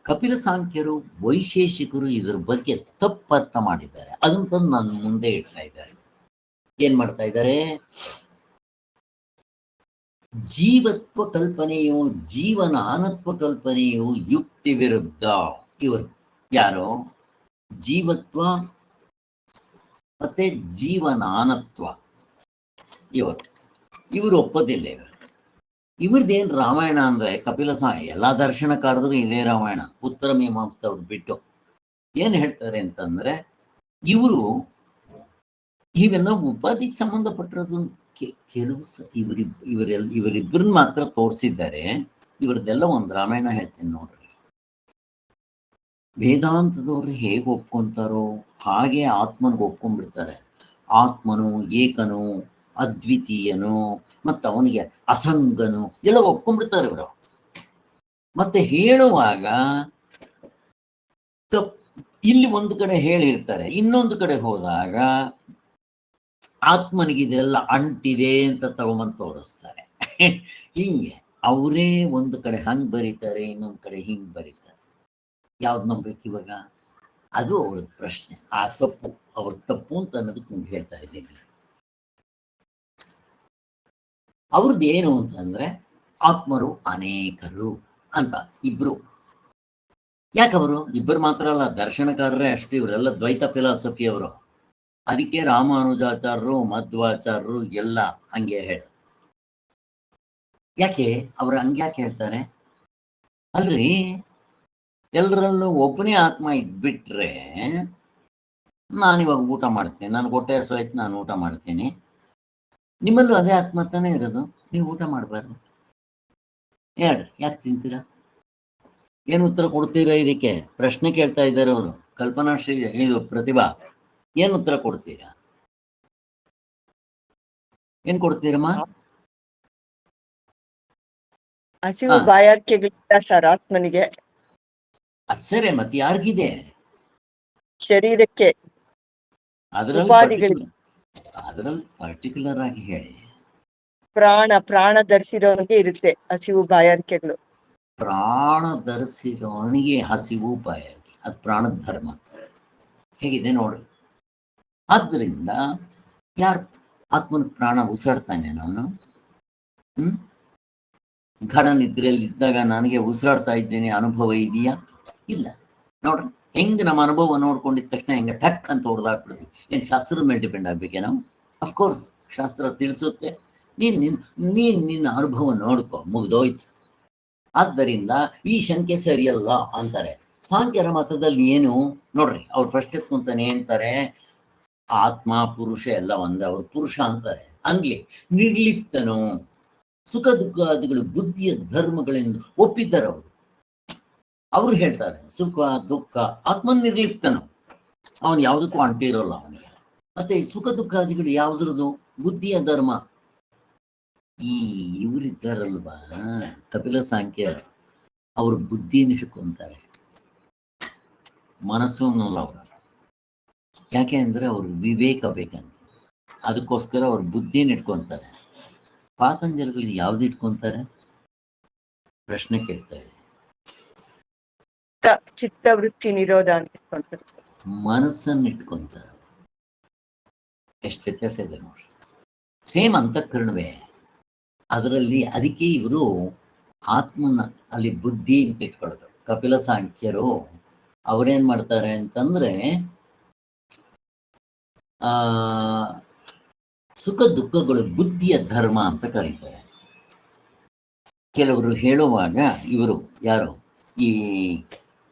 ಕಪಿಲ ಸಾಂಖ್ಯರು ವೈಶೇಷಿಕರು ಇದ್ರ ಬಗ್ಗೆ ತಪ್ಪರ್ಥ ಮಾಡಿದ್ದಾರೆ. ಅದನ್ನ ತಂದು ನನ್ನ ಮುಂದೆ ಇಡ್ತಾ ಇದ್ದಾರೆ. ಏನ್ ಮಾಡ್ತಾ ಇದ್ದಾರೆ? ಜೀವತ್ವ ಕಲ್ಪನೆಯು ಜೀವನಾನತ್ವ ಕಲ್ಪನೆಯು ಯುಕ್ತಿ ವಿರುದ್ಧ. ಇವರು ಯಾರು? ಜೀವತ್ವ ಮತ್ತೆ ಜೀವನಾನತ್ವ ಇವರು ಒಪ್ಪೋದಿಲ್ಲ. ಇವ್ರದ್ದೇನು ರಾಮಾಯಣ ಅಂದ್ರೆ ಕಪಿಲ ಎಲ್ಲಾ ದರ್ಶನಕಾರದ್ರು ಇದೇ ರಾಮಾಯಣ. ಉತ್ತರ ಮೀಮಾಂಸದವ್ರು ಬಿಟ್ಟು ಏನ್ ಹೇಳ್ತಾರೆ ಅಂತಂದ್ರೆ, ಇವರು ಇವೆಲ್ಲ ಉಪಾಧಿಗೆ ಸಂಬಂಧಪಟ್ಟಿರೋದು ಕೆಲವು ಇವರಿಬ್ಬರನ್ನ ಮಾತ್ರ ತೋರಿಸಿದ್ದಾರೆ. ಇವ್ರದ್ದೆಲ್ಲ ಒಂದು ರಾಮಾಯಣ ಹೇಳ್ತೀನಿ ನೋಡ್ರಿ. ವೇದಾಂತದವ್ರು ಹೇಗೆ ಒಪ್ಕೊಂತಾರೋ ಹಾಗೆ ಆತ್ಮನಿಗೆ ಒಪ್ಕೊಂಡ್ಬಿಡ್ತಾರೆ. ಆತ್ಮನು ಏಕನು, ಅದ್ವಿತೀಯನು, ಮತ್ತು ಅವನಿಗೆ ಅಸಂಗನು ಎಲ್ಲ ಒಪ್ಕೊಂಡ್ಬಿಡ್ತಾರೆ ಇವರು. ಮತ್ತೆ ಹೇಳುವಾಗ ಇಲ್ಲಿ ಒಂದು ಕಡೆ ಹೇಳಿರ್ತಾರೆ, ಇನ್ನೊಂದು ಕಡೆ ಹೋದಾಗ ಆತ್ಮನಿಗೆ ಇದೆಲ್ಲ ಅಂಟಿದೆ ಅಂತ ತಗೊಂಬಂದು ತೋರಿಸ್ತಾರೆ. ಹಿಂಗೆ ಅವರೇ ಒಂದು ಕಡೆ ಹಂಗೆ ಬರೀತಾರೆ, ಇನ್ನೊಂದು ಕಡೆ ಹಿಂಗೆ ಬರೀತಾರೆ. ಯಾವ್ದು ನಂಬೇಕು ಇವಾಗ? ಅದು ಅವ್ರದ್ದು ಪ್ರಶ್ನೆ. ಆ ತಪ್ಪು ಅವ್ರ ತಪ್ಪು ಅಂತ ಅನ್ನೋದಕ್ಕೆ ನಿಮ್ಗೆ ಹೇಳ್ತಾ ಇದ್ದೀನಿ. ಅವ್ರದ್ದು ಏನು ಅಂತಂದ್ರೆ, ಆತ್ಮರು ಅನೇಕರು ಅಂತ ಇಬ್ರು. ಯಾಕವರು ಇಬ್ಬರು ಮಾತ್ರ ಅಲ್ಲ, ದರ್ಶನಕಾರರೇ ಅಷ್ಟೇ. ಇವರೆಲ್ಲ ದ್ವೈತ ಫಿಲಾಸಫಿ ಅವರು. ಅದಕ್ಕೆ ರಾಮಾನುಜಾಚಾರ್ಯರು, ಮಧ್ವಾಚಾರ್ಯರು ಎಲ್ಲ ಹಂಗೆ ಹೇಳ. ಯಾಕೆ ಅವ್ರು ಹಂಗ್ಯಾಕೆ ಹೇಳ್ತಾರೆ? ಅಲ್ರಿ, ಎಲ್ಲರಲ್ಲೂ ಒಬ್ಬನೇ ಆತ್ಮ ಇದ್ಬಿಟ್ರೆ, ನಾನಿವಾಗ ಊಟ ಮಾಡ್ತೀನಿ, ನನಗೆ ಹೊಟ್ಟೆ ಹಸಿವಾಯ್ತು, ನಾನು ಊಟ ಮಾಡ್ತೀನಿ. ನಿಮ್ಮಲ್ಲೂ ಅದೇ ಆತ್ಮ ತಾನೇ ಇರೋದು, ನೀವು ಊಟ ಮಾಡಬಾರ್ದು. ಹೇಳ್ರಿ, ಯಾಕೆ ತಿಂತೀರಾ? ಏನು ಉತ್ತರ ಕೊಡ್ತೀರಾ ಇದಕ್ಕೆ? ಪ್ರಶ್ನೆ ಕೇಳ್ತಾ ಇದ್ದಾರೆ ಅವರು. ಕಲ್ಪನಾಶ್ರೀ, ಇದು ಪ್ರತಿಭಾ, ಏನು ಉತ್ತರ ಕೊಡ್ತೀರಾ? ಏನ್ ಕೊಡ್ತೀರಮ್ಮ? ಹಸಿವು ಬಾಯಾರಿಕೆಗಳಿಲ್ಲ ಸರ್ ಆತ್ಮನಿಗೆ. ಸರಿ, ಮತ್ತೆ ಯಾರಿಗಿದೆ? ಶರೀರಕ್ಕೆ, ಅದರಲ್ಲಿ ಪರ್ಟಿಕ್ಯುಲರ್ ಆಗಿ ಹೇಳಿ. ಪ್ರಾಣ ಧರಿಸಿರೋನಿಗೆ ಇರುತ್ತೆ ಹಸಿವು ಬಾಯಾರಿಕೆಗಳು. ಪ್ರಾಣ ಧರಿಸಿರೋನಿಗೆ ಹಸಿವು ಬಾಯಾರಿಕೆ, ಅದು ಪ್ರಾಣದ ಧರ್ಮ. ಹೇಗಿದೆ ನೋಡ್ರಿ. ಆದ್ದರಿಂದ ಯಾರು ಆತ್ಮನ ಪ್ರಾಣ ಉಸಿರಾಡ್ತಾನೆ, ನಾನು ಘನ ನಿದ್ರೆಯಲ್ಲಿ ಇದ್ದಾಗ ನನಗೆ ಉಸಿರಾಡ್ತಾ ಇದ್ದೇನೆ ಅನುಭವ ಇದೆಯಾ? ಇಲ್ಲ. ನೋಡ್ರಿ ಹೆಂಗೆ ನಮ್ಮ ಅನುಭವ ನೋಡ್ಕೊಂಡಿದ್ದ ತಕ್ಷಣ ಹೆಂಗೆ ಟಕ್ ಅಂತ ಹೊಡೆದಾಕ್ಬಿಡ್ತೀವಿ. ಏನು ಶಾಸ್ತ್ರದ ಮೇಲೆ ಡಿಪೆಂಡ್ ಆಗ್ಬೇಕೆ ನಾವು? ಅಫ್ಕೋರ್ಸ್ ಶಾಸ್ತ್ರ ತಿಳಿಸುತ್ತೆ, ನಿನ್ನ ಅನುಭವ ನೋಡ್ಕೊ, ಮುಗ್ದೋಯ್ತು. ಆದ್ದರಿಂದ ಈ ಶಂಕೆ ಸರಿಯಲ್ಲ ಅಂತಾರೆ. ಸಾಂಖ್ಯರ ಮತದಲ್ಲಿ ಏನು ನೋಡ್ರಿ, ಅವ್ರು ಫಸ್ಟ್ ಎತ್ಕೊಂತಾನೆ ಅಂತಾರೆ, ಆತ್ಮ ಪುರುಷ ಎಲ್ಲ ಒಂದೇ, ಅವ್ರು ಪುರುಷ ಅಂತಾರೆ. ಹಂಗೆ ನಿರ್ಲಿಪ್ತನು, ಸುಖ ದುಃಖಾದಿಗಳು ಬುದ್ಧಿಯ ಧರ್ಮಗಳೆಂದು ಒಪ್ಪಿದ್ದಾರೆ ಅವರು. ಅವ್ರು ಹೇಳ್ತಾರೆ ಸುಖ ದುಃಖ ಆತ್ಮನ್ ನಿರ್ಲಿಪ್ತನು, ಅವನು ಯಾವುದಕ್ಕೂ ಅಂಟಿರೋಲ್ಲ ಅವನಿಗೆ. ಮತ್ತೆ ಸುಖ ದುಃಖಾದಿಗಳು ಯಾವುದ್ರದ್ದು? ಬುದ್ಧಿಯ ಧರ್ಮ. ಇವರಿದ್ದಾರಲ್ವಾ ಕಪಿಲ ಸಾಂಖ್ಯ, ಅವ್ರ ಬುದ್ಧಿನ ಇಟ್ಕೊಂತಾರೆ, ಮನಸ್ಸು ಅನ್ನೋಲ್ಲ ಅವರು. ಯಾಕೆ ಅಂದ್ರೆ ಅವ್ರಿಗೆ ವಿವೇಕ ಬೇಕಂತ, ಅದಕ್ಕೋಸ್ಕರ ಅವ್ರ ಬುದ್ಧಿನ ಇಟ್ಕೊಂತಾರೆ. ಪಾತಂಜಲಿಗಳು ಯಾವ್ದು ಇಟ್ಕೊಂತಾರೆ? ಪ್ರಶ್ನೆ ಕೇಳ್ತಾ ಇದೆ. ಚಿತ್ತವೃತ್ತಿ ನಿರೋಧ ಅಂತ ಇಟ್ಕೊಂತಾರೆ, ಮನಸ್ಸನ್ನು ಇಟ್ಕೊಂತಾರೆ. ಎಷ್ಟು ವ್ಯತ್ಯಾಸ ಇದೆ ನೋಡ್ರಿ. ಸೇಮ್ ಅಂತಃಕರಣವೇ ಅದರಲ್ಲಿ. ಅದಕ್ಕೆ ಇವರು ಆತ್ಮನ ಅಲ್ಲಿ ಬುದ್ಧಿ ಅಂತ ಇಟ್ಕೊಳ್ತಾರೆ. ಕಪಿಲ ಸಾಂಖ್ಯರು ಅವ್ರೇನ್ ಮಾಡ್ತಾರೆ ಅಂತಂದ್ರೆ, ಸುಖ ದುಃಖಗಳು ಬುದ್ಧಿಯ ಧರ್ಮ ಅಂತ ಕರೀತಾರೆ. ಕೆಲವರು ಹೇಳುವಾಗ ಇವರು ಯಾರು, ಈ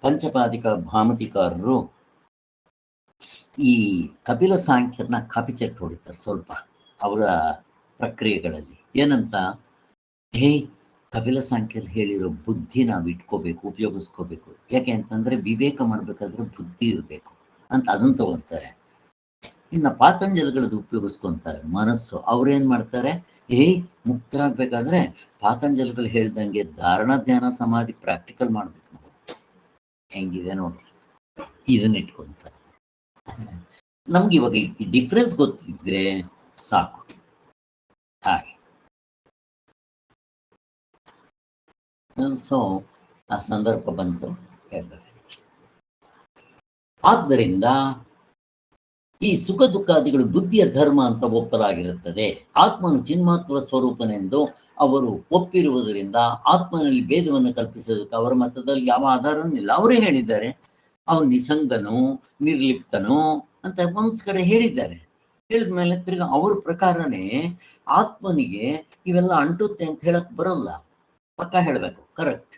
ಪಂಚಪಾದಿಕ ಭಾಮತಿಕಾರರು ಈ ಕಪಿಲ ಸಾಂಖ್ಯರನ್ನ ಕಾಪಿಚೆಟ್ ಹೊಡಿತಾರೆ ಸ್ವಲ್ಪ ಅವರ ಪ್ರಕ್ರಿಯೆಗಳಲ್ಲಿ. ಏನಂತ, ಕಪಿಲ ಸಾಂಖ್ಯರು ಹೇಳಿರೋ ಬುದ್ಧಿ ನಾವು ಇಟ್ಕೋಬೇಕು, ಉಪಯೋಗಿಸ್ಕೋಬೇಕು. ಯಾಕೆ ಅಂತಂದ್ರೆ ವಿವೇಕ ಮಾಡ್ಬೇಕಾದ್ರೆ ಬುದ್ಧಿ ಇರಬೇಕು ಅಂತ ಅದನ್ನು ತಗೊಂತಾರೆ. ಇನ್ನು ಪಾತಂಜಲಿಗಳದ್ದು ಉಪಯೋಗಿಸ್ಕೊಂತಾರೆ ಮನಸ್ಸು. ಅವ್ರೇನ್ ಮಾಡ್ತಾರೆ, ಮುಕ್ತರಾಗಬೇಕಾದ್ರೆ ಪಾತಂಜಲಿಗಳು ಹೇಳ್ದಂಗೆ ಧಾರಣ ಧ್ಯಾನ ಸಮಾಧಿ ಪ್ರಾಕ್ಟಿಕಲ್ ಮಾಡ್ಬೇಕು ನಾವು. ಹೆಂಗಿದೆ ನೋಡ್ರಿ, ಇದನ್ನ ಇಟ್ಕೊಂತಾರೆ. ನಮ್ಗೆ ಇವಾಗ ಈ ಡಿಫ್ರೆನ್ಸ್ ಗೊತ್ತಿದ್ರೆ ಸಾಕು. ಹಾಗೆ ಸೊ ಆ ಸಂದರ್ಭ ಬಂತು ಹೇಳ್ಬೇಕು. ಆದ್ದರಿಂದ ಈ ಸುಖ ದುಃಖಾದಿಗಳು ಬುದ್ಧಿಯ ಧರ್ಮ ಅಂತ ಒಪ್ಪಲಾಗಿರುತ್ತದೆ. ಆತ್ಮನು ಚಿನ್ಮಾತ್ರ ಸ್ವರೂಪನೆಂದು ಅವರು ಒಪ್ಪಿರುವುದರಿಂದ ಆತ್ಮನಲ್ಲಿ ಭೇದವನ್ನು ಕಲ್ಪಿಸೋದಕ್ಕೆ ಅವರ ಮತದಲ್ಲಿ ಯಾವ ಆಧಾರನೂ ಇಲ್ಲ. ಅವರೇ ಹೇಳಿದ್ದಾರೆ ಅವನು ನಿಸಂಗನು, ನಿರ್ಲಿಪ್ತನು ಅಂತ ಒಂದ್ ಕಡೆ ಹೇಳಿದ್ದಾರೆ. ಹೇಳಿದ್ಮೇಲೆ ತಿರ್ಗಾ ಅವ್ರ ಪ್ರಕಾರನೇ ಆತ್ಮನಿಗೆ ಇವೆಲ್ಲ ಅಂಟುತ್ತೆ ಅಂತ ಹೇಳಕ್ ಬರೋಲ್ಲ, ಪಕ್ಕ ಹೇಳ್ಬೇಕು, ಕರೆಕ್ಟ್.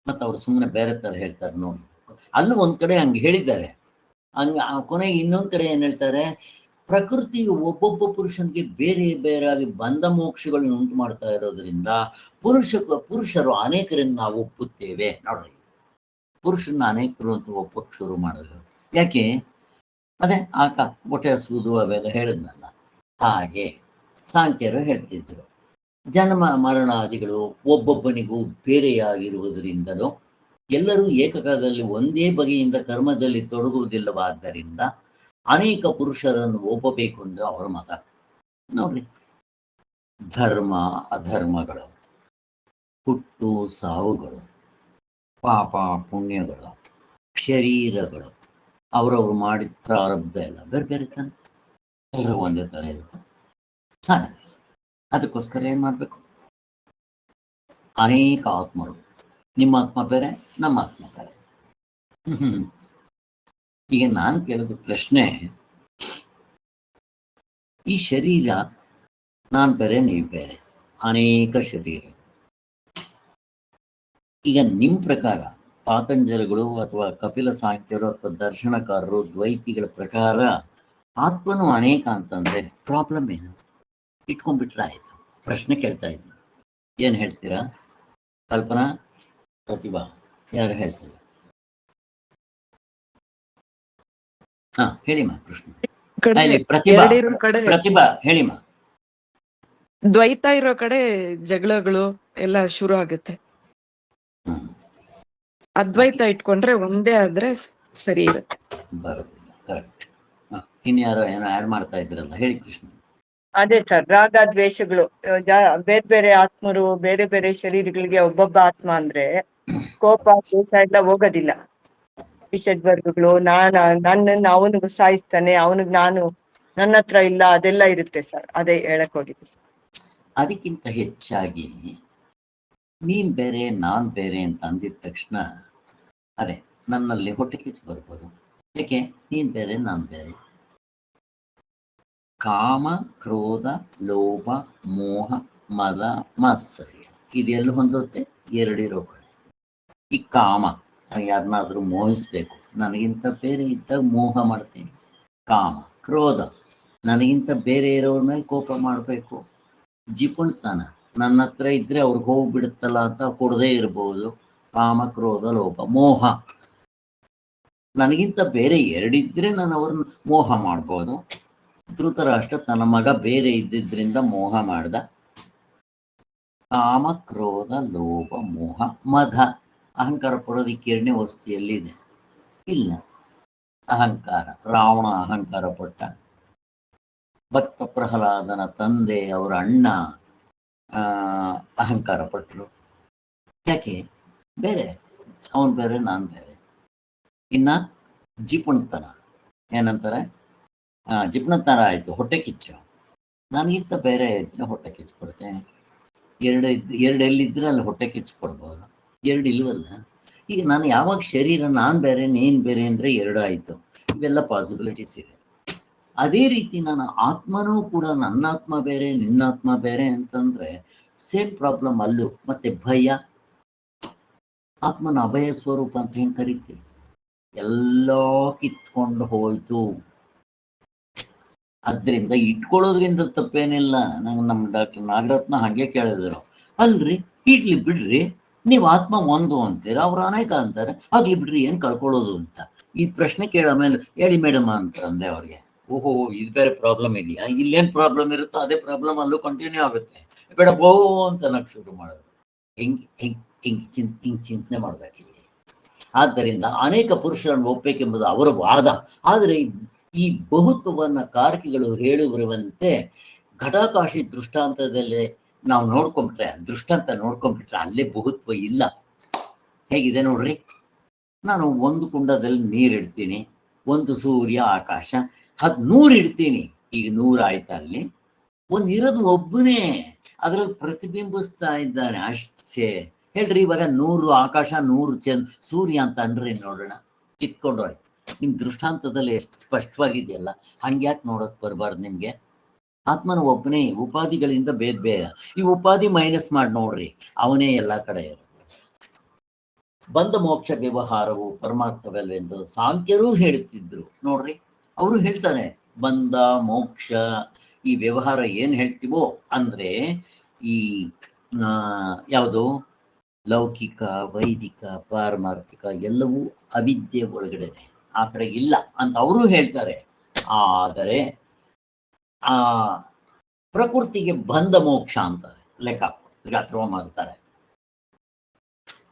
ಮತ್ತೆ ಅವ್ರು ಸುಮ್ಮನೆ ಬೇರೆ ತರ ಹೇಳ್ತಾರೆ ನೋಡಿ. ಅಲ್ಲೂ ಒಂದ್ ಕಡೆ ಹಂಗೆ ಹೇಳಿದ್ದಾರೆ, ಕೊನೆಗೆ ಇನ್ನೊಂದ್ ಕಡೆ ಏನ್ ಹೇಳ್ತಾರೆ, ಪ್ರಕೃತಿಯು ಒಬ್ಬೊಬ್ಬ ಪುರುಷನಿಗೆ ಬೇರೆ ಬೇರೆಯಾಗಿ ಬಂಧ ಮೋಕ್ಷಗಳನ್ನು ಉಂಟು ಮಾಡ್ತಾ ಇರೋದ್ರಿಂದ ಪುರುಷರು ಅನೇಕರನ್ನು ನಾವು ಒಪ್ಪುತ್ತೇವೆ. ನೋಡ್ರಿ, ಪುರುಷರನ್ನ ಅನೇಕರು ಅಂತ ಒಪ್ಪಕ್ಕೆ ಶುರು ಮಾಡಿದ್ರು. ಯಾಕೆ? ಅದೇ ಹೊಟ್ಟೆ ಹಸುವುದು ಅವೆಲ್ಲ ಹೇಳಿದ್ನಲ್ಲ. ಹಾಗೆ ಸಾಂಖ್ಯರು ಹೇಳ್ತಿದ್ರು, ಜನ್ಮ ಮರಣಾದಿಗಳು ಒಬ್ಬೊಬ್ಬನಿಗೂ ಬೇರೆಯಾಗಿರುವುದರಿಂದಲೂ ಎಲ್ಲರೂ ಏಕಕಾಲದಲ್ಲಿ ಒಂದೇ ಬಗೆಯಿಂದ ಕರ್ಮದಲ್ಲಿ ತೊಡಗುವುದಿಲ್ಲವಾದ್ದರಿಂದ ಅನೇಕ ಪುರುಷರನ್ನು ಒಪ್ಪಬೇಕು ಎಂದು ಅವರ ಮತ. ನೋಡ್ರಿ, ಧರ್ಮ ಅಧರ್ಮಗಳು, ಹುಟ್ಟು ಸಾವುಗಳು, ಪಾಪ ಪುಣ್ಯಗಳು, ಶರೀರಗಳು, ಅವರವ್ರು ಮಾಡಿದ ಪ್ರಾರಬ್ಧ ಎಲ್ಲ ಬೇರೆ ಬೇರೆ ತಾನೆ, ಎಲ್ಲರೂ ಒಂದೇ ಥರ ಇರುತ್ತೆ. ಹಾಗೆ ಅದಕ್ಕೋಸ್ಕರ ಏನು ಮಾಡಬೇಕು? ಅನೇಕ ಆತ್ಮರು, ನಿಮ್ಮ ಆತ್ಮ ಬೇರೆ, ನಮ್ಮ ಆತ್ಮ ಬೇರೆ. ಈಗ ನಾನು ಕೇಳಿದ ಪ್ರಶ್ನೆ, ಈ ಶರೀರ ನಾನು ಬೇರೆ, ನೀವು ಬೇರೆ, ಅನೇಕ ಶರೀರ. ಈಗ ನಿಮ್ಮ ಪ್ರಕಾರ ಪಾತಂಜಲಿಗಳು ಅಥವಾ ಕಪಿಲ ಸಾಂಖ್ಯರು ಅಥವಾ ದರ್ಶನಕಾರರು ದ್ವೈತಿಗಳ ಪ್ರಕಾರ ಆತ್ಮನು ಅನೇಕ ಅಂತಂದ್ರೆ ಪ್ರಾಬ್ಲಮ್ ಏನು? ಇಟ್ಕೊಂಡ್ಬಿಟ್ರೆ ಆಯ್ತು. ಪ್ರಶ್ನೆ ಕೇಳ್ತಾ ಇದ್ದೀನಿ, ಏನು ಹೇಳ್ತೀರಾ? ಕಲ್ಪನಾ, ಪ್ರತಿಭಾ, ಯಾರು ಹೇಳ್ತೀರಾ? ಹಾ ಹೇಳಿಮ್ಮ ಪ್ರಶ್ನೆ. ಪ್ರತಿಭಾ, ಪ್ರತಿಭಾ ಹೇಳಿಮ್ಮ. ದ್ವೈತ ಇರೋ ಕಡೆ ಜಗಳಗಳು ಎಲ್ಲ ಶುರು ಆಗುತ್ತೆ. ಅದ್ವೈತ ಇಟ್ಕೊಂಡ್ರೆ ಒಂದೇ ಆದ್ರೆ ಸರಿ ಇರುತ್ತೆ. ಬರೋದಿಲ್ಲ, ಕರೆಕ್ಟ್. ಇನ್ಯಾರೋ ಏನೋ ಆಡ್ ಮಾಡ್ತಾ ಇದ್ರಲ್ಲ, ಹೇಳಿ ಕೃಷ್ಣ. ಅದೇ ಸರ್, ರಾಗ ದ್ವೇಷಗಳು, ಬೇರೆ ಬೇರೆ ಆತ್ಮರು ಬೇರೆ ಬೇರೆ ಶರೀರಗಳಿಗೆ ಒಬ್ಬೊಬ್ಬ ಆತ್ಮ ಅಂದ್ರೆ ಕೋಪ ದ್ವೇಷ ಎಲ್ಲ ಹೋಗೋದಿಲ್ಲ. ವಿಷಡ್ವರ್ಗಗಳು, ನನ್ನನ್ನು ಅವನಿಗೆ ಸಾಯಿಸ್ತಾನೆ, ಅವನಿಗೆ ನಾನು ನನ್ನ ಹತ್ರ ಇಲ್ಲ, ಅದೆಲ್ಲ ಇರುತ್ತೆ ಸರ್. ಅದೇ ಹೇಳಕ್ ಹೋಗಿದ್ದೆ ಸರ್. ಅದಕ್ಕಿಂತ ಹೆಚ್ಚಾಗಿ ನೀನ್ ಬೇರೆ ನಾನ್ ಬೇರೆ ಅಂತ ಅಂದಿದ ತಕ್ಷಣ ಅದೇ ನನ್ನಲ್ಲಿ ಹೊಟ್ಟೆ ಕಿಚ್ಚು ಬರ್ಬೋದು. ಯಾಕೆ? ನೀನ್ ಬೇರೆ ನಾನ್ ಬೇರೆ. ಕಾಮ, ಕ್ರೋಧ, ಲೋಭ, ಮೋಹ, ಮದ, ಮಾತ್ಸರ್ಯ ಇದೆಲ್ಲ ಹೊಂದುತ್ತೆ ಎರಡಿರೋ ಕಡೆ. ಈ ಕಾಮ, ಯಾರನ್ನಾದ್ರೂ ಮೋಹಿಸ್ಬೇಕು, ನನಗಿಂತ ಬೇರೆ ಇದ್ದಾಗ ಮೋಹ ಮಾಡ್ತೀನಿ, ಕಾಮ. ಕ್ರೋಧ, ನನಗಿಂತ ಬೇರೆ ಇರೋರ ಮೇಲೆ ಕೋಪ ಮಾಡಬೇಕು. ಜಿಪುಣ್ತನ, ನನ್ನ ಹತ್ರ ಇದ್ರೆ ಅವ್ರಿಗೆ ಹೋಗ್ಬಿಡುತ್ತಲ್ಲ ಅಂತ ಕೊಡದೇ ಇರ್ಬೋದು, ಕಾಮ. ಕ್ರೋಧ, ಲೋಭ. ಮೋಹ, ನನಗಿಂತ ಬೇರೆ ಎರಡಿದ್ರೆ ನಾನು ಅವ್ರನ್ನ ಮೋಹ ಮಾಡ್ಬೋದು. ಧೃತರಾಷ್ಟ್ರ ತನ್ನ ಮಗ ಬೇರೆ ಇದ್ದಿದ್ರಿಂದ ಮೋಹ ಮಾಡ್ದ. ಕಾಮ, ಕ್ರೋಧ, ಲೋಭ, ಮೋಹ, ಮದ. ಅಹಂಕಾರ ಪಡೋದಿಕ್ಕೆ ಎರಡನೇ ವಸ್ತಿಯಲ್ಲಿದೆ ಇಲ್ಲ. ಅಹಂಕಾರ, ರಾವಣ ಅಹಂಕಾರ ಪಟ್ಟ. ಭಕ್ತ ಪ್ರಹ್ಲಾದನ ತಂದೆ ಅವರ ಅಣ್ಣ ಅಹಂಕಾರ ಪಟ್ಟರು. ಯಾಕೆ? ಬೇರೆ, ಅವನು ಬೇರೆ ನಾನು ಬೇರೆ. ಇನ್ನ ಜಿಪುಣತನ, ಏನಂತಾರೆ, ಜಿಪುಣತನ ಆಯಿತು, ಹೊಟ್ಟೆ ಕಿಚ್ಚು. ನನಗಿಂತ ಬೇರೆ ಇದ್ರೆ ಹೊಟ್ಟೆ ಕಿಚ್ಚು ಕೊಡ್ತೇನೆ. ಎರಡು ಎಲ್ಲಿದ್ರೆ ಅಲ್ಲಿ ಹೊಟ್ಟೆ ಕಿಚ್ಚು ಕೊಡ್ಬೋದು, ಎರಡು ಇಲ್ವಲ್ಲ. ಈಗ ನಾನು ಯಾವಾಗ ಶರೀರ ನಾನು ಬೇರೆ ನೀನು ಬೇರೆ ಅಂದರೆ ಎರಡು ಆಯಿತು. ಇವೆಲ್ಲ ಪಾಸಿಬಿಲಿಟೀಸ್ ಇದೆ. ಅದೇ ರೀತಿ ನನ್ನ ಆತ್ಮನೂ ಕೂಡ ನನ್ನ ಆತ್ಮ ಬೇರೆ ನಿನ್ನ ಆತ್ಮ ಬೇರೆ ಅಂತಂದ್ರೆ ಸೇಮ್ ಪ್ರಾಬ್ಲಮ್ ಅಲ್ಲೂ. ಮತ್ತೆ ಭಯ, ಆತ್ಮನ ಅಭಯ ಸ್ವರೂಪ ಅಂತ ಹೆಂಗೆ ಕರಿತೀವಿ? ಎಲ್ಲ ಕಿತ್ಕೊಂಡು ಹೋಯ್ತು. ಅದರಿಂದ ಇಟ್ಕೊಳ್ಳೋದ್ರಿಂದ ತಪ್ಪೇನಿಲ್ಲ. ನಂಗೆ ನಮ್ಮ ಡಾಕ್ಟರ್ ನಾಗರತ್ನ ಹಾಗೆ ಕೇಳಿದ್ರು, ಅಲ್ರಿ ಇಡ್ಲಿ ಬಿಡ್ರಿ, ನೀವು ಆತ್ಮ ಒಂದು ಅಂತೀರ, ಅವ್ರು ಅನೇಕ ಅಂತಾರೆ, ಆಗ್ಲಿ ಬಿಡ್ರಿ, ಏನು ಕಳ್ಕೊಳ್ಳೋದು ಅಂತ. ಈ ಪ್ರಶ್ನೆ ಕೇಳೋ ಮೇಲೆ ಹೇಳಿ ಮೇಡಮ್ ಅಂತ ಅಂದೆ ಅವ್ರಿಗೆ. ಓಹೋ, ಇದು ಬೇರೆ ಪ್ರಾಬ್ಲಮ್ ಇದೆಯಾ? ಇಲ್ಲೇನು ಪ್ರಾಬ್ಲಮ್ ಇರುತ್ತೋ ಅದೇ ಪ್ರಾಬ್ಲಮ್ ಅಲ್ಲೂ ಕಂಟಿನ್ಯೂ ಆಗುತ್ತೆ. ಬೇಡ ಬೋ ಅಂತ ನನಗೆ ಶುರು ಮಾಡೋದು. ಹಿಂಗೆ ಚಿಂತನೆ ಮಾಡ್ಬೇಕಿಲ್ಲ. ಆದ್ದರಿಂದ ಅನೇಕ ಪುರುಷರನ್ನು ಒಪ್ಪಬೇಕೆಂಬುದು ಅವರ ವಾದ. ಆದರೆ ಈ ಬಹುತ್ವವನ್ನ ಕಾರಕಿಗಳು ಹೇಳುವರುವಂತೆ ಘಟಾಕಾಶಿ ದೃಷ್ಟಾಂತದಲ್ಲಿ ನಾವು ದೃಷ್ಟಾಂತ ನೋಡ್ಕೊಂಡ್ಬಿಟ್ರೆ ಅಲ್ಲೇ ಬಹುತ್ವ ಇಲ್ಲ. ಹೇಗಿದೆ ನೋಡ್ರಿ, ನಾನು ಒಂದು ಕುಂಡದಲ್ಲಿ ನೀರಿಡ್ತೀನಿ, ಒಂದು ಸೂರ್ಯ, ಆಕಾಶ, 100 ಇಡ್ತೀನಿ, ಈಗ 100 ಆಯ್ತಾ, ಅಲ್ಲಿ ಇರೋದು ಒಬ್ಬನೇ ಅದ್ರಲ್ಲಿ ಪ್ರತಿಬಿಂಬಿಸ್ತಾ ಇದ್ದಾನೆ ಅಷ್ಟೇ. ಹೇಳ್ರಿ ಇವಾಗ 100 ಆಕಾಶ, 100 ಸೂರ್ಯ ಅಂತ ಅನ್ರಿ ನೋಡೋಣ, ಕಿತ್ಕೊಂಡು ಆಯ್ತು. ನಿಮ್ ದೃಷ್ಟಾಂತದಲ್ಲಿ ಎಷ್ಟು ಸ್ಪಷ್ಟವಾಗಿದೆಯಲ್ಲ, ಹಂಗ್ಯಾಕೆ ನೋಡಕ್ ಬರಬಾರ್ದು ನಿಮ್ಗೆ? ಆತ್ಮನ ಒಬ್ಬನೇ, ಉಪಾಧಿಗಳಿಂದ ಬೇರೆ ಬೇರೆ. ಈ ಉಪಾಧಿ ಮೈನಸ್ ಮಾಡಿ ನೋಡ್ರಿ, ಅವನೇ ಎಲ್ಲಾ ಕಡೆ ಇರೋದು. ಬಂಧ ಮೋಕ್ಷ ವ್ಯವಹಾರವು ಪರಮಾರ್ಥವಲ್ಲೆಂದು ಸಾಂಖ್ಯರು ಹೇಳುತ್ತಿದ್ರು ನೋಡ್ರಿ. ಅವರು ಹೇಳ್ತಾರೆ ಬಂಧ ಮೋಕ್ಷ ಈ ವ್ಯವಹಾರ ಏನ್ ಹೇಳ್ತೀವೋ ಅಂದ್ರೆ ಈ ಯಾವುದು ಲೌಕಿಕ, ವೈದಿಕ, ಪಾರಮಾರ್ಥಿಕ ಎಲ್ಲವೂ ಅವಿದ್ಯೆ ಒಳಗಡೆನೆ, ಆ ಕಡೆ ಇಲ್ಲ ಅಂತ ಅವರು ಹೇಳ್ತಾರೆ. ಆದರೆ ಆ ಪ್ರಕೃತಿಗೆ ಬಂಧ ಮೋಕ್ಷ ಅಂತಾರೆ, ಲೆಕ್ಕ ಅಥವಾ ಮಾಡ್ತಾರೆ.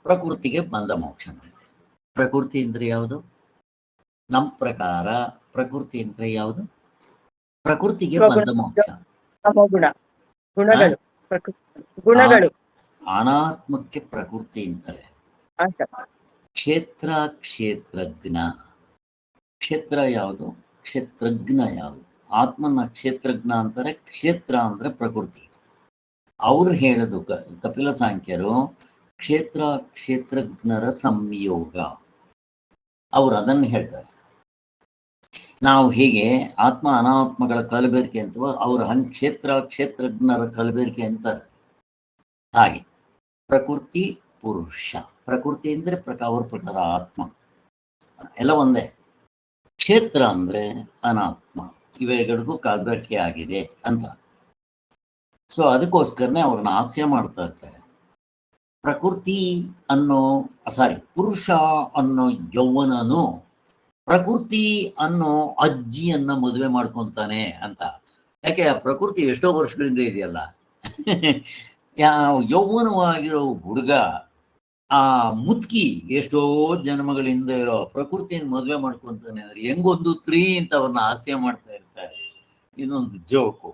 ಪ್ರಕೃತಿಗೆ ಬಂಧ ಮೋಕ್ಷ ಅಂತಾರೆ. ಪ್ರಕೃತಿ ಅಂದ್ರೆ ಯಾವುದು? ನಮ್ಮ ಪ್ರಕಾರ ಪ್ರಕೃತಿ ಅಂದ್ರೆ ಯಾವುದು? ಪ್ರಕೃತಿಗೆ ಬಂಧ ಮೋಕ್ಷ ಗುಣಗಳು, ಅನಾತ್ಮಕ್ಕೆ ಪ್ರಕೃತಿ ಅಂತಾರೆ. ಕ್ಷೇತ್ರ ಕ್ಷೇತ್ರಜ್ಞ, ಕ್ಷೇತ್ರ ಯಾವುದು? ಕ್ಷೇತ್ರಜ್ಞ ಯಾವುದು? ಆತ್ಮನ ಕ್ಷೇತ್ರಜ್ಞ ಅಂತಾರೆ. ಕ್ಷೇತ್ರ ಅಂದ್ರೆ ಪ್ರಕೃತಿ. ಅವ್ರು ಹೇಳೋದು ಕಪಿಲ ಸಾಂಖ್ಯರು ಕ್ಷೇತ್ರ ಕ್ಷೇತ್ರಜ್ಞರ ಸಂಯೋಗ, ಅವ್ರು ಅದನ್ನು ಹೇಳ್ತಾರೆ. ನಾವು ಹೇಗೆ ಆತ್ಮ ಅನಾತ್ಮಗಳ ಕಲಬೆರಕೆ ಅಂತವೋ ಅವ್ರು ಹಂಗೆ ಕ್ಷೇತ್ರ ಕ್ಷೇತ್ರಜ್ಞರ ಕಲಬೆರಕೆ ಅಂತಾರೆ. ಹಾಗೆ ಪ್ರಕೃತಿ ಪುರುಷ, ಪ್ರಕೃತಿ ಅಂದ್ರೆ ಅವ್ರ ಪ್ರಕಾರ ಆತ್ಮ ಎಲ್ಲ ಒಂದೇ. ಕ್ಷೇತ್ರ ಅಂದ್ರೆ ಅನಾತ್ಮ, ಇವೆರಡಿಗೂ ಕಲಬೆರಕೆ ಆಗಿದೆ ಅಂತ. ಸೊ ಅದಕ್ಕೋಸ್ಕರನೇ ಅವ್ರನ್ನ ಹಾಸ್ಯ ಮಾಡ್ತಾ ಇರ್ತಾರೆ. ಪ್ರಕೃತಿ ಪುರುಷ ಅನ್ನೋ ಯೌವನನು ಪ್ರಕೃತಿ ಅನ್ನೋ ಅಜ್ಜಿಯನ್ನ ಮದುವೆ ಮಾಡ್ಕೊಂತಾನೆ ಅಂತ. ಯಾಕೆ? ಆ ಪ್ರಕೃತಿ ಎಷ್ಟೋ ವರ್ಷಗಳಿಂದ ಇದೆಯಲ್ಲ. ಯೌವನವಾಗಿರೋ ಹುಡುಗ ಆ ಮುತ್ಕಿ ಎಷ್ಟೋ ಜನ್ಮಗಳಿಂದ ಇರೋ ಪ್ರಕೃತಿಯನ್ನು ಮದುವೆ ಮಾಡ್ಕೊಂತಾನೆ ಅಂದ್ರೆ ಹೆಂಗೊಂದು ತ್ರೀ ಅಂತ ಅವ್ರನ್ನ ಹಾಸ್ಯ ಮಾಡ್ತಾ ಇರ್ತಾರೆ. ಇದೊಂದು ಜೋಕು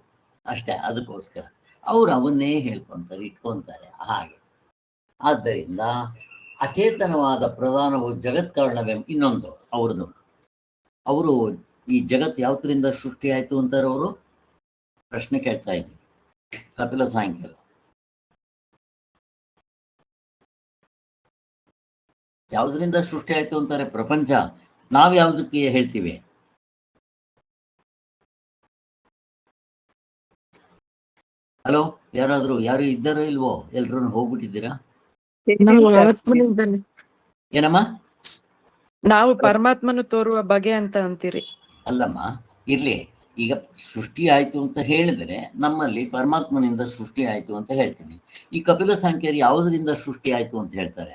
ಅಷ್ಟೇ. ಅದಕ್ಕೋಸ್ಕರ ಅವ್ರು ಅವನ್ನೇ ಹೇಳ್ಕೊಂತಾರೆ, ಇಟ್ಕೊಂತಾರೆ ಹಾಗೆ. ಆದ್ದರಿಂದ ಅಚೇತನವಾದ ಪ್ರಧಾನವು ಜಗತ್ ಕಾರಣವೆಂಬ ಇನ್ನೊಂದು ಅವ್ರದ್ದು. ಅವರು ಈ ಜಗತ್ ಯಾವತ್ತರಿಂದ ಸೃಷ್ಟಿ ಆಯ್ತು ಅಂತಾರೆ ಅವರು ಪ್ರಶ್ನೆ ಕೇಳ್ತಾ ಇದ್ದೀವಿ. ಕಪಿಲ ಸಾಯಂಕಾಲ ಯಾವುದರಿಂದ ಸೃಷ್ಟಿ ಆಯ್ತು ಅಂತಾರೆ? ಪ್ರಪಂಚ. ನಾವ್ ಯಾವ್ದಕ್ಕೆ ಹೇಳ್ತೀವಿ? ಹಲೋ, ಯಾರು ಇದ್ದಾರೋ ಇಲ್ವೋ? ಎಲ್ರೂ ಹೋಗ್ಬಿಟ್ಟಿದ್ದೀರಾ? ಏನಮ್ಮ? ನಾವು ಪರಮಾತ್ಮನು ತೋರುವ ಬಗೆ ಅಂತ ಅಂತೀರಿ. ಅಲ್ಲಮ್ಮ, ಇರ್ಲಿ. ಈಗ ಸೃಷ್ಟಿ ಆಯ್ತು ಅಂತ ಹೇಳಿದ್ರೆ ನಮ್ಮಲ್ಲಿ ಪರಮಾತ್ಮನಿಂದ ಸೃಷ್ಟಿ ಆಯ್ತು ಅಂತ ಹೇಳ್ತೀನಿ. ಈ ಕಪಿಲ ಸಾಂಖ್ಯರು ಯಾವುದರಿಂದ ಸೃಷ್ಟಿ ಆಯ್ತು ಅಂತ ಹೇಳ್ತಾರೆ?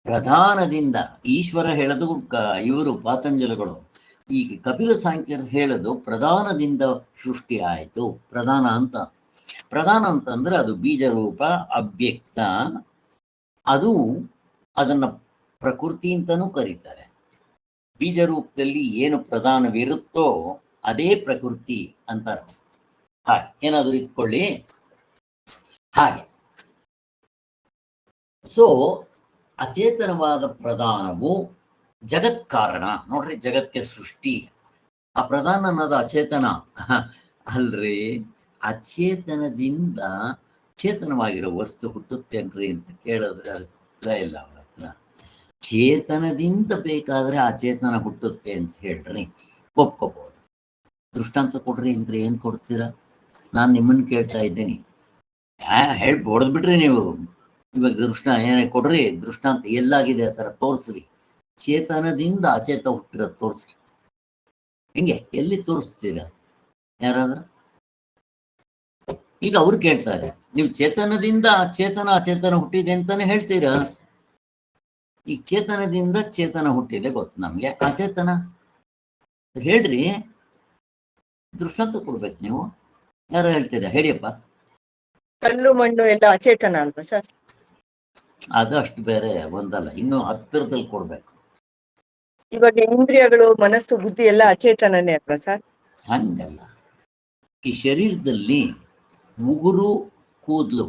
ಪ್ರಧಾನದಿಂದ. ಈಶ್ವರ ಹೇಳೋದು ಇವರು ಪಾತಂಜಲಿಗಳು. ಈ ಕಪಿಲ ಸಾಂಖ್ಯರು ಹೇಳೋದು ಪ್ರಧಾನದಿಂದ ಸೃಷ್ಟಿ ಆಯ್ತು. ಪ್ರಧಾನ ಅಂತಂದ್ರೆ ಅದು ಬೀಜ ರೂಪ, ಅವ್ಯಕ್ತ. ಅದು ಅದನ್ನ ಪ್ರಕೃತಿ ಅಂತಾನೂ ಕರೀತಾರೆ. ಬೀಜ ರೂಪದಲ್ಲಿ ಏನು ಪ್ರಧಾನವಿರುತ್ತೋ ಅದೇ ಪ್ರಕೃತಿ ಅಂತಾರೆ. ಹಾಗೆ ಏನಾದರೂ ಇಟ್ಕೊಳ್ಳಿ ಹಾಗೆ. ಸೊ ಅಚೇತನವಾದ ಪ್ರಧಾನವು ಜಗತ್ ಕಾರಣ ನೋಡ್ರಿ, ಜಗತ್ಗೆ ಸೃಷ್ಟಿ. ಆ ಪ್ರಧಾನ ಅನ್ನೋದು ಅಚೇತನ ಅಲ್ರಿ. ಅಚೇತನದಿಂದ ಚೇತನವಾಗಿರೋ ವಸ್ತು ಹುಟ್ಟುತ್ತೇನ್ರಿ ಅಂತ ಕೇಳಿದ್ರೆ ಅರ್ಥ ಇಲ್ಲ ಅವ್ರ ಹತ್ರ. ಚೇತನದಿಂದ ಬೇಕಾದ್ರೆ ಅಚೇತನ ಹುಟ್ಟುತ್ತೆ ಅಂತ ಹೇಳ್ರಿ, ಒಪ್ಕೋಬಹುದು. ದೃಷ್ಟಾಂತ ಕೊಡ್ರಿ ಅಂದ್ರೆ ಏನ್ ಕೊಡ್ತೀರಾ? ನಾನು ನಿಮ್ಮನ್ನ ಕೇಳ್ತಾ ಇದ್ದೀನಿ. ಹೇಳಿ ಹೊಡೆದ್ಬಿಟ್ರಿ ನೀವು. ಇವಾಗ ಏನೇ ಕೊಡ್ರಿ ದೃಷ್ಟಾಂತ, ಎಲ್ಲಾಗಿದೆ ಆ ಥರ ತೋರಿಸ್ರಿ. ಚೇತನದಿಂದ ಅಚೇತ ಹುಟ್ಟಿರೋದು ತೋರಿಸ್ರಿ. ಹೆಂಗೆ? ಎಲ್ಲಿ ತೋರಿಸ್ತೀರ ಯಾರಾದ್ರೂ? ಈಗ ಅವ್ರು ಕೇಳ್ತಾರೆ, ನೀವು ಚೇತನದಿಂದ ಅಚೇತನ ಹುಟ್ಟಿದೆ ಅಂತಾನೆ ಹೇಳ್ತೀರಾ. ಈಗ ಚೇತನದಿಂದ ಚೇತನ ಹುಟ್ಟಿದೆ ಗೊತ್ತು ನಮ್ಗೆ, ಅಚೇತನ ಹೇಳ್ರಿ. ದೃಷ್ಟಾಂತ ಕೊಡ್ಬೇಕು ನೀವು. ಯಾರು ಹೇಳ್ತೀರಾ? ಹೇಳಿಯಪ್ಪ. ಕಲ್ಲು ಮಣ್ಣು ಎಲ್ಲ ಅಚೇತನ ಅಲ್ವಾ ಸರ್? ಅದು ಅಷ್ಟು ಬೇರೆ ಒಂದಲ್ಲ, ಇನ್ನು ಹತ್ತಿರದಲ್ಲಿ ಕೊಡ್ಬೇಕು. ಇವಾಗ ಇಂದ್ರಿಯಗಳು, ಮನಸ್ಸು, ಬುದ್ಧಿ ಎಲ್ಲ ಅಚೇತನನೇ ಅಲ್ವಾ ಸರ್? ಹಂಗಲ್ಲ. ಈ ಶರೀರದಲ್ಲಿ ಉಗುರು ಕೂದಲು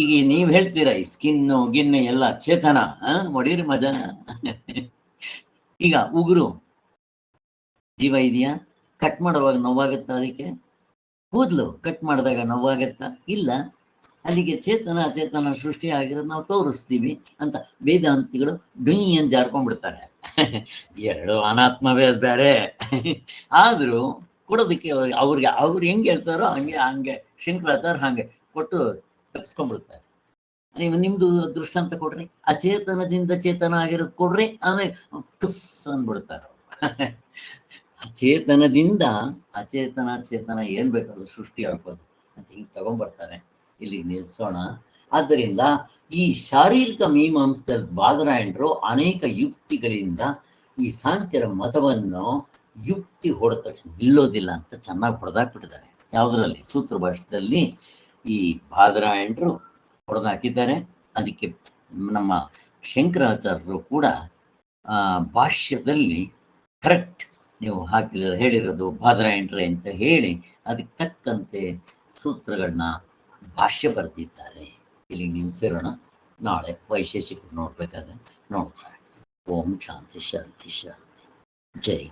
ಈಗ ನೀವ್ ಹೇಳ್ತೀರಾ ಈ ಸ್ಕಿನ್ನು ಗಿನ್ನು ಎಲ್ಲ ಚೇತನ, ಹೊಡೀರಿ ಮಜಾ. ಈಗ ಉಗುರು ಜೀವ ಇದೆಯಾ? ಕಟ್ ಮಾಡುವಾಗ ನೋವಾಗತ್ತಾ? ಅದಕ್ಕೆ ಕೂದಲು ಕಟ್ ಮಾಡಿದಾಗ ನೋವಾಗತ್ತಾ? ಇಲ್ಲ. ಅಲ್ಲಿಗೆ ಚೇತನ ಅಚೇತನ ಸೃಷ್ಟಿ ಆಗಿರೋದು ನಾವು ತೋರಿಸ್ತೀವಿ ಅಂತ ವೇದಾಂತಿಗಳು ಡುಯಿ ಅಂತ ಜಾರ್ಕೊಂಡ್ಬಿಡ್ತಾರೆ. ಎರಡು ಅನಾತ್ಮವೇ ಬೇರೆ. ಆದ್ರೂ ಕೊಡೋದಕ್ಕೆ ಅವ್ರಿಗೆ ಅವ್ರು ಹೆಂಗೆ ಹೇಳ್ತಾರೋ ಹಂಗೆ ಶಂಕರಾಚಾರ್ಯ ಹಂಗೆ ಕೊಟ್ಟು ತಪ್ಪಿಸ್ಕೊಂಡ್ಬಿಡ್ತಾರೆ. ನೀವು ನಿಮ್ದು ದೃಷ್ಟಾಂತ ಕೊಡ್ರಿ, ಅಚೇತನದಿಂದ ಚೇತನ ಆಗಿರೋದು ಕೊಡ್ರಿ, ಆಮೇಲೆ ಟುಸ್ ಅಂದ್ಬಿಡ್ತಾರೆ. ಚೇತನದಿಂದ ಅಚೇತನ ಚೇತನ ಏನ್ ಬೇಕಾದ್ರೂ ಸೃಷ್ಟಿ ಆಗ್ಬೋದು ಅಂತ ಹಿಂಗೆ ತಗೊಂಡ್ಬರ್ತಾರೆ. ಇಲ್ಲಿ ನಿಲ್ಸೋಣ. ಆದ್ದರಿಂದ ಈ ಶಾರೀರಿಕ ಮೀಮಾಂಸದಲ್ಲಿ ಬಾದರಾಯಣರು ಅನೇಕ ಯುಕ್ತಿಗಳಿಂದ ಈ ಸಾಂಖ್ಯರ ಮತವನ್ನು ಯುಕ್ತಿ ಹೊಡೆದ ತಕ್ಷಣ ನಿಲ್ಲೋದಿಲ್ಲ ಅಂತ ಚೆನ್ನಾಗಿ ಹೊಡೆದಾಕ್ಬಿಟ್ಟಿದ್ದಾರೆ. ಯಾವುದರಲ್ಲಿ? ಸೂತ್ರ ಭಾಷೆಯಲ್ಲಿ ಈ ಬಾದರಾಯಣರು ಹೊಡೆದಾಕಿದ್ದಾರೆ. ಅದಕ್ಕೆ ನಮ್ಮ ಶಂಕರಾಚಾರ್ಯರು ಕೂಡ ಭಾಷ್ಯದಲ್ಲಿ ಕರೆಕ್ಟ್ ನೀವು ಹೇಳಿರೋದು ಬಾದರಾಯಣರೇ ಅಂತ ಹೇಳಿ ಅದಕ್ಕೆ ತಕ್ಕಂತೆ ಸೂತ್ರಗಳನ್ನ ಭಾಷ್ಯ ಬರೆದಿದ್ದಾರೆ. ಇಲ್ಲಿ ನಿಲ್ಸಿರೋಣ. ನಾಳೆ ವೈಶೇಷಿಕ ನೋಡ್ಬೇಕಾದ್ರೆ ನೋಡ್ತಾರೆ. ಓಂ ಶಾಂತಿ ಶಾಂತಿ ಶಾಂತಿ. ಜೈ.